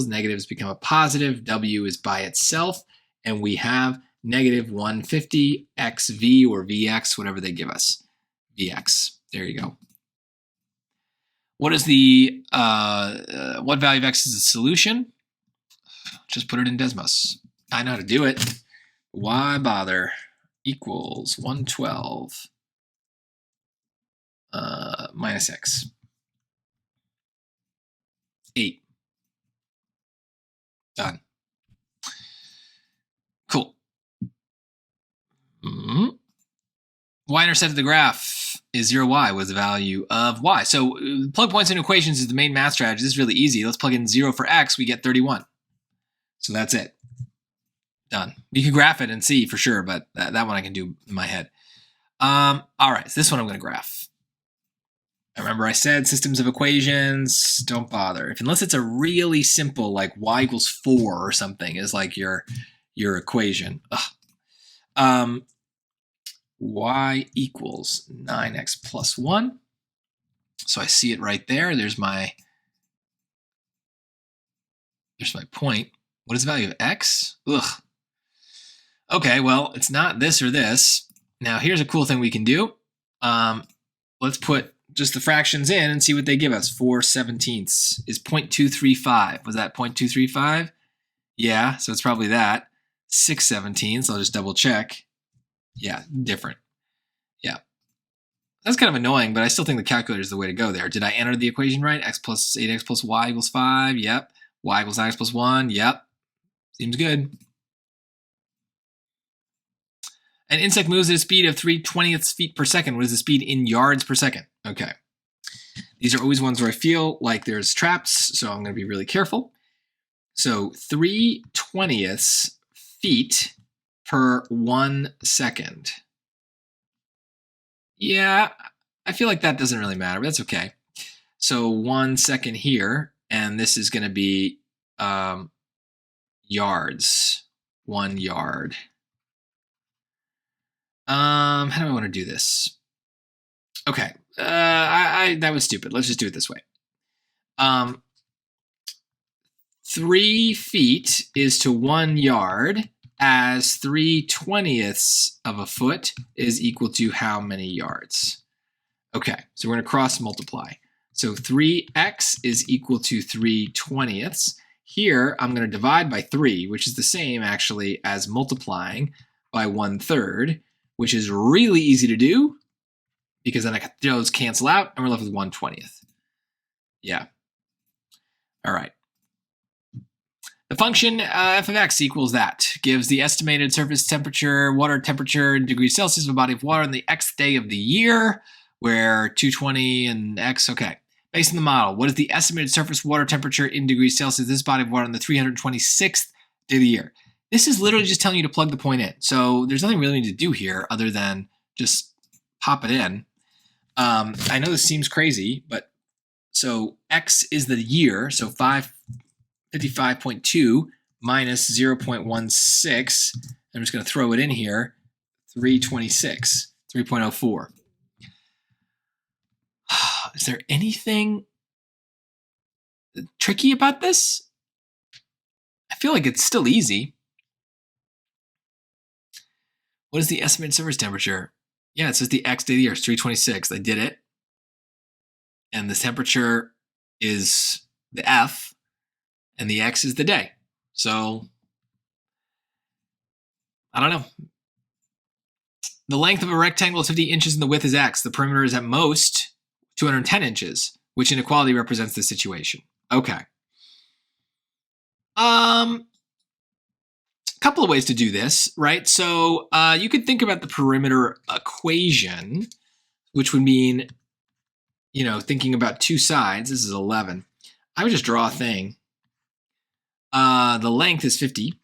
Negatives become a positive. W is by itself, and we have negative 150xv or vx, whatever they give us. Vx. There you go. What is the, what value of x is the solution? Just put it in Desmos. I know how to do it. Why bother? Equals 112 minus x. 8. Done. Cool. Y-intercept of the graph is 0y. What is the value of y? So plug points into equations is the main math strategy. This is really easy. Let's plug in 0 for x. We get 31. So that's it. Done. You can graph it and see for sure, but that one I can do in my head. All right, so this one I'm going to graph. Remember I said systems of equations, don't bother. Unless it's a really simple, like y equals 4 or something is like your equation. Y equals 9x plus 1. So I see it right there. There's my point. What is the value of x? Ugh. Okay, well, it's not this or this. Now, here's a cool thing we can do. Let's put just the fractions in and see what they give us. 4/17 is 0.235. Was that 0.235? Yeah, so it's probably that. 6/17, I'll just double check. Yeah, different. Yeah. That's kind of annoying, but I still think the calculator is the way to go there. Did I enter the equation right? X plus 8x plus y equals 5. Yep. Y equals x plus 1. Yep. Seems good. An insect moves at a speed of 3/20 feet per second. What is the speed in yards per second? Okay. These are always ones where I feel like there's traps, so I'm going to be really careful. So 3/20 feet per 1 second. Yeah, I feel like that doesn't really matter, but that's okay. So 1 second here, and this is going to be yards. 1 yard. How do I want to do this? Okay, that was stupid. Let's just do it this way. 3 feet is to 1 yard, as 3/20 of a foot is equal to how many yards? Okay, so we're going to cross multiply. So 3x is equal to 3/20. Here, I'm going to divide by 3, which is the same actually as multiplying by 1/3, which is really easy to do because then those cancel out and we're left with 1/20. Yeah. All right. The function f of x equals that. Gives the estimated surface temperature, water temperature in degrees Celsius of a body of water on the xth day of the year, where 220 and x, okay. Based on the model, what is the estimated surface water temperature in degrees Celsius of this body of water on the 326th day of the year? This is literally just telling you to plug the point in. So there's nothing really to do here other than just pop it in. I know this seems crazy, but so x is the year, so 55.2 minus 0.16. I'm just going to throw it in here, 326, 3.04. Is there anything tricky about this? I feel like it's still easy. What is the estimated surface temperature? Yeah, it says the x day of the year is 326. I did it. And the temperature is the F, and the x is the day. So, I don't know. The length of a rectangle is 50 inches and the width is x. The perimeter is at most 210 inches. Which inequality represents the situation? Okay. Couple of ways to do this, right? So you could think about the perimeter equation, which would mean, you know, thinking about two sides. This is 11. I would just draw a thing. The length is 50.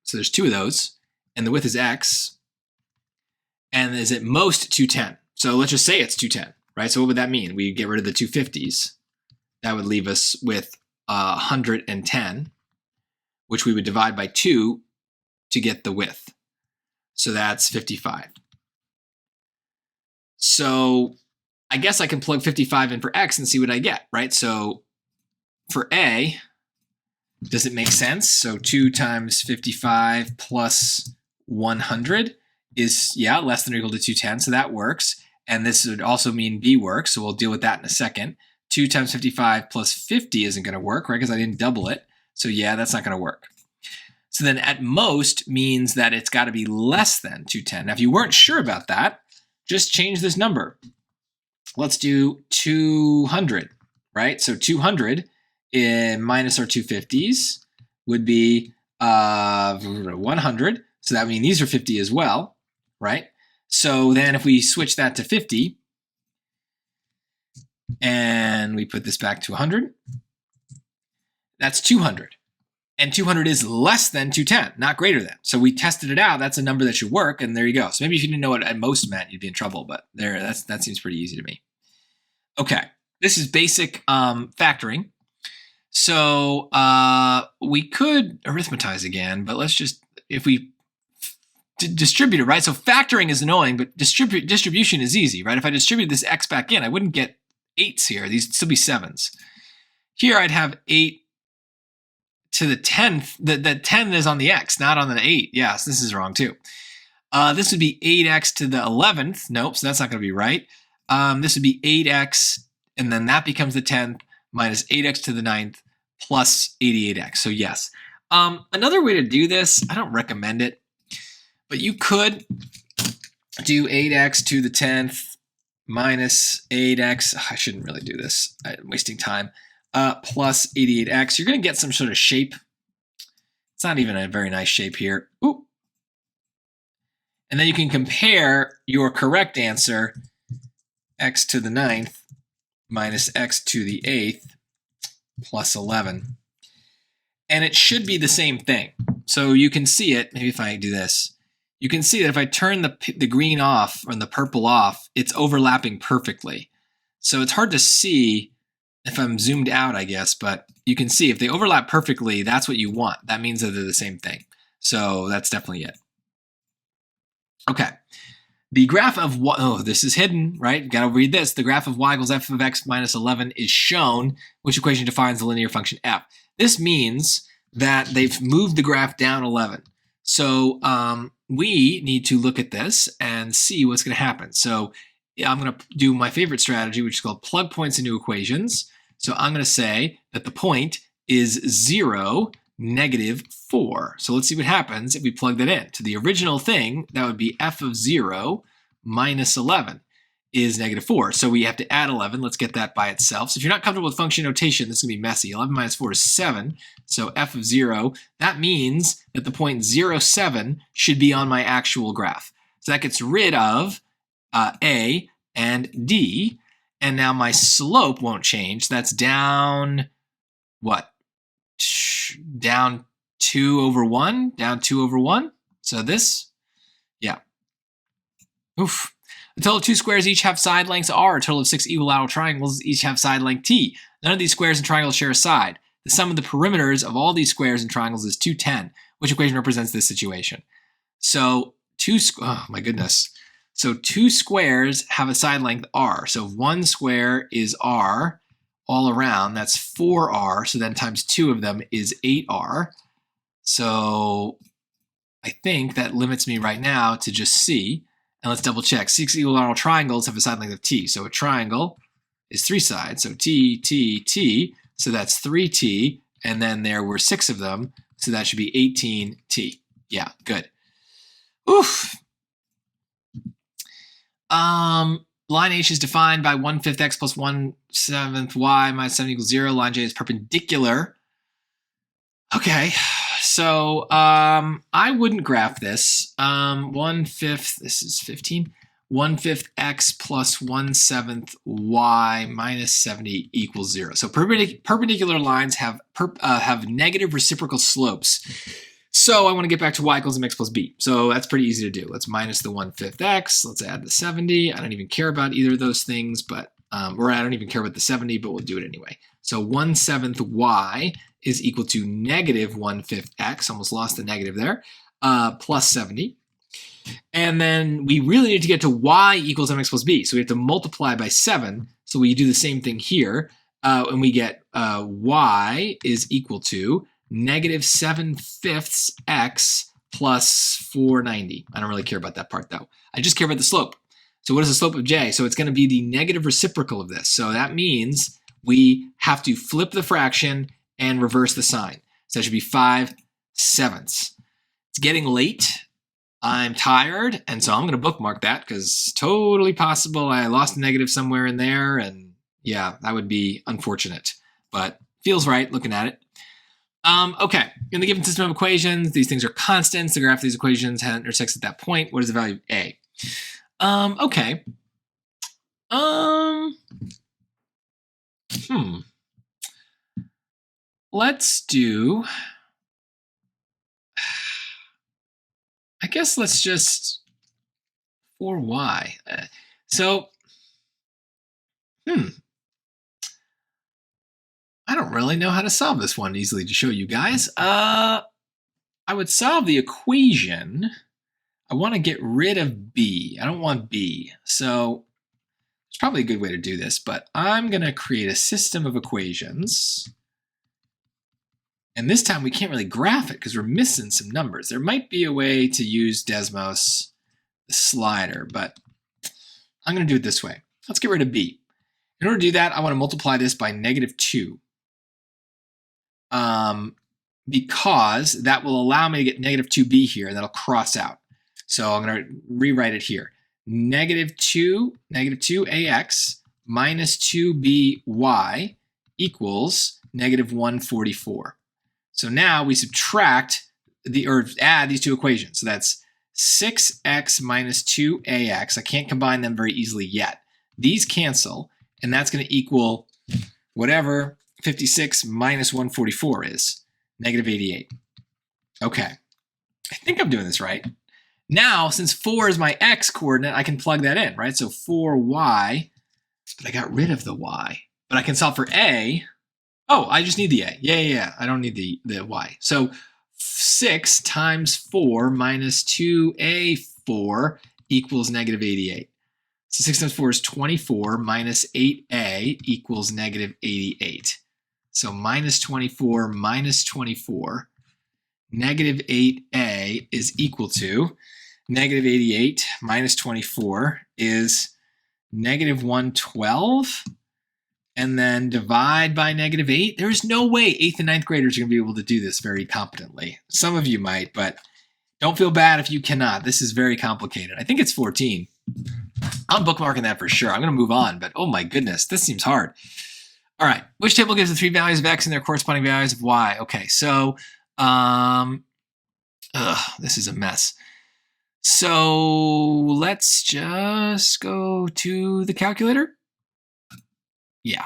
So there's two of those. And the width is x. And is at most 210. So let's just say it's 210, right? So what would that mean? We get rid of the 250s. That would leave us with 110, which we would divide by 2 to get the width. So that's 55. So I guess I can plug 55 in for x and see what I get, right? So for a, does it make sense? So 2 times 55 plus 100 is, yeah, less than or equal to 210, so that works. And this would also mean b works, so we'll deal with that in a second. 2 times 55 plus 50 isn't going to work, right, because I didn't double it. So yeah, that's not going to work. So then at most means that it's got to be less than 210. Now, if you weren't sure about that, just change this number. Let's do 200, right? So 200 minus our 250s would be 100. So that means these are 50 as well, right? So then if we switch that to 50 and we put this back to 100, that's 200. And 200 is less than 210, not greater than. So we tested it out. That's a number that should work, and there you go. So maybe if you didn't know what at most meant, you'd be in trouble, but that seems pretty easy to me. Okay, this is basic factoring. So we could arithmetize again, but let's just, if we distribute it, right? So factoring is annoying, but distribution is easy, right? If I distribute this x back in, I wouldn't get 8s here. These would still be 7s. Here I'd have 8 to the 10th. The 10 is on the x, not on the 8. Yes, this is wrong too. This would be 8x to the 11th. Nope, so that's not going to be right. This would be 8x, and then that becomes the 10th minus 8x to the 9th plus 88x. So yes. Another way to do this, I don't recommend it, but you could do 8x to the 10th minus 8x. I shouldn't really do this. I'm wasting time. Plus 88x. You're going to get some sort of shape. It's not even a very nice shape here. Ooh. And then you can compare your correct answer, x to the 9th minus x to the 8th plus 11. And it should be the same thing. So you can see it. Maybe if I do this, you can see that if I turn the green off or the purple off, it's overlapping perfectly. So it's hard to see if I'm zoomed out, I guess, but you can see if they overlap perfectly, that's what you want. That means that they're the same thing. So that's definitely it. Okay. The graph of y, oh, this is hidden, right? Got to read this. The graph of y equals f of x minus 11 is shown. Which equation defines the linear function f? This means that they've moved the graph down 11. So we need to look at this and see what's going to happen. So I'm going to do my favorite strategy, which is called plug points into equations. So I'm going to say that the point is 0, -4. So let's see what happens if we plug that in. To the original thing, that would be f of 0 minus 11 is -4. So we have to add 11. Let's get that by itself. So if you're not comfortable with function notation, this is going to be messy. 11 minus 4 is 7. So f of 0, that means that the point 0, 7 should be on my actual graph. So that gets rid of A and D, and now my slope won't change. That's down, what? Down 2 over 1? Down 2 over 1? So this, yeah. Oof. A total of 2 squares each have side lengths r. A total of 6 equilateral triangles each have side length t. None of these squares and triangles share a side. The sum of the perimeters of all these squares and triangles is 210. Which equation represents this situation? So oh my goodness. So 2 squares have a side length r. So if 1 square is r all around, that's 4r. So then times 2 of them is 8r. So I think that limits me right now to just c. And let's double check. 6 equilateral triangles have a side length of t. So a triangle is 3 sides. So t, t, t. So that's 3t. And then there were 6 of them. So that should be 18t. Yeah, good. Oof. Line H is defined by 1/5 x plus 1/7 y minus 7 equals 0. Line J is perpendicular. Okay, so I wouldn't graph this. 1/5, this is 15. 1/5 x plus 1/7 y minus 70 equals 0. So perpendicular lines have negative reciprocal slopes. So I want to get back to y equals mx plus b. So that's pretty easy to do. Let's minus the 1/5 x. Let's add the 70. I don't even care about either of those things, but or I don't even care about the 70, but we'll do it anyway. So 1/7 y is equal to -1/5 x. Almost lost the negative there. Plus 70. And then we really need to get to y equals mx plus b. So we have to multiply by 7. So we do the same thing here. And we get y is equal to -7/5 x plus 490. I don't really care about that part though. I just care about the slope. So what is the slope of j? So it's going to be the negative reciprocal of this. So that means we have to flip the fraction and reverse the sign. So that should be 5/7. It's getting late. I'm tired, and so I'm going to bookmark that because totally possible I lost a negative somewhere in there, and yeah, that would be unfortunate, but feels right looking at it. Okay, in the given system of equations, these things are constants. The graph of these equations intersects at that point. What is the value of A? Okay. Let's do I guess let's just 4y. I don't really know how to solve this one easily to show you guys. I would solve the equation. I want to get rid of b. I don't want b. So it's probably a good way to do this, but I'm going to create a system of equations. And this time we can't really graph it because we're missing some numbers. There might be a way to use Desmos, the slider, but I'm going to do it this way. Let's get rid of b. In order to do that, I want to multiply this by -2. Because that will allow me to get -2b here, and that'll cross out. So I'm going to rewrite it here. -2ax minus 2by equals -144. So now we subtract or add these two equations. So that's 6x minus 2ax. I can't combine them very easily yet. These cancel, and that's going to equal whatever 56 minus 144 is, -88. Okay, I think I'm doing this right. Now, since 4 is my x coordinate, I can plug that in, right? So 4y, but I got rid of the y. But I can solve for a. Oh, I just need the a. Yeah. I don't need the y. So 6 times 4 minus 2a4 equals -88. So 6 times 4 is 24 minus 8a equals -88. So -24 minus 24, -8a is equal to -88 minus 24 is -112, and then divide by -8. There's no way 8th and 9th graders are going to be able to do this very competently. Some of you might, but don't feel bad if you cannot. This is very complicated. I think it's 14. I'm bookmarking that for sure. I'm going to move on, but oh my goodness, this seems hard. All right, which table gives the 3 values of x and their corresponding values of y? Okay, so this is a mess. So let's just go to the calculator. Yeah.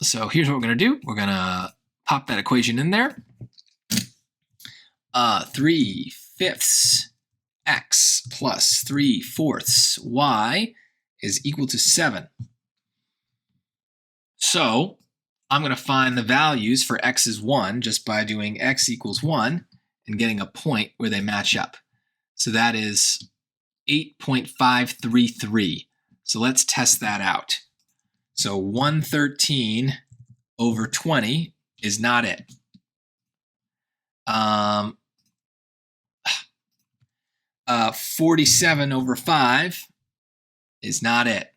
So here's what we're going to do. We're going to pop that equation in there. 3/5 x plus 3/4 y is equal to 7. So I'm going to find the values for x is 1 just by doing x equals 1 and getting a point where they match up. So that is 8.533. So let's test that out. So 113 over 20 is not it. 47 over 5 is not it.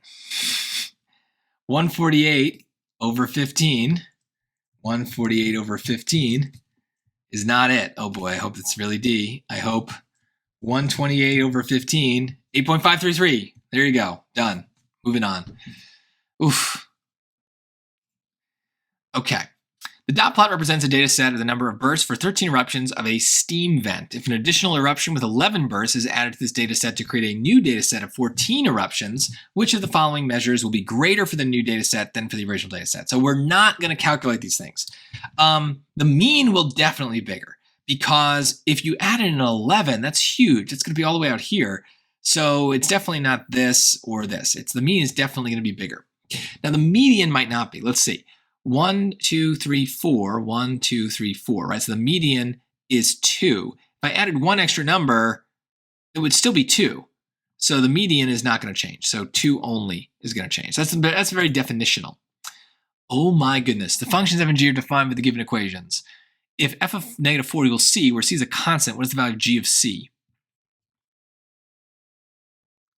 148 over 15. 148 over 15 is not it. Oh boy, I hope it's really D. I hope 128 over 15, 8.533. There you go. Done. Moving on. Oof. Okay. The dot plot represents a data set of the number of bursts for 13 eruptions of a steam vent. If an additional eruption with 11 bursts is added to this data set to create a new data set of 14 eruptions, which of the following measures will be greater for the new data set than for the original data set? So we're not going to calculate these things. The mean will definitely be bigger because if you add in an 11, that's huge. It's going to be all the way out here. So it's definitely not this or this. The mean is definitely going to be bigger. Now the median might not be. Let's see. 1, 2, 3, 4, 1, 2, 3, 4, right? So the median is 2. If I added one extra number, it would still be 2. So the median is not going to change. So 2 only is going to change. That's very definitional. Oh my goodness. The functions f and g are defined with the given equations. If f of -4 equals c, where c is a constant, what is the value of g of c?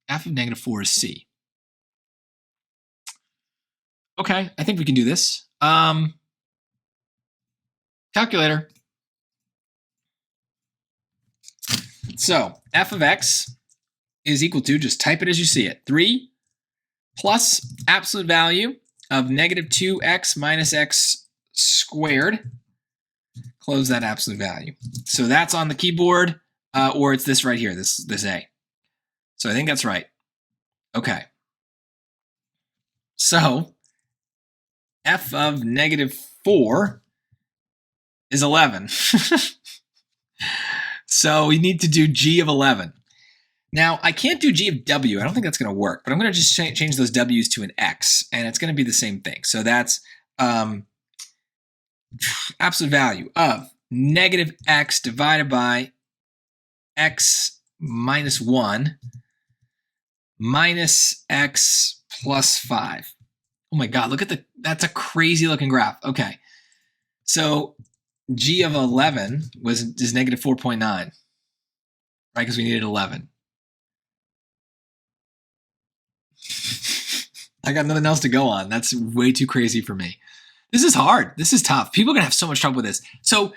F of -4 is c. Okay, I think we can do this. Calculator. So f of x is equal to, just type it as you see it, 3 plus absolute value of -2x minus x squared. Close that absolute value. So that's on the keyboard, or it's this right here, this A. So I think that's right. Okay. So f of -4 is 11. So we need to do g of 11. Now, I can't do g of w. I don't think that's going to work, but I'm going to just change those w's to an x, and it's going to be the same thing. So that's absolute value of negative x divided by x minus 1 minus x plus 5. Oh my God, look at that's a crazy looking graph. Okay, so g of 11 is negative 4.9, right? Because we needed 11. I got nothing else to go on. That's way too crazy for me. This is hard. This is tough. People are going to have so much trouble with this. So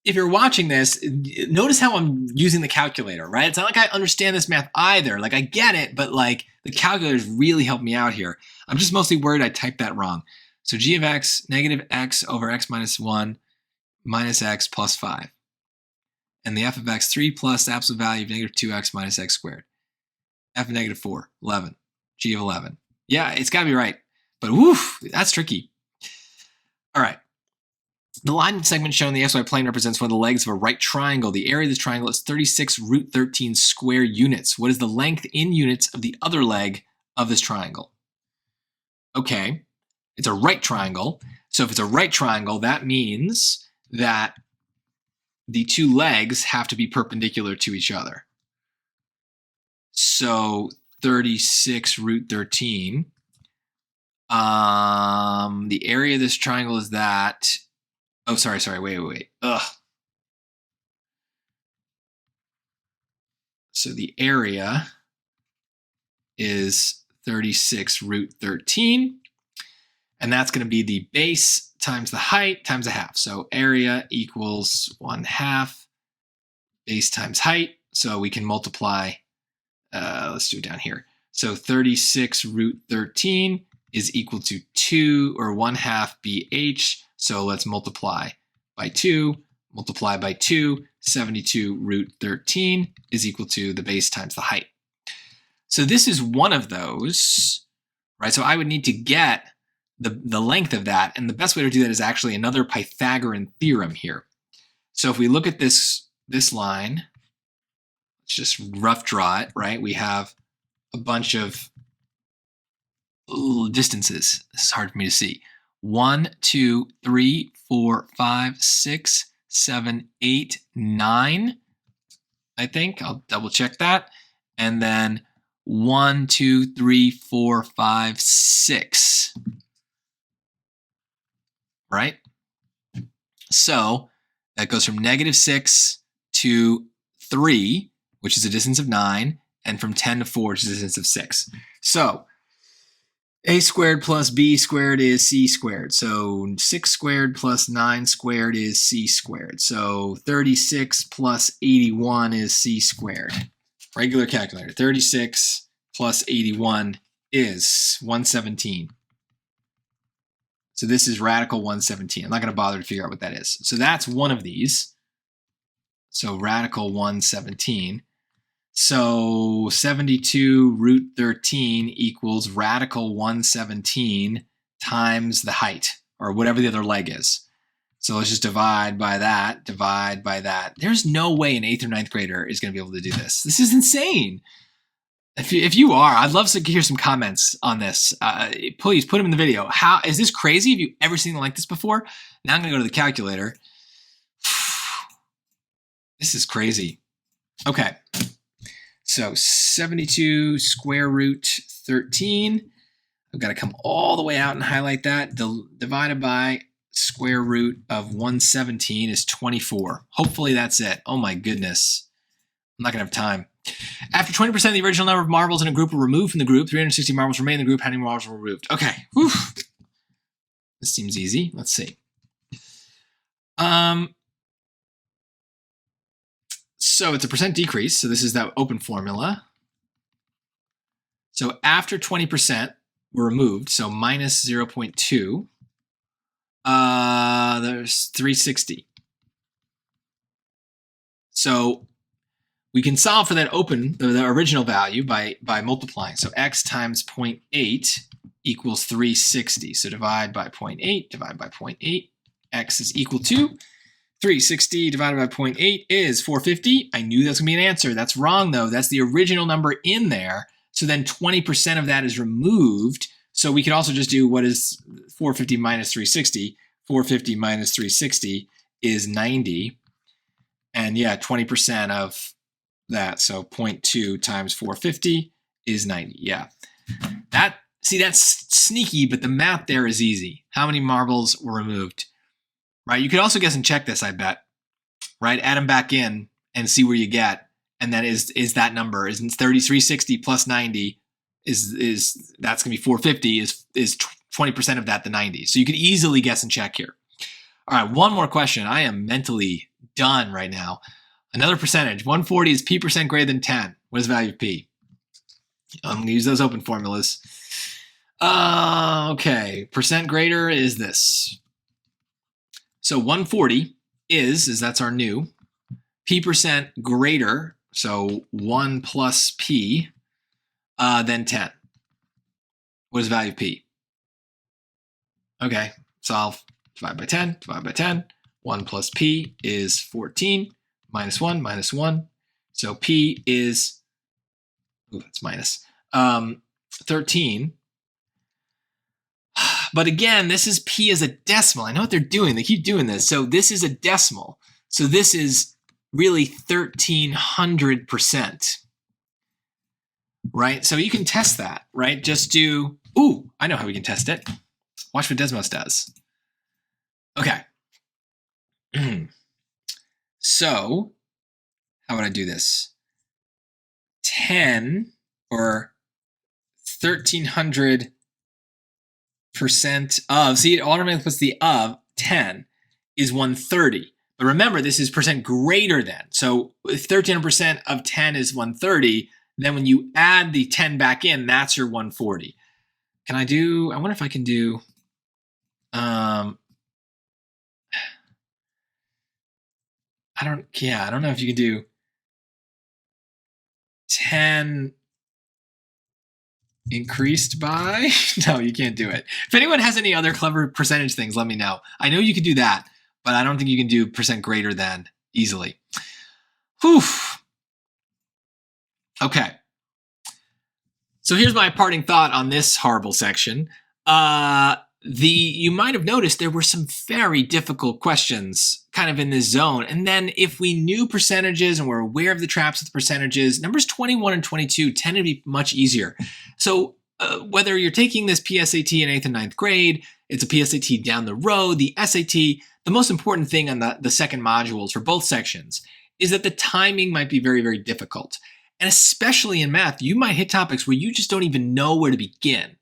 if you're watching this, notice how I'm using the calculator, right? It's not like I understand this math either. Like I get it, but like the calculators really helped me out here. I'm just mostly worried I typed that wrong. So g of x, negative x over x minus 1 minus x plus 5. And the f of x, 3 plus the absolute value of negative 2x minus x squared. F of negative 4, 11. G of 11. Yeah, it's got to be right. But woof, that's tricky. All right. The line segment shown in the xy plane represents one of the legs of a right triangle. The area of this triangle is 36 root 13 square units. What is the length in units of the other leg of this triangle? Okay, it's a right triangle. So if it's a right triangle, that means that the two legs have to be perpendicular to each other. So 36 root 13. The area of this triangle is that. Oh, sorry, wait. Ugh. So the area is 36 root 13. And that's going to be the base times the height times a half. So area equals 1/2 base times height. So we can multiply. Let's do it down here. So 36 root 13 is equal to 2 or 1/2 BH. So let's multiply by 2, multiply by 2, 72 root 13 is equal to the base times the height. So this is one of those, right? So I would need to get the length of that. And the best way to do that is actually another Pythagorean theorem here. So if we look at this line, let's just rough draw it, right? We have a bunch of distances. This is hard for me to see. 1, 2, 3, 4, 5, 6, 7, 8, 9. I think I'll double check that. And then 1, 2, 3, 4, 5, 6. Right? So that goes from -6 to 3, which is a distance of 9, and from 10 to 4, which is a distance of 6. So a squared plus b squared is c squared. So 6 squared plus 9 squared is c squared. So 36 plus 81 is c squared. Regular calculator. 36 plus 81 is 117. So this is radical 117. I'm not going to bother to figure out what that is. So that's one of these. So radical 117. So 72 root 13 equals radical 117 times the height, or whatever the other leg is. So let's just divide by that, divide by that. There's no way an 8th or 9th grader is going to be able to do this. This is insane. If you are, I'd love to hear some comments on this. Please put them in the video. How is this crazy? Have you ever seen anything like this before? Now I'm going to go to the calculator. This is crazy. Okay. So 72 square root 13. I've got to come all the way out and highlight that. Divided by square root of 117 is 24. Hopefully that's it. Oh my goodness. I'm not going to have time. After 20% of the original number of marbles in a group were removed from the group, 360 marbles remain in the group. How many marbles were removed? Okay. Whew. This seems easy. Let's see. So it's a percent decrease. So this is that open formula. So after 20% were removed, so minus 0.2, there's 360. So we can solve for that the original value by multiplying. So x times 0.8 equals 360. So divide by 0.8, divide by 0.8. X is equal to 360 divided by 0.8 is 450. I knew that's going to be an answer. That's wrong, though. That's the original number in there. So then 20% of that is removed. So we could also just do what is 450 minus 360. 450 minus 360 is 90. And yeah, 20% of that. So 0.2 times 450 is 90. Yeah. See, that's sneaky, but the math there is easy. How many marbles were removed? Right? You could also guess and check this, I bet. Right? Add them back in and see where you get. And that is that number. Is 360 plus 90 is that's going to be 450 is 20% of that, the 90. So you could easily guess and check here. All right, one more question. I am mentally done right now. Another percentage. 140 is p% greater than 10. What is the value of p? I'm going to use those open formulas. Okay, percent greater is this. So 140 is that's our new, p% greater, so 1 plus p, than 10. What is the value of p? Okay, solve. Divide by 10, divide by 10. 1 plus p is 14, minus 1, minus 1. So p is, that's minus, 13. But again, this is p as a decimal. I know what they're doing. They keep doing this. So this is a decimal. So this is really 1,300%. Right? So you can test that, right? Just do, I know how we can test it. Watch what Desmos does. Okay. So how would I do this? 10 or 1,300% of, see, it automatically puts the of 10 is 130. But remember, this is percent greater than. So if 1,300% of 10 is 130, then when you add the 10 back in, that's your 140. Can I do, I wonder if I can do, I don't know if you can do 10 increased by, no, you can't do it. If anyone has any other clever percentage things, let me know. I know you could do that, but I don't think you can do percent greater than easily. Whew. Okay. So here's my parting thought on this horrible section. You might have noticed there were some very difficult questions kind of in this zone. And then if we knew percentages and we're aware of the traps with the percentages, numbers 21 and 22 tend to be much easier. So whether you're taking this PSAT in 8th and 9th grade, it's a PSAT down the road, the SAT, the most important thing on the second modules for both sections is that the timing might be very, very difficult. And especially in math, you might hit topics where you just don't even know where to begin.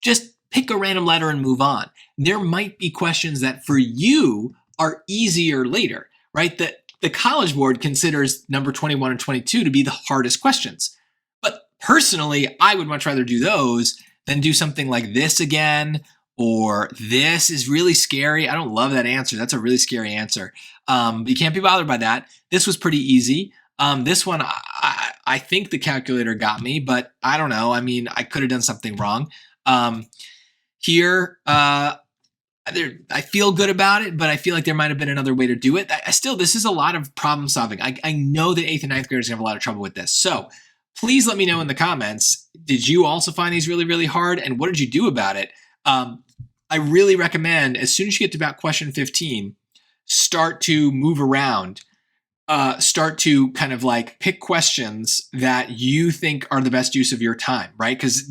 Just pick a random letter and move on. There might be questions that for you are easier later, right? The College Board considers number 21 and 22 to be the hardest questions. But personally, I would much rather do those than do something like this again, or this is really scary. I don't love that answer. That's a really scary answer. You can't be bothered by that. This was pretty easy. This one, I think the calculator got me, but I don't know. I mean, I could have done something wrong. Here, I feel good about it, but I feel like there might have been another way to do it. This is a lot of problem solving. I know that 8th and 9th graders have a lot of trouble with this. So please let me know in the comments, did you also find these really, really hard? And what did you do about it? I really recommend, as soon as you get to about question 15, start to move around. Start to kind of like pick questions that you think are the best use of your time, right? Because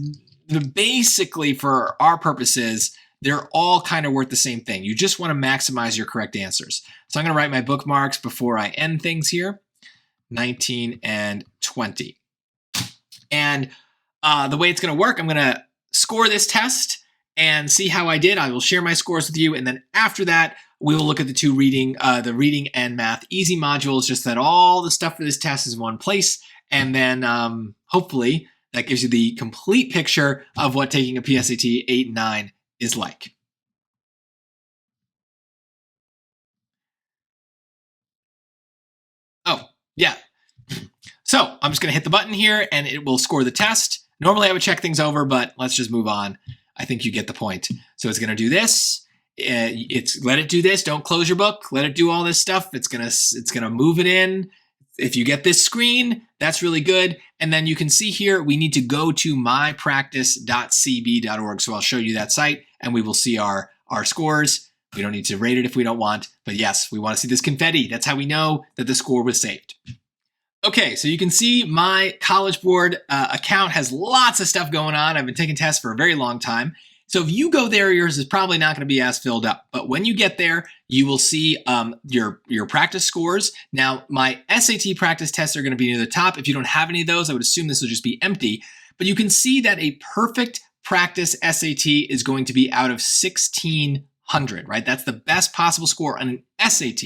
basically for our purposes, they're all kind of worth the same thing. You just want to maximize your correct answers. So I'm going to write my bookmarks before I end things here, 19 and 20. And the way it's going to work, I'm going to score this test and see how I did. I will share my scores with you. And then after that, we will look at the reading and math easy modules, just that all the stuff for this test is in one place. And then hopefully that gives you the complete picture of what taking a PSAT 8 and 9 is like. Oh, yeah. So I'm just going to hit the button here and it will score the test. Normally I would check things over, but let's just move on. I think you get the point. So it's going to do this. It's let it do this. Don't close your book. Let it do all this stuff. It's gonna move it in. If you get this screen, that's really good. And then you can see here, we need to go to mypractice.cb.org. So I'll show you that site and we will see our scores. We don't need to rate it if we don't want, but yes, we want to see this confetti. That's how we know that the score was saved. Okay, so you can see my College Board account has lots of stuff going on. I've been taking tests for a very long time. So if you go there, yours is probably not going to be as filled up. But when you get there, you will see your practice scores. Now, my SAT practice tests are going to be near the top. If you don't have any of those, I would assume this will just be empty. But you can see that a perfect practice SAT is going to be out of 1,600, right? That's the best possible score on an SAT.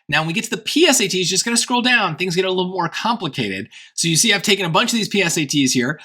Now, when we get to the PSATs, just going to scroll down. Things get a little more complicated. So you see I've taken a bunch of these PSATs here.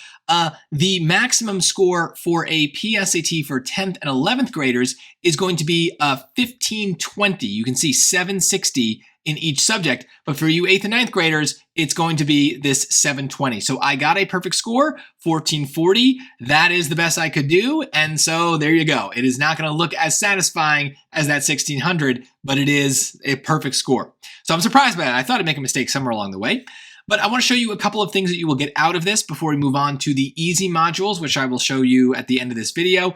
The maximum score for a PSAT for 10th and 11th graders is going to be 1520. You can see 760 in each subject. But for you 8th and 9th graders, it's going to be this 720. So I got a perfect score, 1440. That is the best I could do. And so there you go. It is not going to look as satisfying as that 1600, but it is a perfect score. So I'm surprised by that. I thought I'd make a mistake somewhere along the way. But I want to show you a couple of things that you will get out of this before we move on to the easy modules, which I will show you at the end of this video.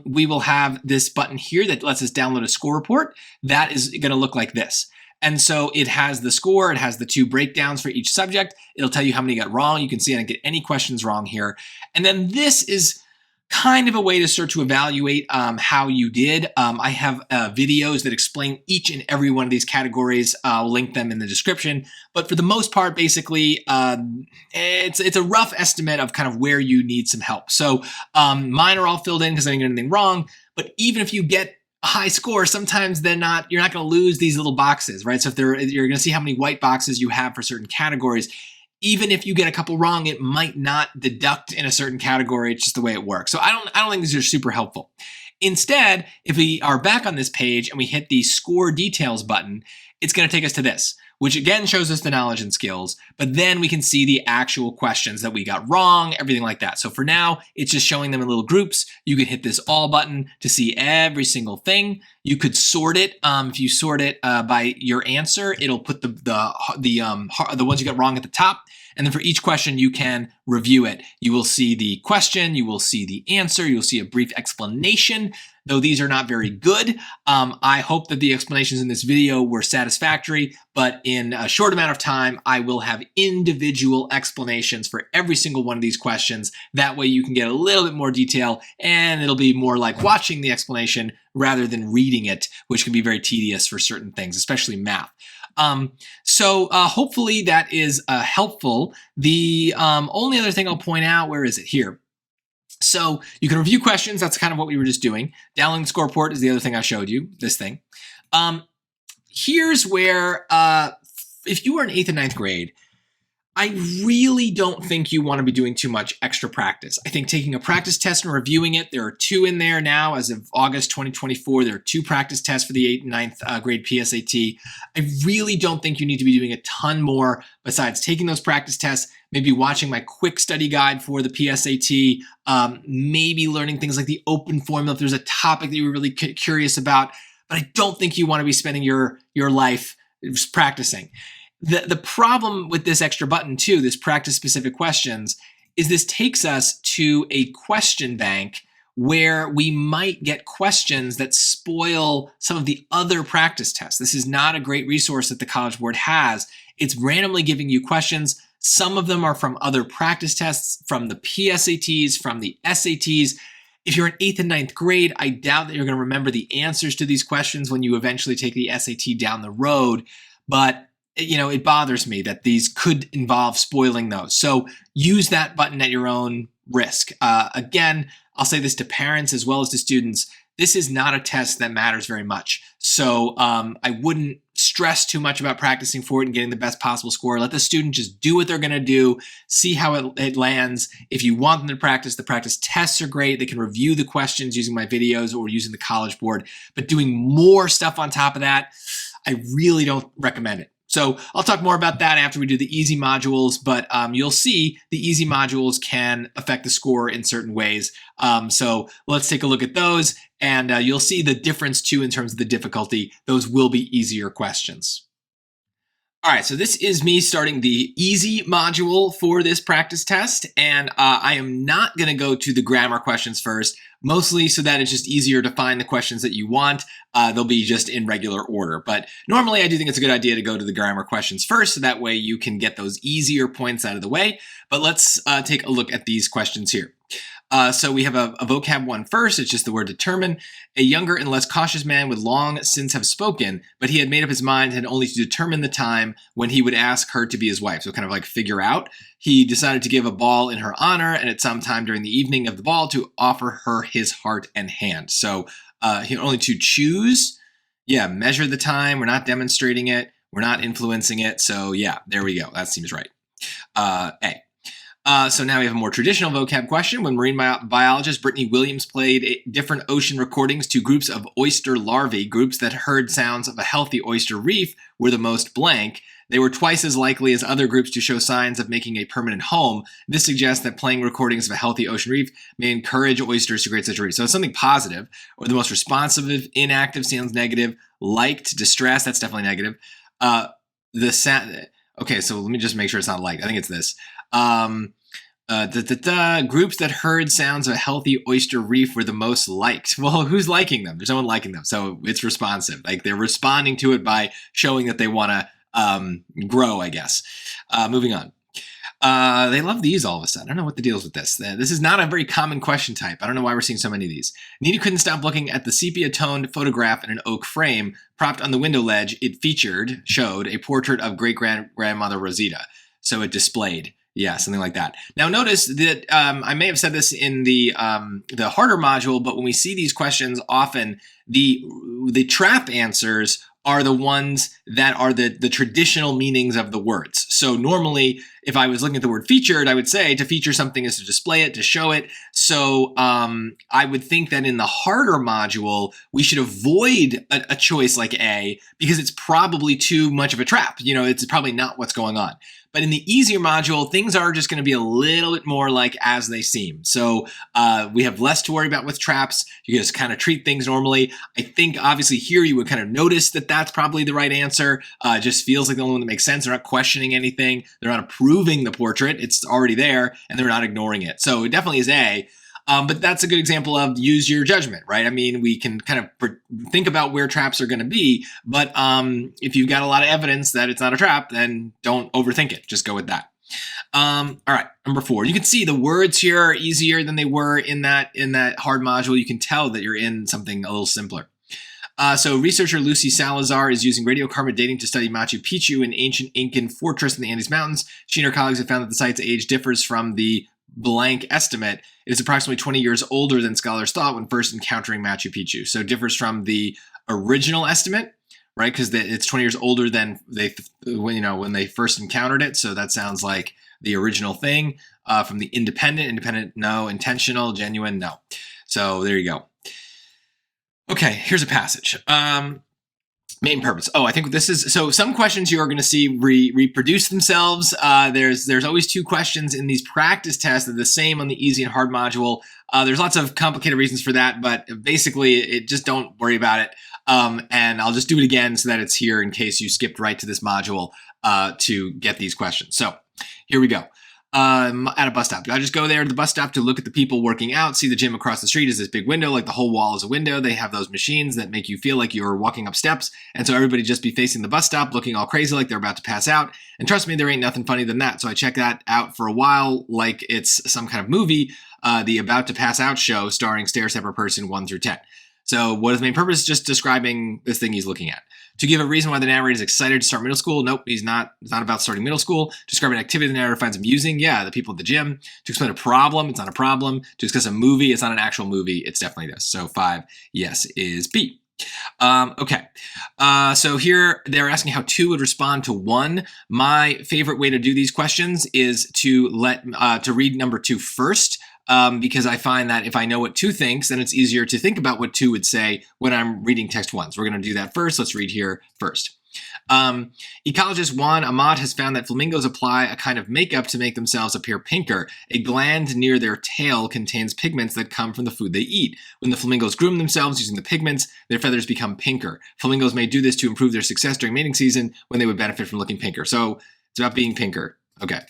We will have this button here that lets us download a score report. That is going to look like this. And so it has the score, it has the 2 breakdowns for each subject. It'll tell you how many got wrong. You can see I didn't get any questions wrong here. And then this is kind of a way to start to evaluate how you did. I have videos that explain each and every one of these categories. I'll link them in the description. But for the most part, basically, it's a rough estimate of kind of where you need some help. So mine are all filled in because I didn't get anything wrong. But even if you get a high score, sometimes you're not going to lose these little boxes, right? So if you're going to see how many white boxes you have for certain categories. Even if you get a couple wrong, it might not deduct in a certain category. It's just the way it works. So I don't think these are super helpful. Instead, if we are back on this page and we hit the score details button, it's going to take us to this, which again shows us the knowledge and skills, but then we can see the actual questions that we got wrong, everything like that. So for now, it's just showing them in little groups. You can hit this all button to see every single thing. You could sort it. If you sort it by your answer, it'll put the ones you got wrong at the top. And then for each question, you can review it. You will see the question, you will see the answer, you'll see a brief explanation. Though these are not very good, I hope that the explanations in this video were satisfactory, but in a short amount of time, I will have individual explanations for every single one of these questions. That way you can get a little bit more detail and it'll be more like watching the explanation rather than reading it, which can be very tedious for certain things, especially math. So hopefully that is helpful. The only other thing I'll point out, where is it? Here. So you can review questions. That's kind of what we were just doing. Downloading the score report is the other thing I showed you, this thing. Here's where, if you are in 8th and 9th grade, I really don't think you want to be doing too much extra practice. I think taking a practice test and reviewing it, there are 2 in there now as of August 2024. There are 2 practice tests for the 8th and 9th grade PSAT. I really don't think you need to be doing a ton more besides taking those practice tests, maybe watching my quick study guide for the PSAT, maybe learning things like the open formula if there's a topic that you were really curious about. But I don't think you want to be spending your life practicing. The problem with this extra button too, this practice specific questions, is this takes us to a question bank where we might get questions that spoil some of the other practice tests. This is not a great resource that the College Board has. It's randomly giving you questions. Some of them are from other practice tests, from the PSATs, from the SATs. If you're in 8th and 9th grade, I doubt that you're going to remember the answers to these questions when you eventually take the SAT down the road. But it bothers me that these could involve spoiling those. So use that button at your own risk. Again, I'll say this to parents as well as to students. This is not a test that matters very much. So I wouldn't stress too much about practicing for it and getting the best possible score. Let the student just do what they're going to do, see how it lands. If you want them to practice, the practice tests are great. They can review the questions using my videos or using the College Board. But doing more stuff on top of that, I really don't recommend it. So I'll talk more about that after we do the easy modules, but you'll see the easy modules can affect the score in certain ways. So let's take a look at those, and you'll see the difference too in terms of the difficulty. Those will be easier questions. All right, so this is me starting the easy module for this practice test, and I am not going to go to the grammar questions first, mostly so that it's just easier to find the questions that you want. They'll be just in regular order, but normally I do think it's a good idea to go to the grammar questions first, so that way you can get those easier points out of the way. But let's take a look at these questions here. So we have a vocab one first. It's just the word determine. A younger and less cautious man would long since have spoken, but he had made up his mind and only to determine the time when he would ask her to be his wife. So kind of like figure out. He decided to give a ball in her honor, and at some time during the evening of the ball to offer her his heart and hand. So he only to choose. Yeah, measure the time. We're not demonstrating it. We're not influencing it. So yeah, there we go. That seems right. A. So now we have a more traditional vocab question. When marine biologist Brittany Williams played different ocean recordings to groups of oyster larvae, groups that heard sounds of a healthy oyster reef were the most blank. They were twice as likely as other groups to show signs of making a permanent home. This suggests that playing recordings of a healthy ocean reef may encourage oysters to create such a reef. So it's something positive. Or the most responsive, inactive sounds negative. Liked, distressed, that's definitely negative. Okay, so let me just make sure it's not liked. I think it's this. Groups that heard sounds of a healthy oyster reef were the most liked. Well, who's liking them? There's no one liking them. So it's responsive. Like they're responding to it by showing that they want to grow, I guess. Moving on. They love these all of a sudden. I don't know what the deal is with this. This is not a very common question type. I don't know why we're seeing so many of these. Nina couldn't stop looking at the sepia-toned photograph in an oak frame propped on the window ledge. It showed a portrait of great-grandmother Rosita. So it displayed. Yeah, something like that. Now notice that I may have said this in the harder module, but when we see these questions, often the trap answers are the ones that are the traditional meanings of the words. So normally, if I was looking at the word featured, I would say to feature something is to display it, to show it. So I would think that in the harder module, we should avoid a choice like A because it's probably too much of a trap. You know, it's probably not what's going on. But in the easier module, things are just going to be a little bit more like as they seem. So we have less to worry about with traps. You can just kind of treat things normally. I think obviously here you would kind of notice that that's probably the right answer. It just feels like the only one that makes sense. They're not questioning anything. They're not approving the portrait. It's already there and they're not ignoring it. So it definitely is A. But that's a good example of use your judgment, right? I mean, we can kind of think about where traps are going to be, but if you've got a lot of evidence that it's not a trap, then don't overthink it. Just go with that. All right, number 4. You can see the words here are easier than they were in that hard module. You can tell that you're in something a little simpler. So researcher Lucy Salazar is using radiocarbon dating to study Machu Picchu, an ancient Incan fortress in the Andes Mountains. She and her colleagues have found that the site's age differs from the blank estimate. It is approximately 20 years older than scholars thought when first encountering Machu Picchu. So it differs from the original estimate, right? Because it's 20 years older than when they first encountered it. So that sounds like the original thing. From the independent, no. Intentional, genuine, no. So there you go. Okay, here's a passage. Main purpose. Oh, I think this is, so some questions you are going to see reproduce themselves. There's always 2 questions in these practice tests that are the same on the easy and hard module. There's lots of complicated reasons for that, but basically just don't worry about it. And I'll just do it again so that it's here in case you skipped right to this module to get these questions. So here we go. At a bus stop. I just go there to the bus stop to look at the people working out, see the gym across the street is this big window, like the whole wall is a window. They have those machines that make you feel like you're walking up steps. And so everybody just be facing the bus stop, looking all crazy like they're about to pass out. And trust me, there ain't nothing funny than that. So I check that out for a while like it's some kind of movie, the About to Pass Out show starring Stair Stepper Person 1 through 10. So what is the main purpose? Just describing this thing he's looking at. To give a reason why the narrator is excited to start middle school. Nope, he's not. It's not about starting middle school. To describe an activity the narrator finds amusing. Yeah, the people at the gym. To explain a problem. It's not a problem. To discuss a movie. It's not an actual movie. It's definitely this. So 5, yes, is B. Okay. So here they're asking how 2 would respond to 1. My favorite way to do these questions is to read number 2 first. Because I find that if I know what 2 thinks, then it's easier to think about what 2 would say when I'm reading text 1. So we're going to do that first. Let's read here first. Ecologist Juan Amat has found that flamingos apply a kind of makeup to make themselves appear pinker. A gland near their tail contains pigments that come from the food they eat. When the flamingos groom themselves using the pigments, their feathers become pinker. Flamingos may do this to improve their success during mating season when they would benefit from looking pinker. So it's about being pinker. Okay.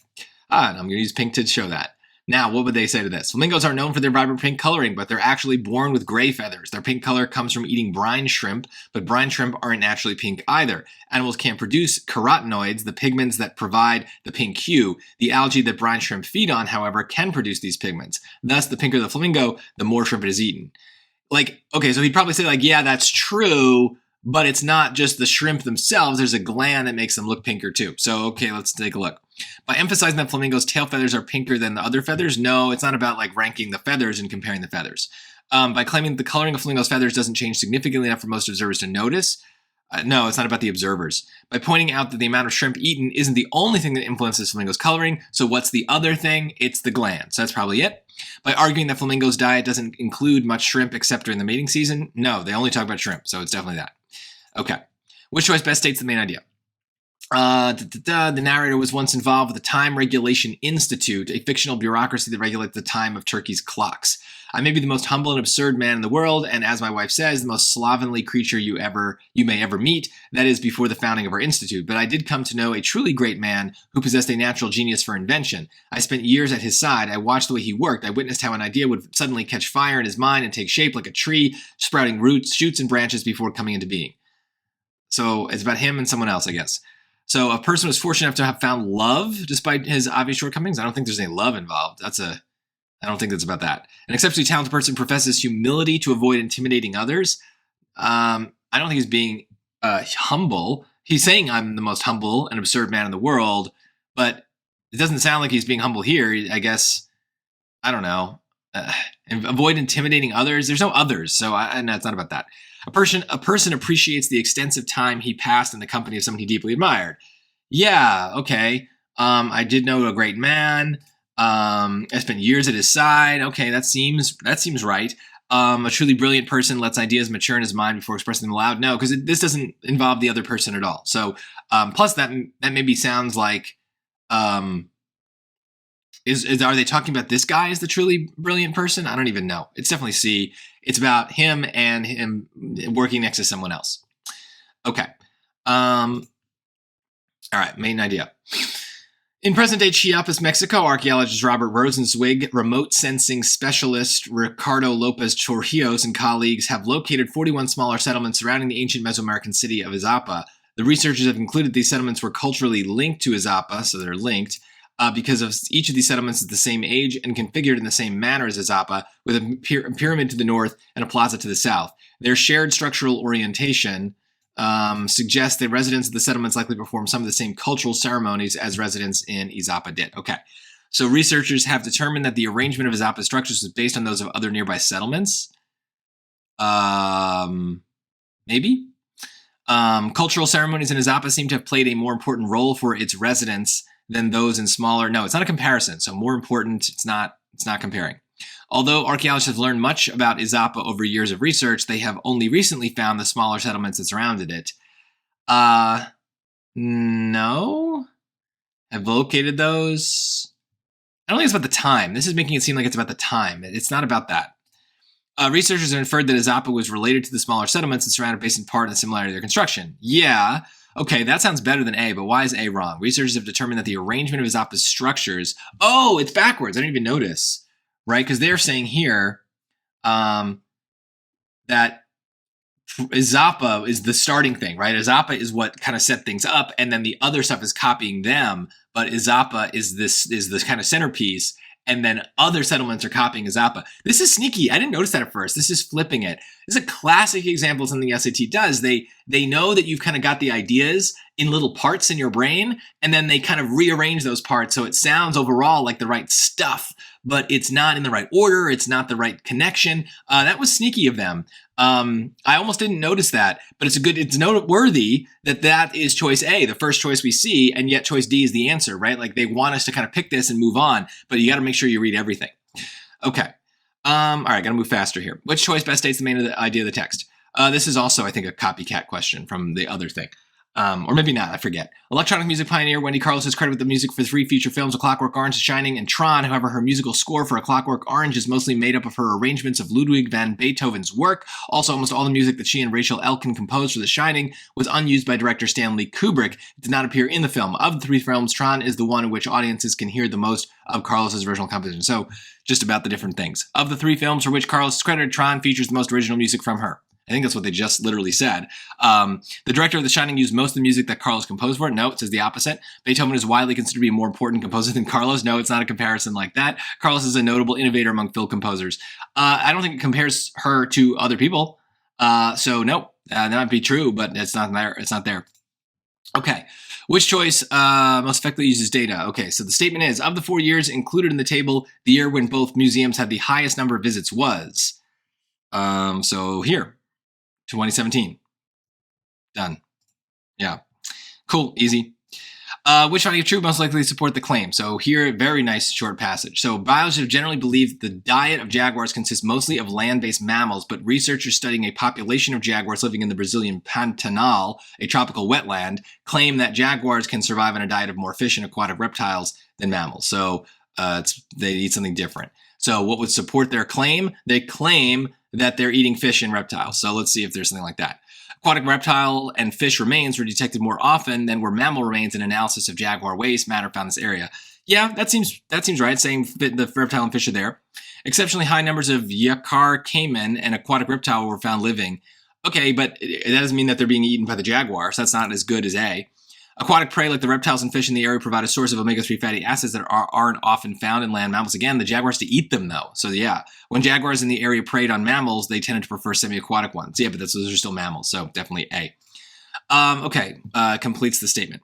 And I'm going to use pink to show that. Now, what would they say to this? Flamingos are known for their vibrant pink coloring, but they're actually born with gray feathers. Their pink color comes from eating brine shrimp, but brine shrimp aren't naturally pink either. Animals can't produce carotenoids, the pigments that provide the pink hue. The algae that brine shrimp feed on, however, can produce these pigments. Thus, the pinker the flamingo, the more shrimp it is eaten. Like, okay, so he'd probably say, like, yeah, that's true, but it's not just the shrimp themselves. There's a gland that makes them look pinker too. So, okay, let's take a look. By emphasizing that flamingos' tail feathers are pinker than the other feathers, no, it's not about like ranking the feathers and comparing the feathers. By claiming that the coloring of flamingos' feathers doesn't change significantly enough for most observers to notice, no, it's not about the observers. By pointing out that the amount of shrimp eaten isn't the only thing that influences flamingos' coloring, so what's the other thing? It's the gland. So that's probably it. By arguing that flamingos' diet doesn't include much shrimp except during the mating season, no, they only talk about shrimp, so it's definitely that. Okay. Which choice best states the main idea? The narrator was once involved with the Time Regulation Institute, a fictional bureaucracy that regulates the time of Turkey's clocks. I may be the most humble and absurd man in the world, and as my wife says, the most slovenly creature you may ever meet. That is before the founding of our institute. But I did come to know a truly great man who possessed a natural genius for invention. I spent years at his side. I watched the way he worked. I witnessed how an idea would suddenly catch fire in his mind and take shape like a tree, sprouting roots, shoots, and branches before coming into being. So it's about him and someone else, I guess. So a person was fortunate enough to have found love despite his obvious shortcomings. I don't think there's any love involved. I don't think that's about that. An exceptionally talented person professes humility to avoid intimidating others. I don't think he's being humble. He's saying I'm the most humble and absurd man in the world, but it doesn't sound like he's being humble here. I guess, I don't know. And avoid intimidating others. There's no others, so no, it's not about that. A person appreciates the extensive time he passed in the company of someone he deeply admired. Yeah, okay. I did know a great man. I spent years at his side. Okay, that seems right. A truly brilliant person lets ideas mature in his mind before expressing them aloud. No, because this doesn't involve the other person at all. So, plus that maybe sounds like, are they talking about this guy as the truly brilliant person? I don't even know. It's definitely C. It's about him and him working next to someone else. Okay. All right, main idea. In present-day Chiapas, Mexico, archaeologist Robert Rosenzweig, remote sensing specialist Ricardo Lopez Chorrillos, and colleagues have located 41 smaller settlements surrounding the ancient Mesoamerican city of Izapa. The researchers have concluded these settlements were culturally linked to Izapa, so they're linked, because of each of these settlements is the same age and configured in the same manner as Izapa, with a pyramid to the north and a plaza to the south. Their shared structural orientation suggests that residents of the settlements likely perform some of the same cultural ceremonies as residents in Izapa did. Okay, so researchers have determined that the arrangement of Izapa's structures is based on those of other nearby settlements. Maybe. Cultural ceremonies in Izapa seem to have played a more important role for its residents than those in smaller. No, it's not a comparison. So more important, it's not comparing. Although archaeologists have learned much about Izapa over years of research, they have only recently found the smaller settlements that surrounded it. No. Have located those. I don't think it's about the time. This is making it seem like it's about the time. It's not about that. Researchers have inferred that Izapa was related to the smaller settlements and surrounded based in part on the similarity of their construction. Yeah. Okay, that sounds better than A, but why is A wrong? Researchers have determined that the arrangement of Izapa's structures... Oh, it's backwards. I didn't even notice. Right? Because they're saying here that Izapa is the starting thing, right? Izapa is what kind of set things up, and then the other stuff is copying them, but Izapa is this kind of centerpiece, and then other settlements are copying Izapa. This is sneaky. I didn't notice that at first. This is flipping it. This is a classic example of something the SAT does. They know that you've kind of got the ideas in little parts in your brain, and then they kind of rearrange those parts so it sounds overall like the right stuff, but it's not in the right order. It's not the right connection. That was sneaky of them. I almost didn't notice that, but it's noteworthy that is choice A, the first choice we see, and yet choice D is the answer, right? Like they want us to kind of pick this and move on, but you got to make sure you read everything. Okay. All right, got to move faster here. Which choice best states the main idea of the text? This is also, I think, a copycat question from the other thing. Or maybe not, I forget. Electronic music pioneer Wendy Carlos is credited with the music for 3 feature films, A Clockwork Orange, The Shining, and Tron. However, her musical score for A Clockwork Orange is mostly made up of her arrangements of Ludwig van Beethoven's work. Also, almost all the music that she and Rachel Elkin composed for The Shining was unused by director Stanley Kubrick. It did not appear in the film. Of the 3 films, Tron is the one in which audiences can hear the most of Carlos's original composition. So, just about the different things. Of the 3 films for which Carlos is credited, Tron features the most original music from her. I think that's what they just literally said. The director of The Shining used most of the music that Carlos composed for it. No, it says the opposite. Beethoven is widely considered to be a more important composer than Carlos. No, it's not a comparison like that. Carlos is a notable innovator among film composers. I don't think it compares her to other people. So no, that might be true, but it's not there. It's not there. Okay. Which choice most effectively uses data? Okay, so the statement is, of the 4 years included in the table, the year when both museums had the highest number of visits was. So here. 2017. Done. Yeah. Cool. Easy. Which finding of truth most likely support the claim? So here, very nice short passage. So biologists have generally believed the diet of jaguars consists mostly of land-based mammals, but researchers studying a population of jaguars living in the Brazilian Pantanal, a tropical wetland, claim that jaguars can survive on a diet of more fish and aquatic reptiles than mammals. So they eat something different. So what would support their claim? They claim that they're eating fish and reptiles. So let's see if there's something like that. Aquatic reptile and fish remains were detected more often than were mammal remains in analysis of jaguar waste matter found in this area. Yeah, that seems right, saying the reptile and fish are there. Exceptionally high numbers of yakar caiman and aquatic reptile were found living. Okay, but that doesn't mean that they're being eaten by the jaguar, so that's not as good as A. Aquatic prey like the reptiles and fish in the area provide a source of omega-3 fatty acids that aren't often found in land mammals. Again, the jaguars to eat them, though. So yeah, when jaguars in the area preyed on mammals, they tended to prefer semi-aquatic ones. Yeah, but those are still mammals, so definitely A. Okay, completes the statement.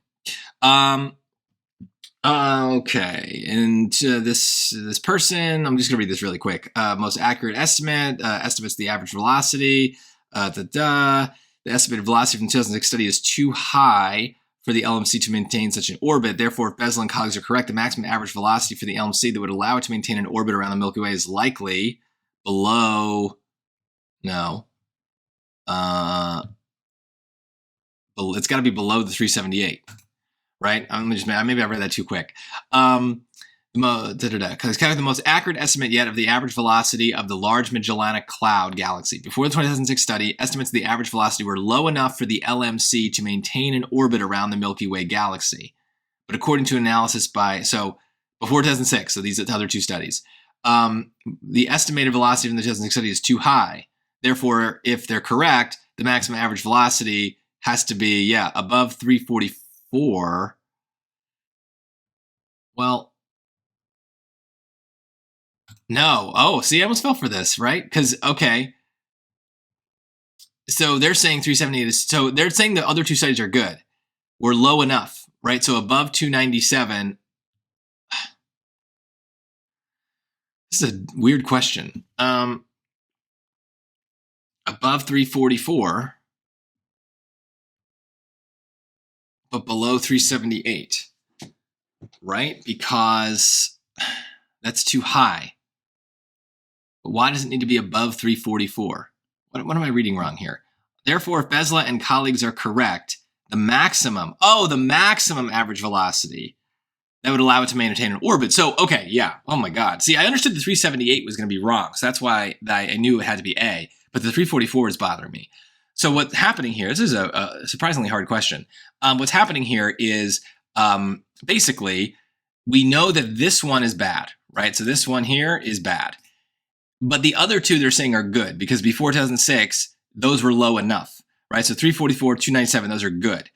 Okay, and this person, I'm just going to read this really quick. Most accurate estimate, estimates the average velocity. The estimated velocity from the 2006 study is too high for the LMC to maintain such an orbit. Therefore, if Bezel and colleagues are correct, the maximum average velocity for the LMC that would allow it to maintain an orbit around the Milky Way is likely below, no, it's got to be below the 378, right? Maybe I read that too quick. Because kind of the most accurate estimate yet of the average velocity of the Large Magellanic Cloud galaxy. Before the 2006 study, estimates of the average velocity were low enough for the LMC to maintain an orbit around the Milky Way galaxy. But according to analysis before 2006, so these are the other 2 studies, the estimated velocity from the 2006 study is too high. Therefore, if they're correct, the maximum average velocity has to be, above 344. Well, no. Oh, see, I almost fell for this, right? Because, okay. So they're saying 378 is, so they're saying the other 2 studies are good. We're low enough, right? So above 297. This is a weird question. Above 344, but below 378, right? Because that's too high. But why does it need to be above 344? What am I reading wrong here? Therefore, if Besla and colleagues are correct, the maximum average velocity that would allow it to maintain an orbit. So, okay, yeah. Oh my God. See, I understood the 378 was going to be wrong. So that's why I knew it had to be A, but the 344 is bothering me. So what's happening here, this is a surprisingly hard question. What's happening here is basically we know that this one is bad, right? So this one here is bad. But the other 2 they're saying are good because before 2006, those were low enough, right? So 344, 297, those are good.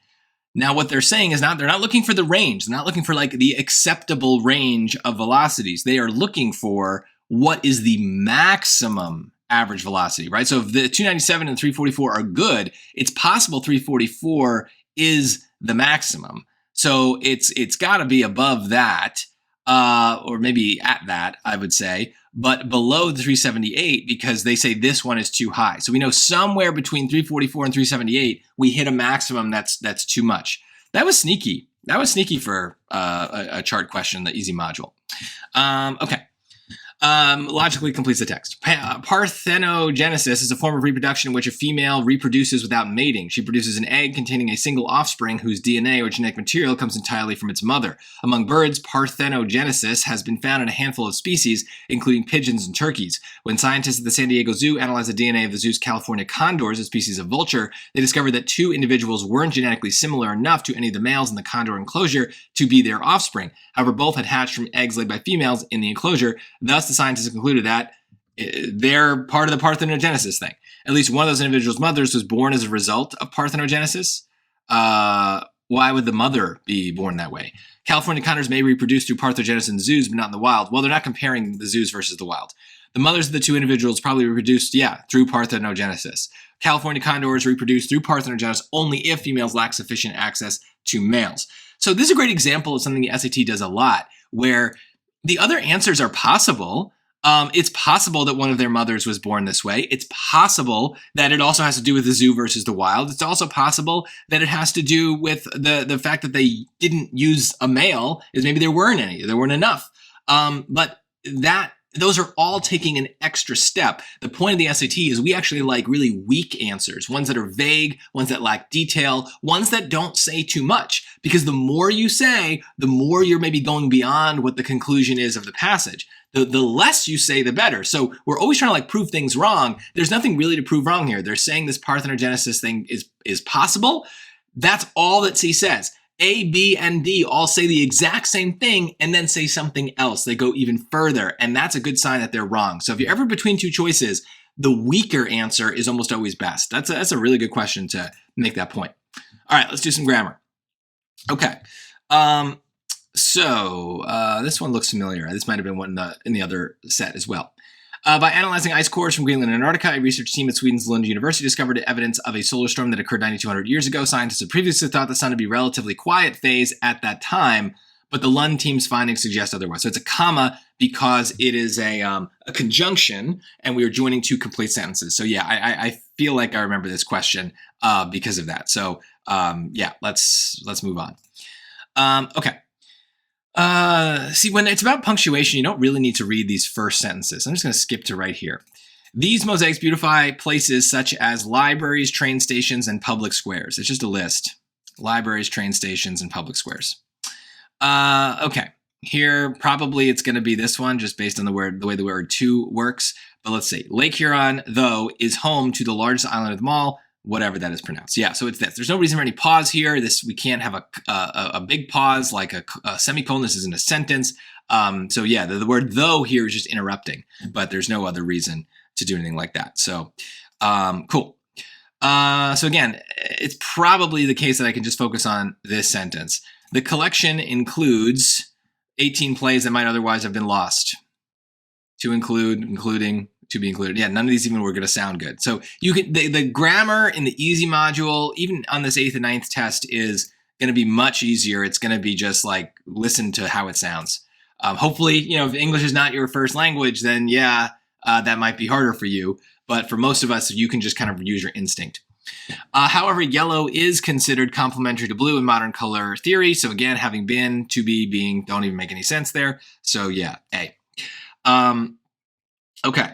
Now what they're saying is they're not looking for the range. They're not looking for like the acceptable range of velocities. They are looking for what is the maximum average velocity, right? So if the 297 and 344 are good, it's possible 344 is the maximum. So it's got to be above that, or maybe at that, I would say, but below the 378 because they say this one is too high. So we know somewhere between 344 and 378, we hit a maximum that's too much. That was sneaky. That was sneaky for a chart question, the easy module. Okay. Logically completes the text. Parthenogenesis is a form of reproduction in which a female reproduces without mating. She produces an egg containing a single offspring whose DNA or genetic material comes entirely from its mother. Among birds, parthenogenesis has been found in a handful of species, including pigeons and turkeys. When scientists at the San Diego Zoo analyzed the DNA of the zoo's California condors, a species of vulture, they discovered that two individuals weren't genetically similar enough to any of the males in the condor enclosure to be their offspring. However, both had hatched from eggs laid by females in the enclosure. Thus, the scientists concluded that they're part of the parthenogenesis thing. At least one of those individuals' mothers was born as a result of parthenogenesis. Why would the mother be born that way? California condors may reproduce through parthenogenesis in zoos, but not in the wild. Well, they're not comparing the zoos versus the wild. The mothers of the two individuals probably reproduced, through parthenogenesis. California condors reproduce through parthenogenesis only if females lack sufficient access to males. So this is a great example of something the SAT does a lot, where the other answers are possible. It's possible that one of their mothers was born this way. It's possible that it also has to do with the zoo versus the wild. It's also possible that it has to do with the fact that they didn't use a male, is maybe there weren't any, there weren't enough. But those are all taking an extra step. The point of the SAT is we actually like really weak answers, ones that are vague, ones that lack detail, ones that don't say too much. Because the more you say, the more you're maybe going beyond what the conclusion is of the passage. The less you say, the better. So we're always trying to prove things wrong. There's nothing really to prove wrong here. They're saying this parthenogenesis thing is possible. That's all that C says. A, B, and D all say the exact same thing and then say something else. They go even further, and that's a good sign that they're wrong. So if you're ever between two choices, the weaker answer is almost always best. That's a really good question to make that point. All right, let's do some grammar. Okay. This one looks familiar. This might have been one in the other set as well. By analyzing ice cores from Greenland and Antarctica, a research team at Sweden's Lund University discovered evidence of a solar storm that occurred 9,200 years ago. Scientists had previously thought the sun to be a relatively quiet phase at that time, but the Lund team's findings suggest otherwise. So it's a comma because it is a conjunction, and we are joining two complete sentences. So I feel like I remember this question because of that. So let's move on. Okay. See, when it's about punctuation, you don't really need to read these first sentences. I'm just going to skip to right here. These mosaics beautify places such as libraries, train stations, and public squares. It's just a list. Libraries, train stations, and public squares. Okay. Here, probably it's going to be this one, just based on the way the word to works. But let's see. Lake Huron, though, is home to the largest island of them all, whatever that is pronounced. Yeah, so it's this. There's no reason for any pause here. We can't have a big pause like a semicolon. This isn't a sentence. The word though here is just interrupting, but there's no other reason to do anything like that. So cool. So again, it's probably the case that I can just focus on this sentence. The collection includes 18 plays that might otherwise have been lost. To include, including, to be included. Yeah, none of these even were going to sound good. So you can the grammar in the easy module, even on this 8th and 9th test, is going to be much easier. It's going to be just listen to how it sounds. Hopefully, if English is not your first language, then that might be harder for you. But for most of us, you can just kind of use your instinct. However, yellow is considered complementary to blue in modern color theory. So again, having been, to be, being, don't even make any sense there. So A. Okay.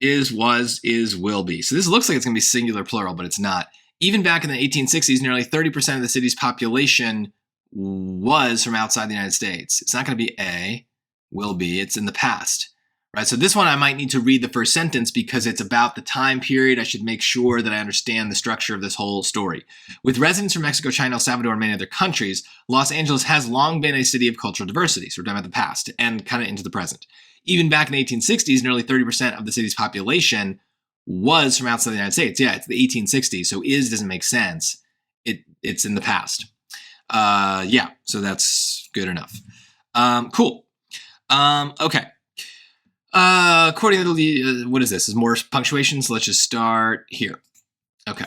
Is, was, is, will be. So this looks like it's going to be singular plural, but it's not. Even back in the 1860s, nearly 30% of the city's population was from outside the United States. It's not going to be A, will be. It's in the past, right? So this one I might need to read the first sentence because it's about the time period. I should make sure that I understand the structure of this whole story. With residents from Mexico, China, El Salvador, and many other countries, Los Angeles has long been a city of cultural diversity. So we're talking about the past and kind of into the present. Even back in the 1860s, nearly 30% of the city's population was from outside the United States. Yeah, it's the 1860s, so is doesn't make sense. It's in the past. So that's good enough. Cool. Okay. According to the, what is this? Is more punctuation, so let's just start here. Okay.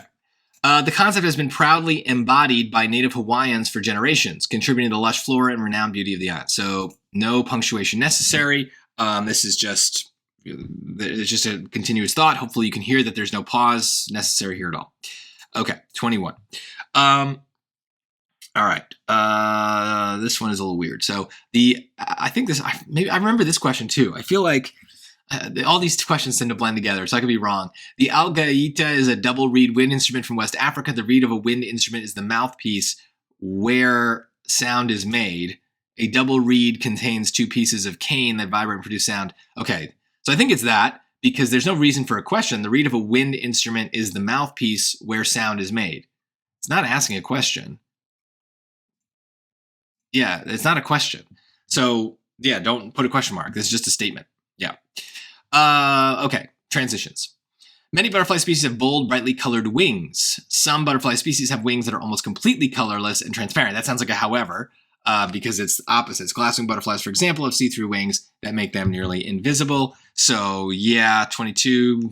The concept has been proudly embodied by native Hawaiians for generations, contributing to the lush flora and renowned beauty of the island. So no punctuation necessary. This is just, it's just a continuous thought. Hopefully you can hear that there's no pause necessary here at all. Okay, 21. All right. This one is a little weird. So I remember this question too. I feel like all these questions tend to blend together, so I could be wrong. The algaita is a double reed wind instrument from West Africa. The reed of a wind instrument is the mouthpiece where sound is made. A double reed contains two pieces of cane that vibrate and produce sound. Okay, so I think it's that, because there's no reason for a question. The reed of a wind instrument is the mouthpiece where sound is made. It's not asking a question. Yeah, it's not a question. So yeah, don't put a question mark. This is just a statement. Yeah. Okay, transitions. Many butterfly species have bold, brightly colored wings. Some butterfly species have wings that are almost completely colorless and transparent. That sounds like a however, because it's opposites. Glasswing butterflies, for example, have see-through wings that make them nearly invisible. So yeah, 22,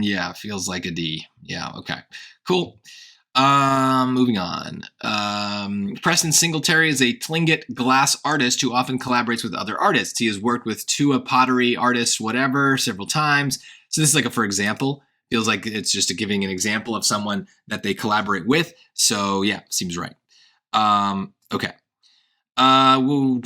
yeah, feels like a D. Yeah, okay, cool. Moving on. Preston Singletary is a Tlingit glass artist who often collaborates with other artists. He has worked with Tua pottery artists, whatever, several times. So this is like a for example. Feels like it's just giving an example of someone that they collaborate with. So yeah, seems right. Okay. So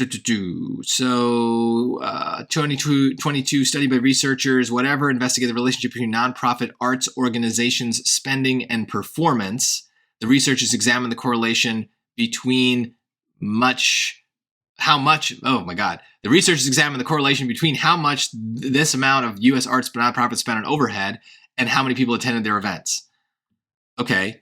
22 study by researchers, whatever, investigate the relationship between nonprofit arts organizations' spending and performance. The researchers examine the correlation between how much, oh my God. The researchers examine the correlation between how much this amount of U.S. arts nonprofits spend on overhead and how many people attended their events. Okay.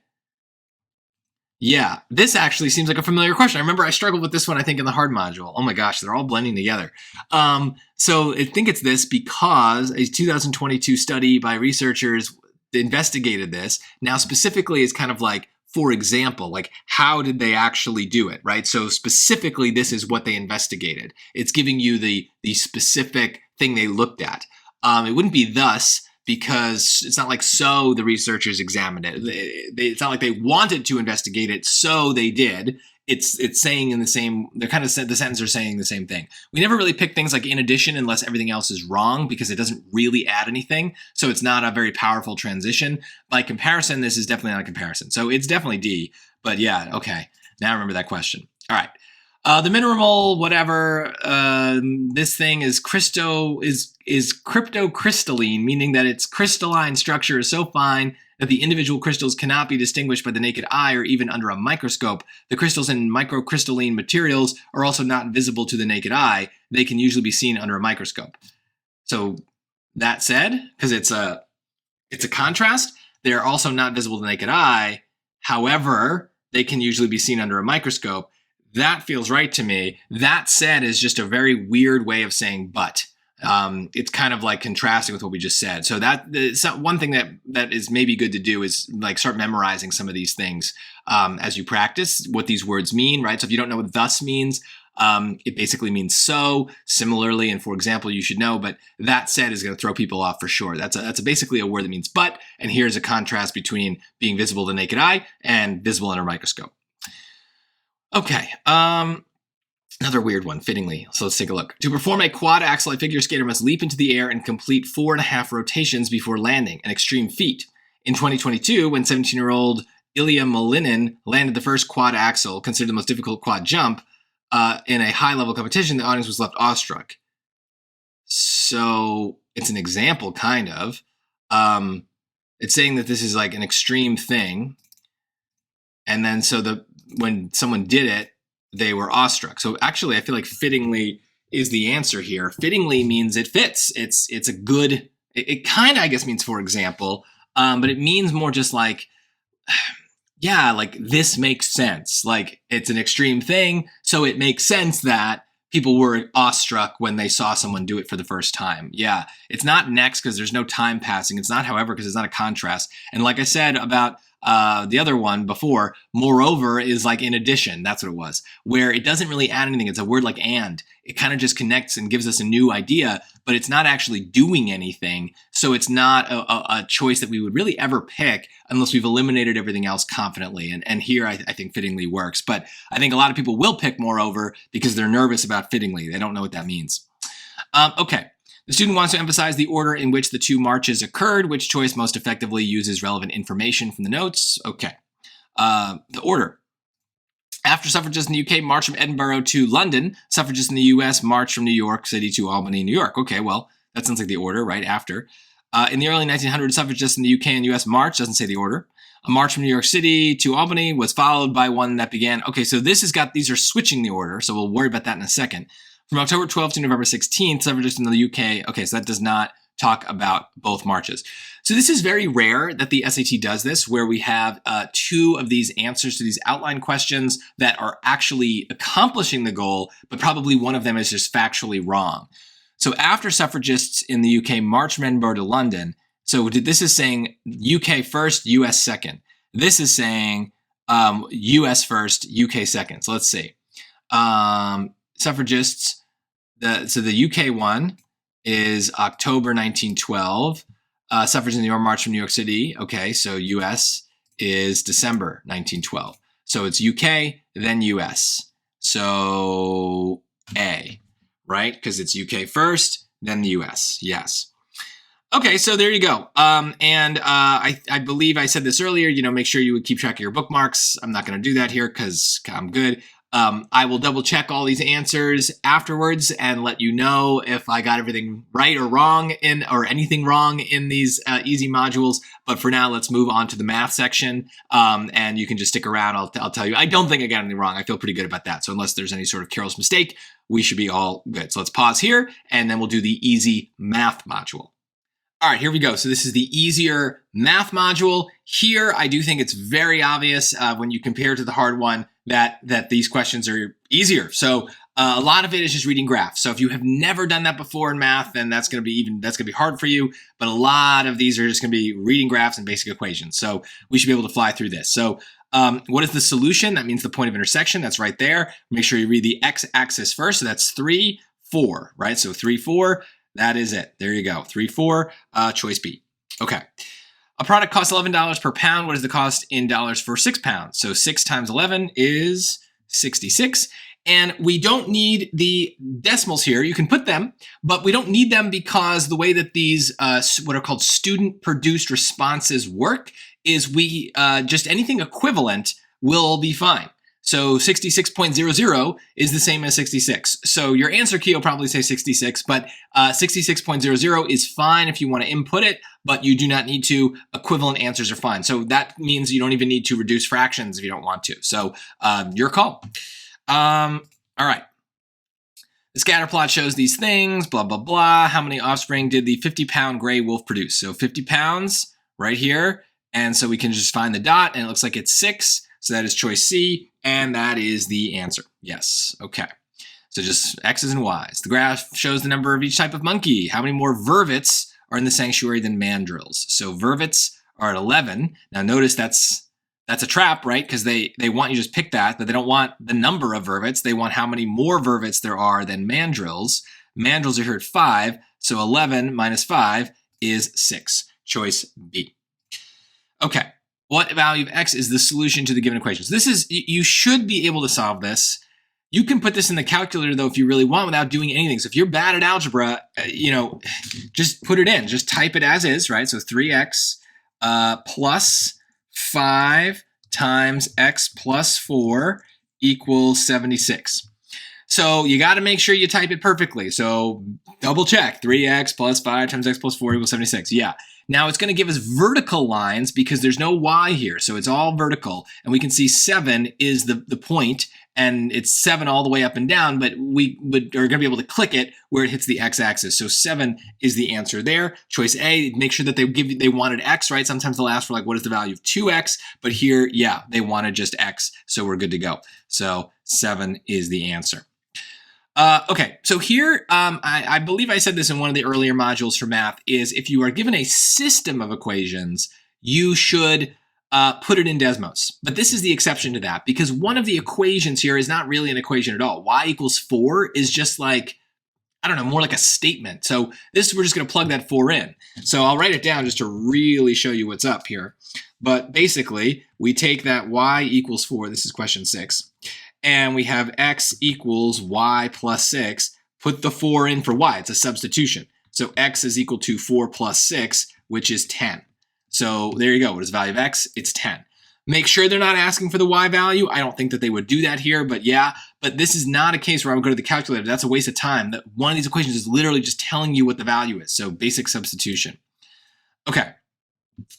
Yeah, this actually seems like a familiar question. I remember I struggled with this one, I think, in the hard module. Oh my gosh, they're all blending together. So I think it's this because a 2022 study by researchers investigated this. Now, specifically, is kind of like, for example, like how did they actually do it, right? So specifically, this is what they investigated. It's giving you the specific thing they looked at. It wouldn't be thus, because it's not like so the researchers examined it. It's not like they wanted to investigate it, so they did. It's saying in the same, they're kind of, the sentences are saying the same thing. We never really pick things like in addition unless everything else is wrong, because it doesn't really add anything. So it's not a very powerful transition. By comparison, this is definitely not a comparison. So it's definitely D, but yeah, okay. Now I remember that question. All right. The mineral, whatever, this thing is cryptocrystalline, meaning that its crystalline structure is so fine that the individual crystals cannot be distinguished by the naked eye or even under a microscope. The crystals in microcrystalline materials are also not visible to the naked eye. They can usually be seen under a microscope. So that said, because it's a contrast, they're also not visible to the naked eye. However, they can usually be seen under a microscope. That feels right to me. That said is just a very weird way of saying but. It's kind of like contrasting with what we just said. So that's one thing that is maybe good to do is like start memorizing some of these things as you practice what these words mean, right? So if you don't know what thus means, it basically means so. Similarly, and for example, you should know, but that said is going to throw people off for sure. That's basically a word that means but, and here's a contrast between being visible to the naked eye and visible under a microscope. Okay, another weird one, fittingly. So let's take a look. To perform a quad axel, a figure skater must leap into the air and complete 4.5 rotations before landing, an extreme feat. In 2022, when 17-year-old Ilya Malinin landed the first quad axel, considered the most difficult quad jump, in a high-level competition, the audience was left awestruck. So it's an example, kind of. It's saying that this is like an extreme thing. And then so when someone did it, they were awestruck. So actually, I feel like fittingly is the answer here. Fittingly means it fits. It's a good, it kind of, I guess, means for example, but it means more just like, yeah, like this makes sense. Like it's an extreme thing. So it makes sense that people were awestruck when they saw someone do it for the first time. Yeah, it's not next because there's no time passing. It's not however because it's not a contrast. And like I said about the other one before, moreover is like in addition. That's what it was, where it doesn't really add anything. It's a word like and. It kind of just connects and gives us a new idea, but it's not actually doing anything. So it's not a choice that we would really ever pick unless we've eliminated everything else confidently. And here I think fittingly works. But I think a lot of people will pick moreover because they're nervous about fittingly. They don't know what that means. Okay. The student wants to emphasize the order in which the two marches occurred. Which choice most effectively uses relevant information from the notes? Okay. The order. After suffragists in the UK marched from Edinburgh to London, suffragists in the US marched from New York City to Albany, New York. Okay, well, That sounds like the order, right after. In the early 1900s, suffragists in the UK and US marched. Doesn't say the order. A march from New York City to Albany was followed by one that began. Okay, so these are switching the order, so we'll worry about that in a second. From October 12th to November 16th, suffragists in the UK. Okay, so that does not talk about both marches. So this is very rare that the SAT does this, where we have two of these answers to these outline questions that are actually accomplishing the goal, but probably one of them is just factually wrong. So after suffragists in the UK marched from Edinburgh to London, so this is saying UK first, US second. This is saying US first, UK second. So let's see. Suffragists, so the UK one is October 1912. Suffragists in New York march from New York City. Okay, so US is December 1912. So it's UK, then US. So A, right? Because it's UK first, then the US. Yes. Okay, so there you go. I believe I said this earlier, make sure you would keep track of your bookmarks. I'm not going to do that here because I'm good. I will double check all these answers afterwards and let you know if I got everything right or wrong or anything wrong in these easy modules. But for now, let's move on to the math section. And you can just stick around. I'll tell you. I don't think I got anything wrong. I feel pretty good about that. So unless there's any sort of careless mistake, we should be all good. So let's pause here and then we'll do the easy math module. All right, here we go. So this is the easier math module. Here, I do think it's very obvious when you compare to the hard one that these questions are easier. So a lot of it is just reading graphs. So if you have never done that before in math, then that's going to be hard for you. But a lot of these are just going to be reading graphs and basic equations. So we should be able to fly through this. So what is the solution? That means the point of intersection. That's right there. Make sure you read the x-axis first. So that's 3, 4, right? So 3, 4. That is it. There you go. 3, 4, choice B. Okay. A product costs $11 per pound. What is the cost in dollars for 6 pounds? So 6 times 11 is 66. And we don't need the decimals here. You can put them, but we don't need them because the way that these what are called student-produced responses work is we just anything equivalent will be fine. So 66.00 is the same as 66. So your answer key will probably say 66, but 66.00 is fine if you want to input it, but you do not need to. Equivalent answers are fine. So that means you don't even need to reduce fractions if you don't want to. So your call. All right. The scatter plot shows these things, blah, blah, blah. How many offspring did the 50-pound gray wolf produce? So 50 pounds right here. And so we can just find the dot, and it looks like it's 6. So that is choice C, and that is the answer. Yes, okay. So just X's and Y's. The graph shows the number of each type of monkey. How many more vervets are in the sanctuary than mandrills? So vervets are at 11. Now notice that's a trap, right? Because they want you to just pick that, but they don't want the number of vervets. They want how many more vervets there are than mandrills. Mandrills are here at 5, so 11 minus 5 is 6. Choice B. Okay. What value of X is the solution to the given equations? You should be able to solve this. You can put this in the calculator though if you really want without doing anything. So if you're bad at algebra, just put it in. Just type it as is, right? So 3x plus 5 times x plus 4 equals 76. So you got to make sure you type it perfectly. So double check. 3x plus 5 times x plus 4 equals 76. Yeah. Now it's going to give us vertical lines because there's no y here. So it's all vertical. And we can see 7 is the point, and it's 7 all the way up and down, but we are going to be able to click it where it hits the x-axis. So 7 is the answer there. Choice A, make sure that they wanted x, right? Sometimes they'll ask for what is the value of 2x? But here, yeah, they wanted just x, so we're good to go. So 7 is the answer. Okay, so here, I believe I said this in one of the earlier modules for math, is if you are given a system of equations, you should put it in Desmos. But this is the exception to that, because one of the equations here is not really an equation at all. Y equals 4 is just like, I don't know, more like a statement. So we're just going to plug that 4 in. So I'll write it down just to really show you what's up here. But basically, we take that y equals 4, this is question 6, and we have x equals y plus 6. Put the 4 in for y. It's a substitution. So x is equal to 4 plus 6, which is 10. So there you go. What is the value of x? It's 10. Make sure they're not asking for the y value. I don't think that they would do that here, but yeah. But this is not a case where I would go to the calculator. That's a waste of time. That one of these equations is literally just telling you what the value is. So basic substitution. Okay.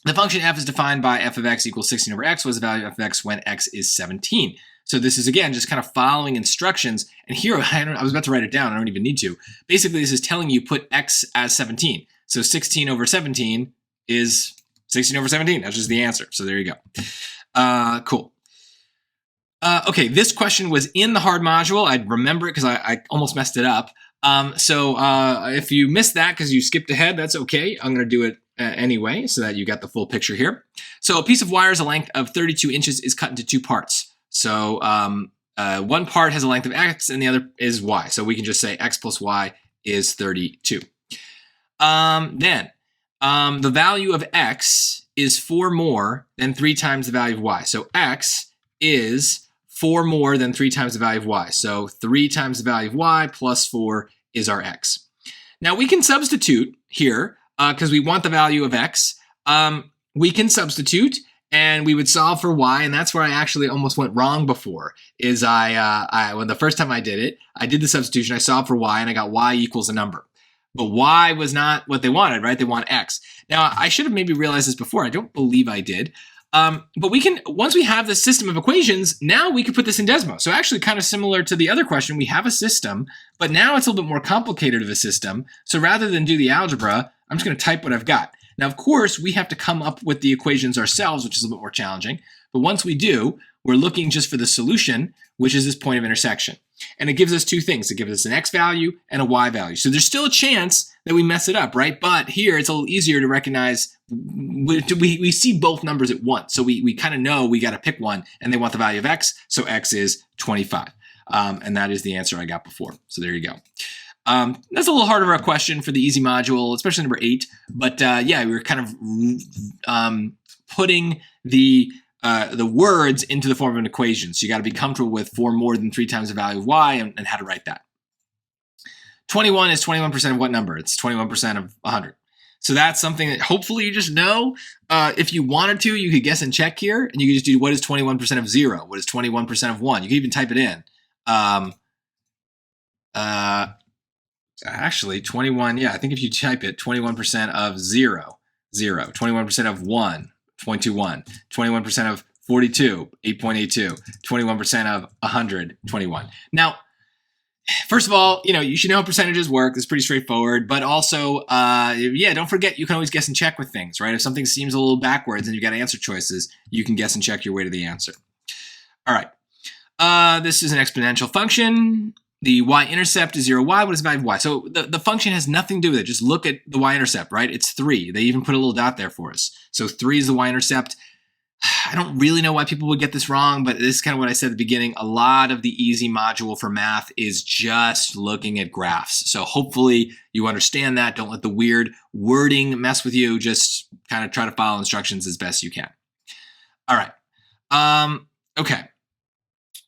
The function f is defined by f of x equals 16 over x. What is the value of f of x when x is 17? So this is, again, just kind of following instructions. And here, I was about to write it down. I don't even need to. Basically, this is telling you put x as 17. So 16 over 17 is 16 over 17. That's just the answer. So there you go. Cool. Okay, this question was in the hard module. I remember it because I almost messed it up. So if you missed that because you skipped ahead, that's okay. I'm going to do it anyway so that you got the full picture here. So a piece of wire is a length of 32 inches is cut into two parts. So one part has a length of x and the other is y. So we can just say x plus y is 32. Then the value of x is 4 more than 3 times the value of y. So x is 4 more than 3 times the value of y. So 3 times the value of y plus 4 is our x. Now we can substitute here because we want the value of x. We can substitute and we would solve for y, and that's where I actually almost went wrong before. Is when the first time I did it, I did the substitution, I solved for y, and I got y equals a number. But y was not what they wanted, right? They want x. Now, I should have maybe realized this before. I don't believe I did. But we can, once we have this system of equations, now we can put this in Desmo. So actually kind of similar to the other question, we have a system, but now it's a little bit more complicated of a system. So rather than do the algebra, I'm just going to type what I've got. Now, of course, we have to come up with the equations ourselves, which is a little bit more challenging. But once we do, we're looking just for the solution, which is this point of intersection. And it gives us two things. It gives us an x value and a y value. So there's still a chance that we mess it up, right? But here it's a little easier to recognize we see both numbers at once. So we kind of know we got to pick one, and they want the value of x. So x is 25. And that is the answer I got before. So there you go. That's a little harder of a question for the easy module, especially number 8. But yeah, we were kind of putting the words into the form of an equation. So you got to be comfortable with 4 more than 3 times the value of y and how to write that. 21 is 21% of what number? It's 21% of 100. So that's something that hopefully you just know. If you wanted to, you could guess and check here, and you could just do what is 21% of 0? What is 21% of 1? You could even type it in. Actually, 21, yeah, I think if you type it, 21% of 0, 21% of 1, 0.21, 21% of 42, 8.82, 21% of 100, 21. Now, first of all, you should know how percentages work. It's pretty straightforward, but also, yeah, don't forget you can always guess and check with things, right? If something seems a little backwards and you've got answer choices, you can guess and check your way to the answer. All right, this is an exponential function. The y-intercept is 0y. What is the value of y? So the function has nothing to do with it. Just look at the y-intercept, right? It's 3. They even put a little dot there for us. So 3 is the y-intercept. I don't really know why people would get this wrong, but this is kind of what I said at the beginning. A lot of the easy module for math is just looking at graphs. So hopefully you understand that. Don't let the weird wording mess with you. Just kind of try to follow instructions as best you can. All right. Okay.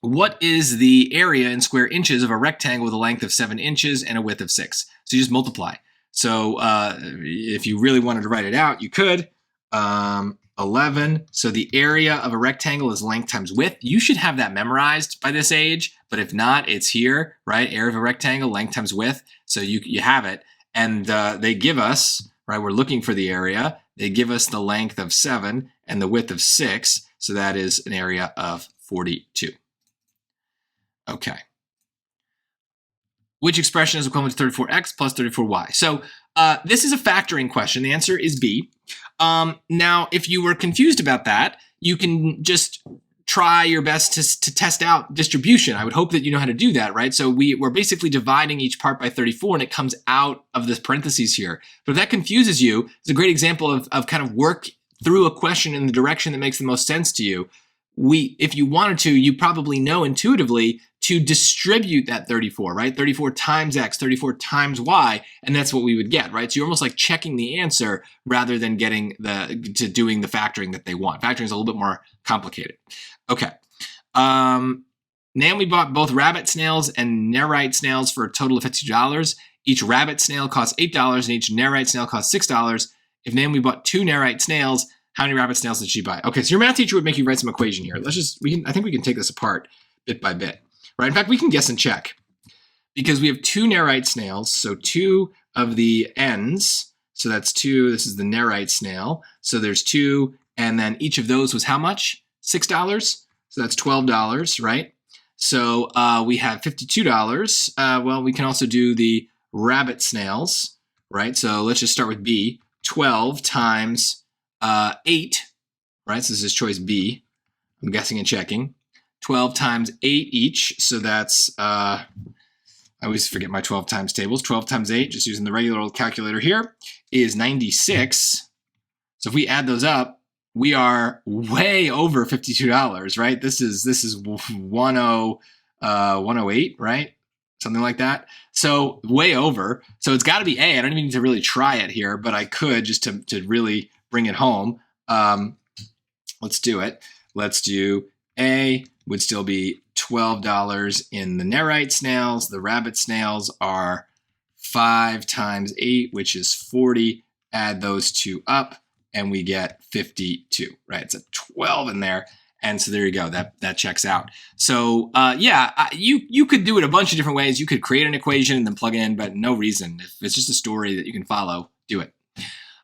What is the area in square inches of a rectangle with a length of 7 inches and a width of 6? So you just multiply. So if you really wanted to write it out, you could. 11. So the area of a rectangle is length times width. You should have that memorized by this age, but if not, it's here, right? Area of a rectangle, length times width. So you have it. And they give us, right, we're looking for the area. They give us the length of 7 and the width of 6. So that is an area of 42. Okay. Which expression is equivalent to 34x plus 34y? So this is a factoring question. The answer is B. Now, if you were confused about that, you can just try your best to test out distribution. I would hope that you know how to do that, right? So we're basically dividing each part by 34, and it comes out of this parentheses here. But if that confuses you, it's a great example of kind of work through a question in the direction that makes the most sense to you. If you wanted to, you probably know intuitively to distribute that 34, right? 34 times x, 34 times y, and that's what we would get, right? So you're almost like checking the answer rather than getting to doing the factoring that they want. Factoring is a little bit more complicated. Okay. Naomi bought both rabbit snails and nerite snails for a total of $52. Each rabbit snail costs $8 and each nerite snail costs $6. If Naomi bought 2 nerite snails, How many rabbit snails did she buy? Okay, so your math teacher would make you write some equation here. I think we can take this apart bit by bit, right? In fact, we can guess and check because we have 2 Nerite snails. So 2 of the ends. So that's 2. This is the Nerite snail. So there's 2. And then each of those was how much? $6. So that's $12, right? So we have $52. Well, we can also do the rabbit snails, right? So let's just start with B. 12 times 8, right? So this is choice B. I'm guessing and checking. 12 times 8 each. So that's, I always forget my 12 times tables. 12 times 8, just using the regular old calculator here, is 96. So if we add those up, we are way over $52, right? This is 108, right? Something like that. So way over. So it's got to be A. I don't even need to really try it here, but I could just to really bring it home. Let's do it. Let's do A would still be $12 in the Nerite snails. The rabbit snails are 5 times 8, which is 40. Add those 2 up, and we get 52, right? It's a 12 in there. And so there you go. That checks out. So yeah, you could do it a bunch of different ways. You could create an equation and then plug it in, but no reason. If it's just a story that you can follow, do it.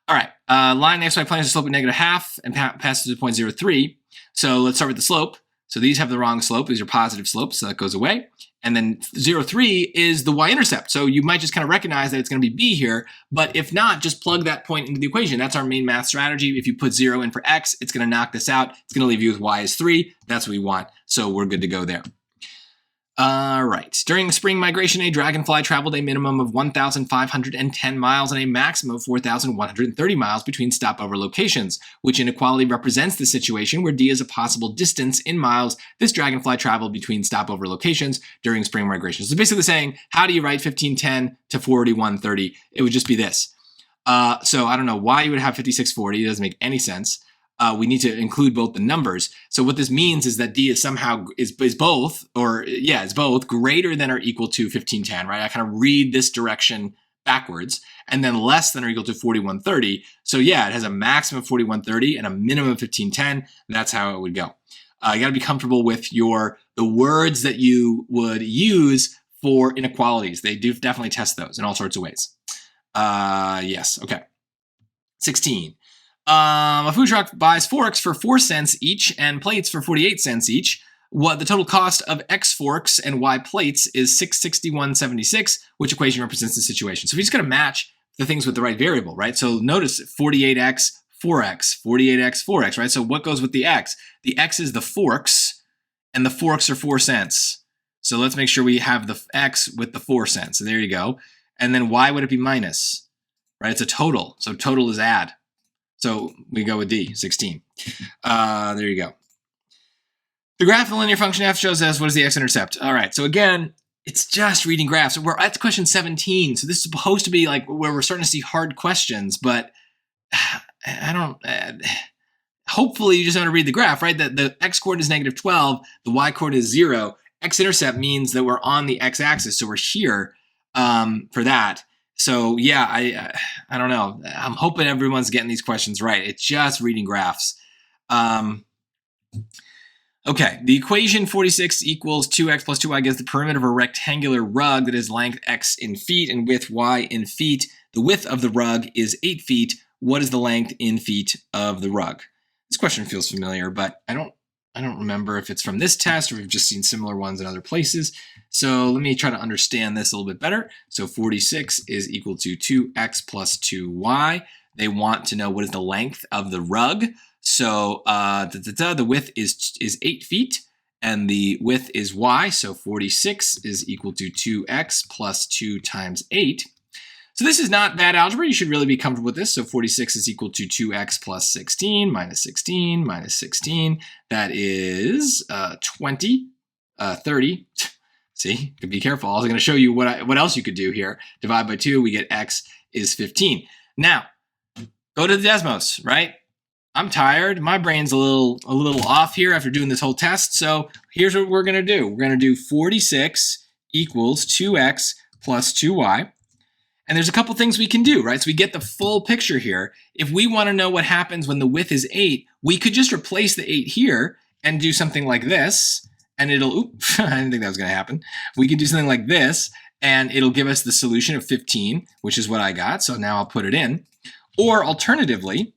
All right. Line xy plane has a slope of -0.5 and passes to 0.03. So let's start with the slope. So these have the wrong slope. These are positive slopes, so that goes away. And then 0.3 is the y-intercept. So you might just kind of recognize that it's going to be b here. But if not, just plug that point into the equation. That's our main math strategy. If you put 0 in for x, it's going to knock this out. It's going to leave you with y is 3. That's what we want. So we're good to go there. All right. During spring migration, a dragonfly traveled a minimum of 1,510 miles and a maximum of 4,130 miles between stopover locations. Which inequality represents the situation where d is a possible distance in miles this dragonfly traveled between stopover locations during spring migration? So basically saying, how do you write 1510 to 4130? It would just be this. So I don't know why you would have 5640. It doesn't make any sense. We need to include both the numbers. So what this means is that d is somehow is both, or yeah, it's both greater than or equal to 1510, right? I kind of read this direction backwards, and then less than or equal to 4130. So yeah, it has a maximum of 4130 and a minimum of 1510. That's how it would go. You got to be comfortable with the words that you would use for inequalities. They do definitely test those in all sorts of ways. Yes, okay. 16. A food truck buys forks for 4 cents each and plates for 48 cents each. What the total cost of X forks and Y plates is $661.76, which equation represents the situation. So we just got to match the things with the right variable, right? So notice 48x, 4x, 48x, 4x, right? So what goes with the X? The X is the forks, and the forks are 4 cents. So let's make sure we have the X with the 4 cents. So there you go. And then Y would it be minus, right? It's a total. So total is add. So we go with D, 16. There you go. The graph of the linear function f shows us what is the x-intercept. All right, so again, it's just reading graphs. We're at question 17, so this is supposed to be like where we're starting to see hard questions, but I don't, hopefully you just know how to read the graph, right? That the x-coordinate is -12, the y-coordinate is 0. X-intercept means that we're on the x-axis, so we're here for that. So yeah, I don't know. I'm hoping everyone's getting these questions right. It's just reading graphs. Okay, the equation 46 equals 2x plus 2y gives the perimeter of a rectangular rug that is length x in feet and width y in feet. The width of the rug is 8 feet. What is the length in feet of the rug? This question feels familiar, but I don't remember if it's from this test or we've just seen similar ones in other places. So let me try to understand this a little bit better. So 46 is equal to 2x plus 2y. They want to know what is the length of the rug. So the width is 8 feet and the width is y. So 46 is equal to 2x plus 2 times 8. So this is not bad algebra. You should really be comfortable with this. So 46 is equal to 2x plus 16 minus 16 minus 16. That is 20, 30. See, be careful. I was going to show you what else you could do here. Divide by 2, we get x is 15. Now, go to the Desmos, right? I'm tired. My brain's a little off here after doing this whole test. So here's what we're going to do. We're going to do 46 equals 2x plus 2y. And there's a couple things we can do, right? So we get the full picture here. If we want to know what happens when the width is 8, we could just replace the 8 here and do something like this, and it'll, oops, I didn't think that was going to happen. We can do something like this, and it'll give us the solution of 15, which is what I got. So now I'll put it in. Or alternatively,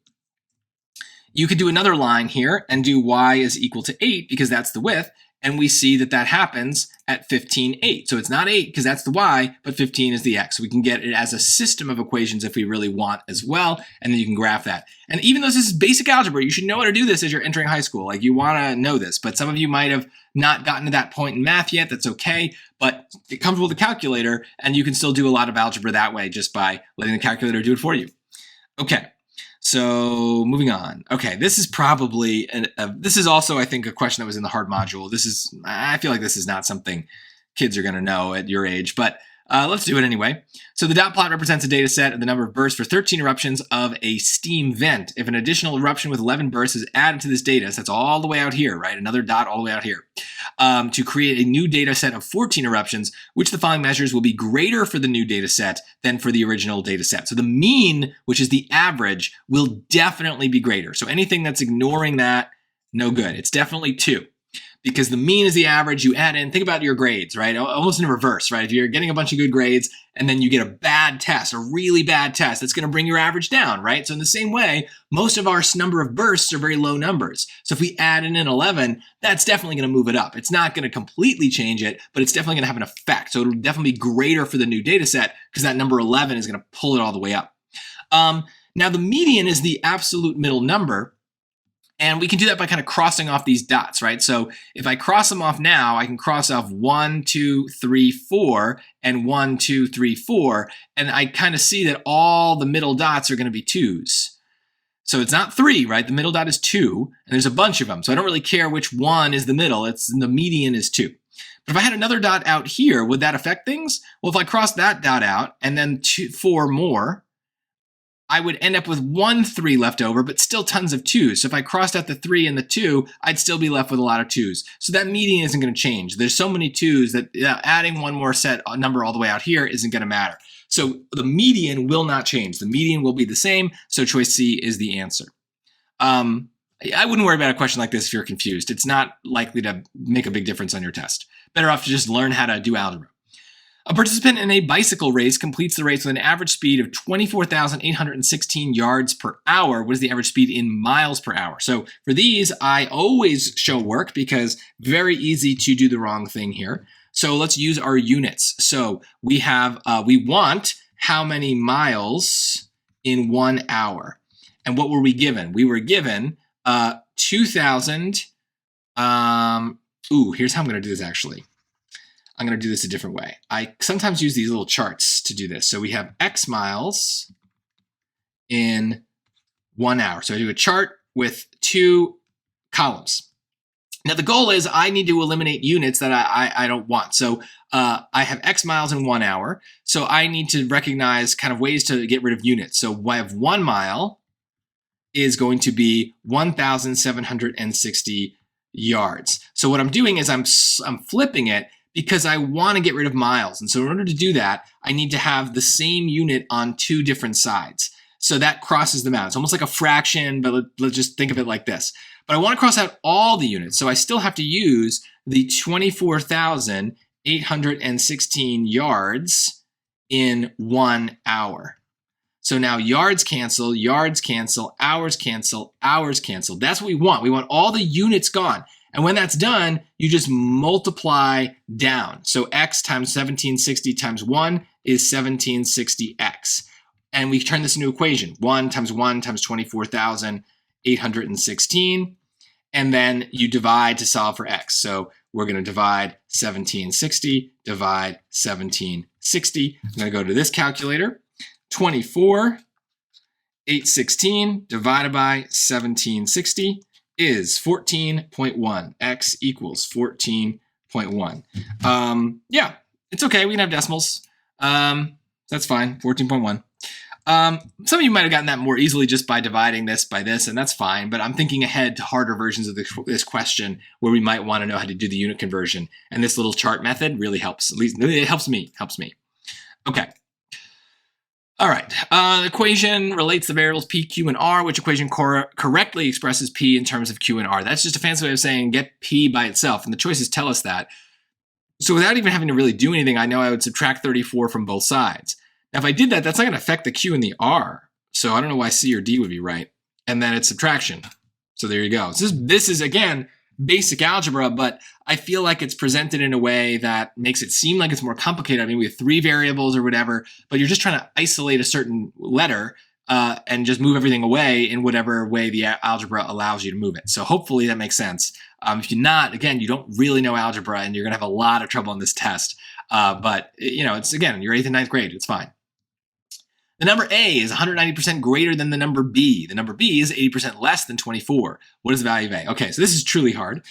you could do another line here and do y is equal to 8 because that's the width. And we see that that happens at 15, 8. So it's not 8 because that's the y, but 15 is the x. So we can get it as a system of equations if we really want as well. And then you can graph that. And even though this is basic algebra, you should know how to do this as you're entering high school. Like, you want to know this, but some of you might have not gotten to that point in math yet. That's okay. But get comfortable with the calculator and you can still do a lot of algebra that way just by letting the calculator do it for you. Okay. So moving on. Okay, this is probably, this is also, I think, a question that was in the hard module. I feel like this is not something kids are going to know at your age, but let's do it anyway. So the dot plot represents a data set of the number of bursts for 13 eruptions of a steam vent. If an additional eruption with 11 bursts is added to this data, so that's all the way out here, right? Another dot all the way out here, to create a new data set of 14 eruptions, which the following measures will be greater for the new data set than for the original data set. So the mean, which is the average, will definitely be greater. So anything that's ignoring that, no good. It's definitely 2. Because the mean is the average, you add in, think about your grades, right? Almost in reverse, right? If you're getting a bunch of good grades and then you get a bad test, a really bad test, that's gonna bring your average down, right? So in the same way, most of our number of bursts are very low numbers. So if we add in an 11, that's definitely gonna move it up. It's not gonna completely change it, but it's definitely gonna have an effect. So it'll definitely be greater for the new data set because that number 11 is gonna pull it all the way up. Now the median is the absolute middle number. And we can do that by kind of crossing off these dots, right? So if I cross them off now, I can cross off 1, 2, 3, 4, and 1, 2, 3, 4. And I kind of see that all the middle dots are going to be 2s. So it's not 3, right? The middle dot is 2, and there's a bunch of them. So I don't really care which one is the middle. The median is 2. But if I had another dot out here, would that affect things? Well, if I cross that dot out and then 4 more, I would end up with 1 3 left over, but still tons of 2s. So if I crossed out the 3 and the 2, I'd still be left with a lot of 2s. So that median isn't going to change. There's so many 2s that adding one more set number all the way out here isn't going to matter. So the median will not change. The median will be the same. So choice C is the answer. I wouldn't worry about a question like this if you're confused. It's not likely to make a big difference on your test. Better off to just learn how to do algebra. A participant in a bicycle race completes the race with an average speed of 24,816 yards per hour. What is the average speed in miles per hour? So for these, I always show work because very easy to do the wrong thing here. So let's use our units. So we have, we want how many miles in 1 hour. And what were we given? We were given 2,000. Here's how I'm going to do this actually. I'm going to do this a different way. I sometimes use these little charts to do this. So we have X miles in 1 hour. So I do a chart with 2 columns. Now the goal is I need to eliminate units that I don't want. So I have X miles in 1 hour. So I need to recognize kind of ways to get rid of units. So I have 1 mile is going to be 1,760 yards. So what I'm doing is I'm flipping it because I want to get rid of miles. And so in order to do that, I need to have the same unit on 2 different sides. So that crosses them out. It's almost like a fraction, but let's just think of it like this. But I want to cross out all the units. So I still have to use the 24,816 yards in 1 hour. So now yards cancel, hours cancel, hours cancel. That's what we want. We want all the units gone. And when that's done, you just multiply down. So x times 1760 times 1 is 1760x. And we turn this into an equation. 1 times 24,816. And then you divide to solve for x. So we're going to divide 1760, divide 1760. I'm going to go to this calculator. 24,816 divided by 1760 is 14.1. X equals 14.1. Yeah, it's okay. We can have decimals. That's fine. 14.1. Some of you might have gotten that more easily just by dividing this by this, and that's fine. But I'm thinking ahead to harder versions of this question where we might want to know how to do the unit conversion. And this little chart method really helps. At least it helps me. Okay. All right, the equation relates the variables p, q, and r, which equation correctly expresses p in terms of q and r. That's just a fancy way of saying get p by itself, and the choices tell us that. So without even having to really do anything, I know I would subtract 34 from both sides. Now, if I did that, that's not going to affect the q and the r, so I don't know why c or d would be right. And then it's subtraction. So there you go. So this is, again, basic algebra, but I feel like it's presented in a way that makes it seem like it's more complicated. I mean, we have 3 variables or whatever, but you're just trying to isolate a certain letter and just move everything away in whatever way the algebra allows you to move it. So hopefully that makes sense. If you're not, again, you don't really know algebra and you're going to have a lot of trouble on this test. But, you know, it's, again, your 8th and 9th grade. It's fine. The number A is 190% greater than the number B. The number B is 80% less than 24. What is the value of A? Okay, so this is truly hard.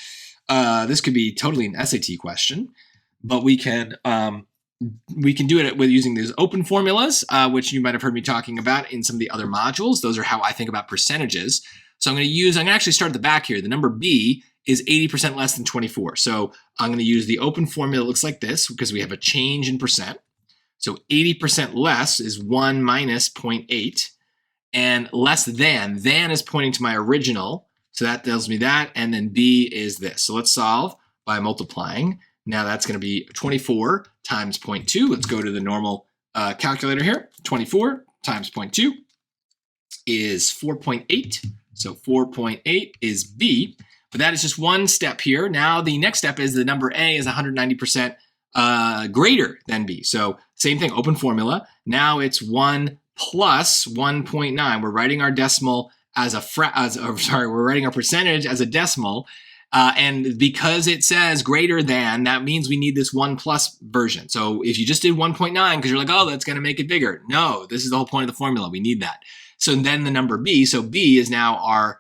This could be totally an SAT question, but we can do it with using these open formulas, which you might have heard me talking about in some of the other modules. Those are how I think about percentages. So I'm going to actually start at the back here. The number B is 80% less than 24. So I'm going to use the open formula that looks like this because we have a change in percent. So 80% less is 1 minus 0.8, and less than is pointing to my original, so that tells me that, and then B is this. So let's solve by multiplying. Now that's going to be 24 times 0.2. Let's go to the normal calculator here. 24 times 0.2 is 4.8, so 4.8 is B, but that is just one step here. Now the next step is the number A is 190% greater than B. So same thing, open formula. Now it's 1 plus 1.9. We're writing our decimal as we're writing our percentage as a decimal. And because it says greater than, that means we need this 1 plus version. So if you just did 1.9, because you're like, oh, that's going to make it bigger. No, this is the whole point of the formula. We need that. So then the number B, so B is now our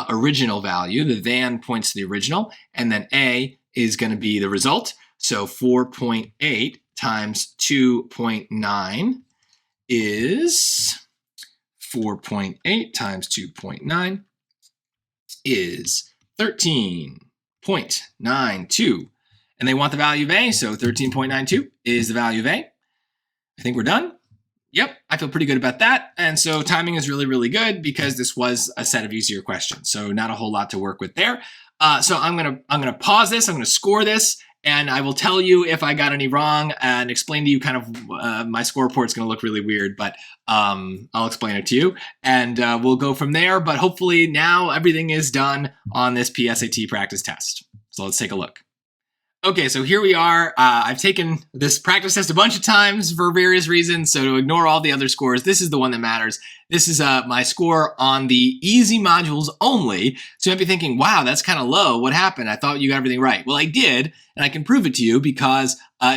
original value. The than points to the original, and then A is going to be the result. So 4.8 times 2.9 is 4.8 times 2.9 is 13.92. And they want the value of A, so 13.92 is the value of A. I think we're done. Yep, I feel pretty good about that. And so timing is really, really good because this was a set of easier questions. So not a whole lot to work with there. So I'm gonna pause this, I'm gonna score this, and I will tell you if I got any wrong and explain to you kind of my score report's going to look really weird, but I'll explain it to you and we'll go from there. But hopefully now everything is done on this PSAT practice test. So let's take a look. Okay, so here we are. I've taken this practice test a bunch of times for various reasons, so to ignore all the other scores, this is the one that matters. This is my score on the easy modules only. So you might be thinking, wow, that's kind of low. What happened? I thought you got everything right. Well, I did, and I can prove it to you because,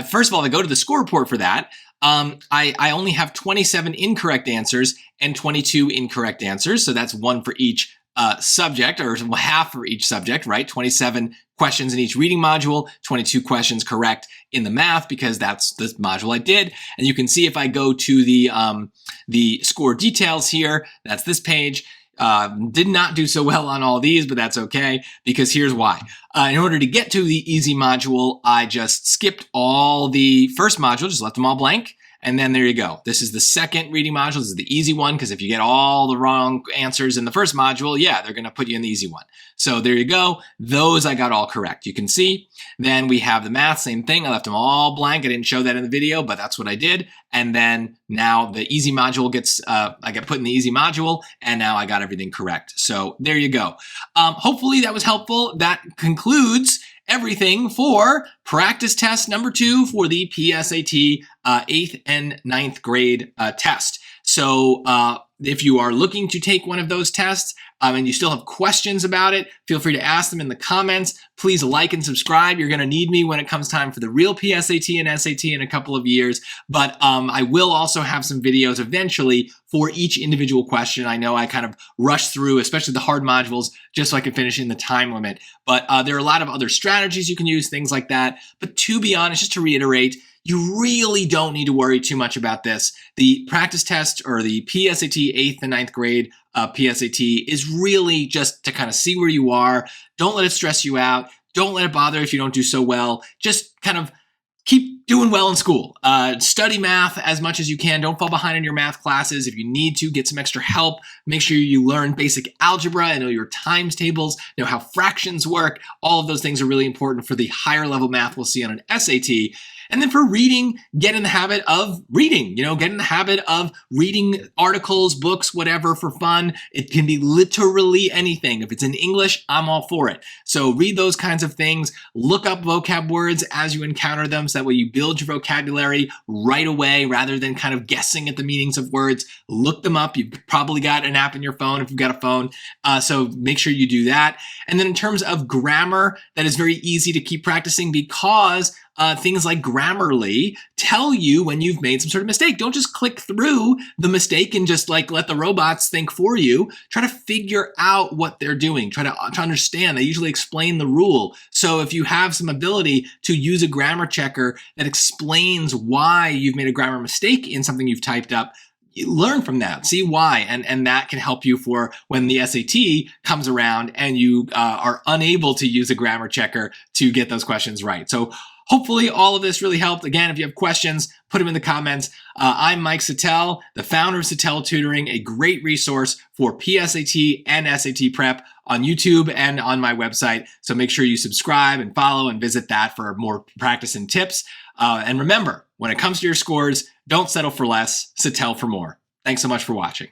first of all, if I go to the score report for that, I only have 27 incorrect answers and 22 incorrect answers, so that's one for each subject, or half for each subject, right? 27 questions in each reading module, 22 questions correct in the math because that's the module I did. And you can see if I go to the score details here, that's this page. Did not do so well on all these, but that's okay because here's why. In order to get to the easy module, I just skipped all the first module, just left them all blank. And then there you go. This is the second reading module. This is the easy one because if you get all the wrong answers in the first module, yeah, they're going to put you in the easy one. So there you go. Those I got all correct. You can see. Then we have the math, same thing. I left them all blank. I didn't show that in the video, but that's what I did. And then now the easy module gets, I got put in the easy module, and now I got everything correct. So there you go. Hopefully that was helpful. That concludes everything for practice test number 2 for the PSAT 8th and 9th grade test. So if you are looking to take one of those tests and you still have questions about it, feel free to ask them in the comments. Please like and subscribe. You're going to need me when it comes time for the real PSAT and SAT in a couple of years. But I will also have some videos eventually for each individual question. I know I kind of rushed through, especially the hard modules, just so I could finish in the time limit. But there are a lot of other strategies you can use, things like that. But to be honest, just to reiterate, you really don't need to worry too much about this. The practice test or the PSAT 8th and 9th grade PSAT is really just to kind of see where you are. Don't let it stress you out. Don't let it bother if you don't do so well. Just kind of keep doing well in school. Study math as much as you can. Don't fall behind in your math classes. If you need to, get some extra help. Make sure you learn basic algebra and know your times tables, know how fractions work. All of those things are really important for the higher level math we'll see on an SAT. And then for reading, get in the habit of reading, get in the habit of reading articles, books, whatever for fun. It can be literally anything. If it's in English, I'm all for it. So read those kinds of things. Look up vocab words as you encounter them so that way you build your vocabulary right away rather than kind of guessing at the meanings of words. Look them up. You've probably got an app in your phone if you've got a phone. So make sure you do that. And then in terms of grammar, that is very easy to keep practicing because things like Grammarly tell you when you've made some sort of mistake. Don't just click through the mistake and just let the robots think for you. Try to figure out what they're doing. Try to understand. They usually explain the rule. So if you have some ability to use a grammar checker that explains why you've made a grammar mistake in something you've typed up, learn from that, see why, and that can help you for when the SAT comes around and you are unable to use a grammar checker to get those questions right. So hopefully all of this really helped. Again, if you have questions, put them in the comments. I'm Mike Settele, the founder of Settele Tutoring, a great resource for PSAT and SAT prep on YouTube and on my website. So make sure you subscribe and follow and visit that for more practice and tips. And remember, when it comes to your scores, don't settle for less, Settele for more. Thanks so much for watching.